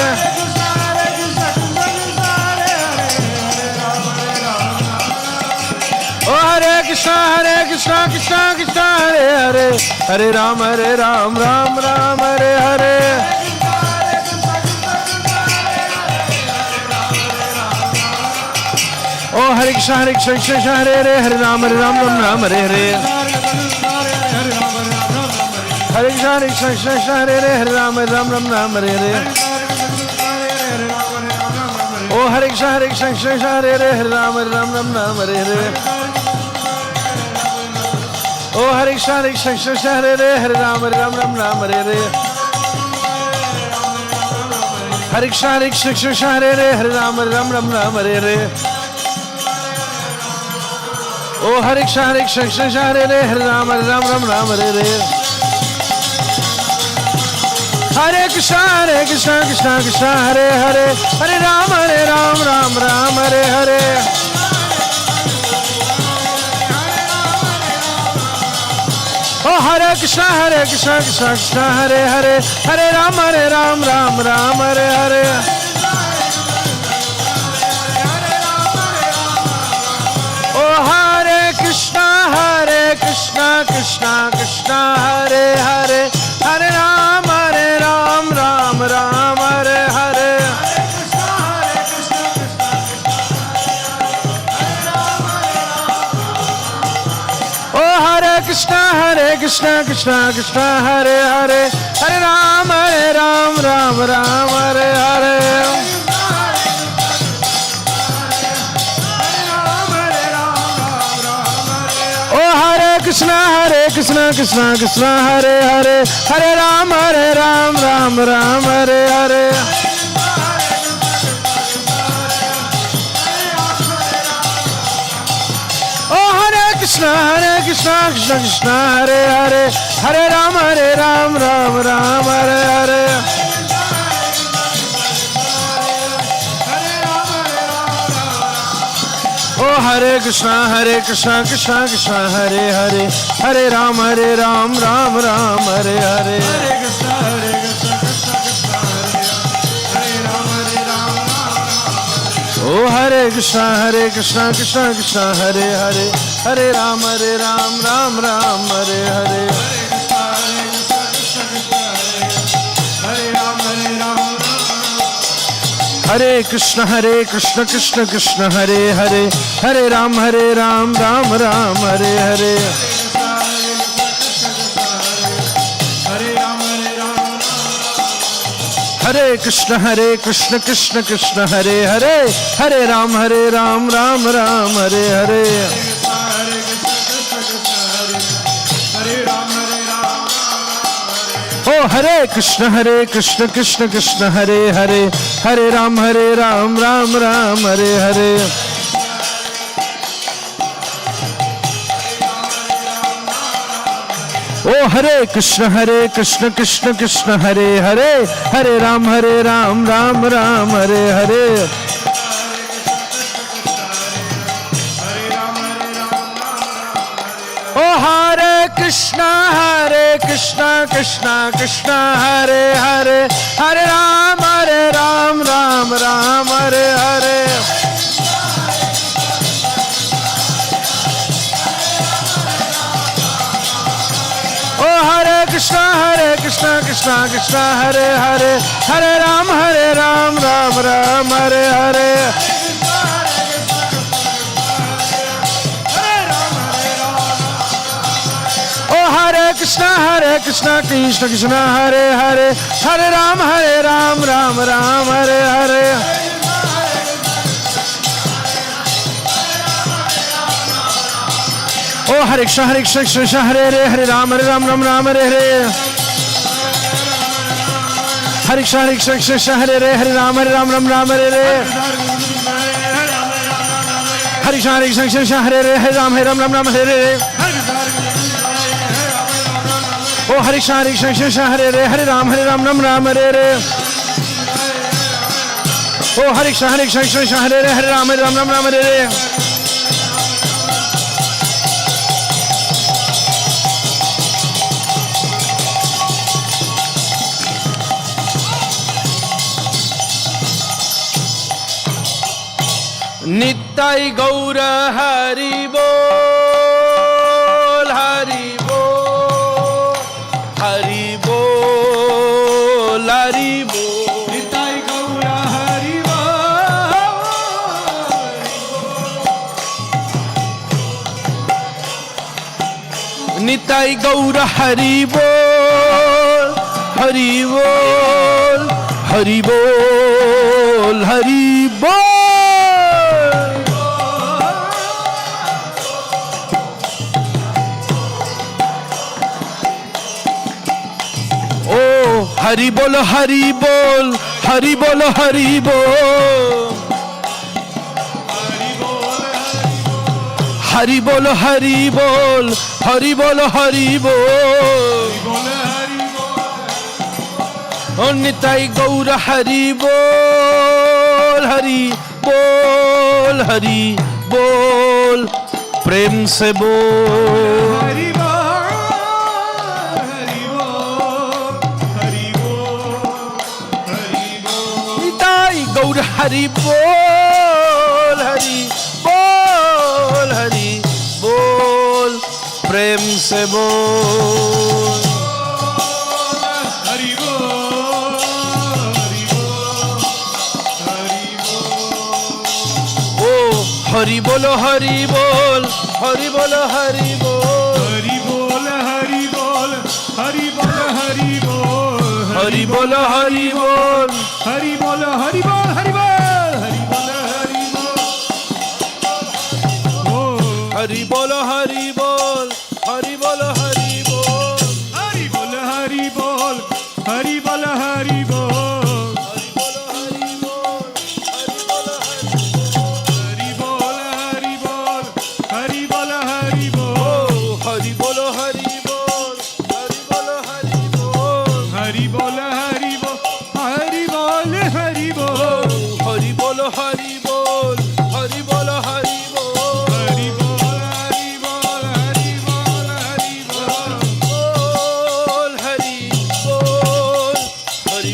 Hare Krishna Krishna Krishna Hare Hare Hare Ram Ram Ram Hare Hare. Oh Hare Krishna Krishna Hare Hare Hare Ram Ram Hare Hare. Oh Hare Krishna Krishna Hare Hare Hare Ram Ram Hare Hare. Oh Hare Krishna Hare Hare Ram Ram Hare Hare. Hare Krishna Hare Hare Ram Ram Hare Hare. Oh Hare Krishna Hare Hare Ram Ram Hare Hare. Oh Hare Krishna Hare Hare Ram Ram Hare Hare. Hare Krishna Hare Hare Ram Ram Hare Hare. Oh Hare Krishna Hare Hare Ram Ram Hare Hare. Hare Krishna Krishna Hare Hare Hare Ram Ram Hare Hare. Oh Hare Krishna Krishna Hare Hare Hare Ram Ram Hare Hare. Oh Hare Krishna Krishna Krishna Hare Hare Hare Ram Ram Hare Hare. Oh Hare Krishna Krishna Hare Hare Hare Ram Ram Hare Hare. Oh Hare Krishna Hare Hare Hare Ram Ram Hare Hare. Oh Hare Krishna Krishna Hare Hare Hare Ram Ram Hare Hare. Oh Hare Krishna Krishna Hare Hare Hare Ram Ram Hare Hare. Oh Hare Krishna Krishna Hare Hare Hare Ram, Ram Ram, Hare Hare. Hare Krishna, Krishna Krishna, Hare Hare. Hare Ram, Ram Ram, Hare Hare. Hare Krishna, Krishna Krishna, Hare Hare. Hare Ram, Ram Ram, Hare Hare. Oh, Hare Krishna, Krishna Krishna, Hare Hare. Hare Ram, Ram Ram, Hare Hare. Oh, Hare Krishna, Krishna Krishna, Hare Hare. Hare Ram, Ram Ram, Hare Hare. Oh, Hare Krishna, Krishna Krishna, Hare Hare. Hare Ram, Ram Ram, Hare Hare. Oh, Hare Krishna, Krishna Krishna, Hare Hare. Hare Ram, Ram Ram, Hare Hare. Oh, Hare Krishna, Krishna Krishna, Hare Hare. Hare Ram, Ram Ram, Hare Hare. Oh, Hare Krishna, Krishna, Hare Hare. Hare Ram, Ram Ram, Hare Hare. Hare Krishna, Krishna, Hare Hare. Hare Ram, Ram Ram, Hare Hare. Hare Krishna, Krishna, Hare Hare. Hare Ram, Ram Ram, Hare Hare. Oh, Hare Krishna, Krishna, Hare Hare. Hare Ram, Ram Ram, Hare Hare. Oh, Hare Krishna, Krishna, Hare Hare. Hare Ram, Ram Ram, Hare Hare. Nittai Gaura Hari Bol, Hari Bol, Hari Bol, Hari Bol. Nittai Gaura Hari Bol. Nittai Gaura Hari Bol, Hari Bol, Hari Bol, Hari Bol. Hari Bol, Hari Bol, Hari Bol, Hari Bol. Hari Bol, Hari Bol, Hari Bol, Hari Bol. Oh, Nittai Gaura Hari Bol, Hari Bol, Hari Bol. Prem se bol. Hari Bol. Gaur Hari Bol, Hari Bol, Hari Bol, Prem se bol. Hari Bol, Hari Bol, Hari Bol. Oh, Hari Bol, Hari Bol, Hari Bol, Hari Bol. Hari Bol, Hari Bol, Hari Bol, Hari Bol. Hari Bol, Hari Bol. Hari Bol, Hari Bol, Hari Bol, Hari Bol, Hari Bol. Oh. Hari Bol, Hari Bol, Hari Bol, Hari Bol. Hari Bol, Hari Bol, Hari Bol, Hari Bol. Hari Bol, Hari Bol, Hari Bol, Hari Bol. Hari Bol, Hari Bol, Hari Bol, Hari Bol. Hari Bol, Hari Bol, Hari Bol, Hari Bol. Hari Bol, Hari Bol, Hari Bol, Hari Bol. Hari Bol, Hari Bol, Hari Bol, Hari Bol. Bol, Hari Bol, Hari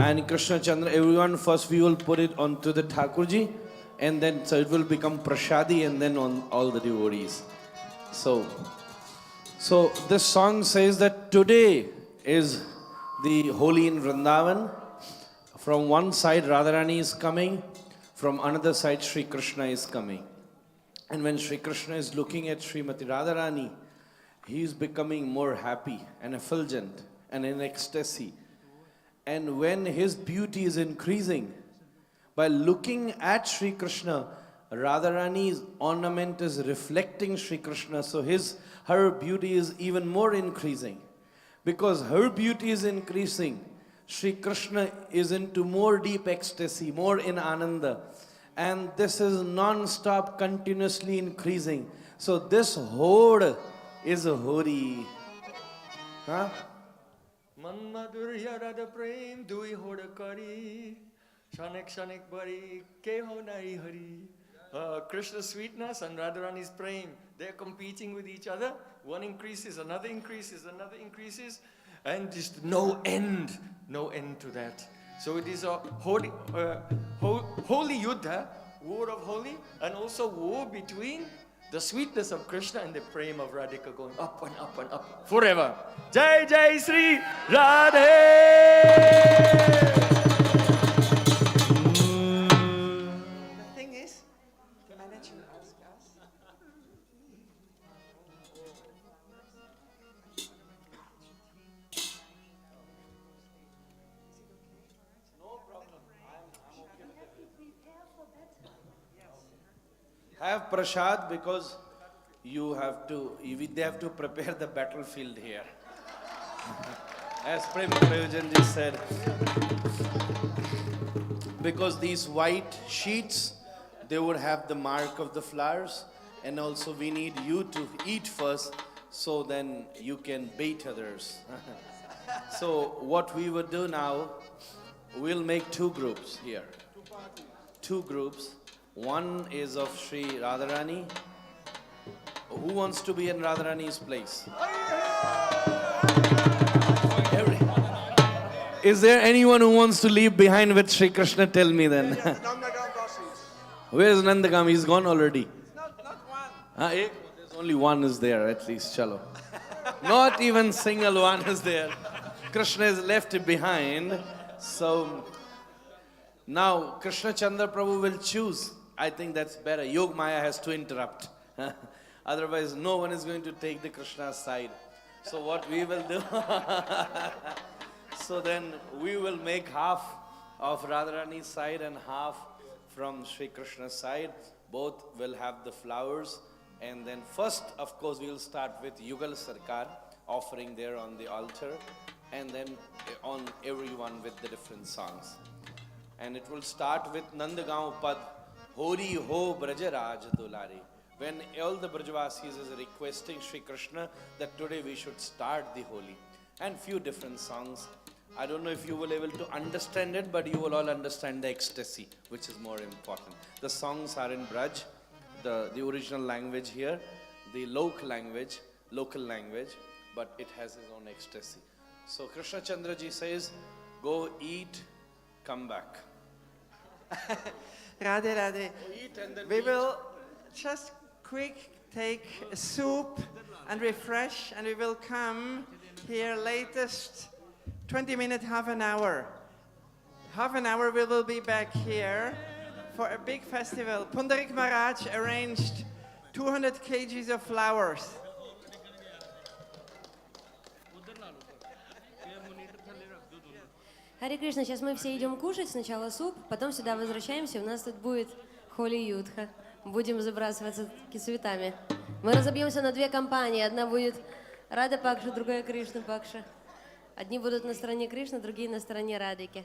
And Krishna Chandra, everyone, first we will put it onto the Thakurji, and then so it will become prashadi, and then on all the devotees. So this song says that today is the Holi in Vrindavan. From one side Radharani is coming, from another side Shri Krishna is coming. And when Shri Krishna is looking at Srimati Radharani, he is becoming more happy and effulgent and in ecstasy. And when his beauty is increasing, by looking at Shri Krishna, Radharani's ornament is reflecting Shri Krishna, so her beauty is even more increasing. Because her beauty is increasing, Shri Krishna is into more deep ecstasy, more in Ananda. And this is non-stop, continuously increasing. So this horde is a hori. Huh? Manmadhava Radha Prem Dui Hoda Kari Shanik Shanik Bari Keho Nai Hari. Krishna's sweetness and Radharani's prem, they're competing with each other. One increases, another increases, another increases, and just no end to that. So it is a holy yuddha, war of holy, and also war between the sweetness of Krishna and the prem of Radhika going up and up and up forever. Jai Jai Shri Radha! The thing is, the manager asked us. Have prasad because they have to prepare the battlefield here. As Prem Prayojanji said, because these white sheets, they would have the mark of the flowers, and also we need you to eat first, so then you can bait others. So what we would do now, we'll make two groups here. Two groups. One is of Shri Radharani. Who wants to be in Radharani's place? Is there anyone who wants to leave behind with Shri Krishna? Tell me then. Where is Nandagam? He's gone already. Not one. There's only one is there at least. Chalo. Not even single one is there. Krishna is left behind. So now Krishna Chandra Prabhu will choose. I think that's better. Yog Maya has to interrupt. Otherwise, no one is going to take the Krishna side. So what we will do, so then we will make half of Radharani's side and half from Shri Krishna's side. Both will have the flowers. And then first, of course, we will start with Yugal Sarkar, offering there on the altar. And then on everyone with the different songs. And it will start with Nandagaon Pad. Hori ho Braja Raj Dulare. When all the Brajavasis is requesting Shri Krishna that today we should start the Holi. And few different songs. I don't know if you will be able to understand it, but you will all understand the ecstasy, which is more important. The songs are in Braj, the original language here, the local language, but it has its own ecstasy. So Krishna Chandra ji says, go eat, come back. Radhe Radhe. We will just quick take a soup and refresh, and we will come here latest 20 minutes, half an hour. Half an hour we will be back here for a big festival. Pundrik Maharaj arranged 200 kgs of flowers. Харе Кришна, сейчас мы все идем кушать, сначала суп, потом сюда возвращаемся, у нас тут будет холи-ютха. Будем забрасываться цветами. Мы разобьемся на две компании, одна будет Рада Пакша, другая Кришна Пакша. Одни будут на стороне Кришны, другие на стороне Радики.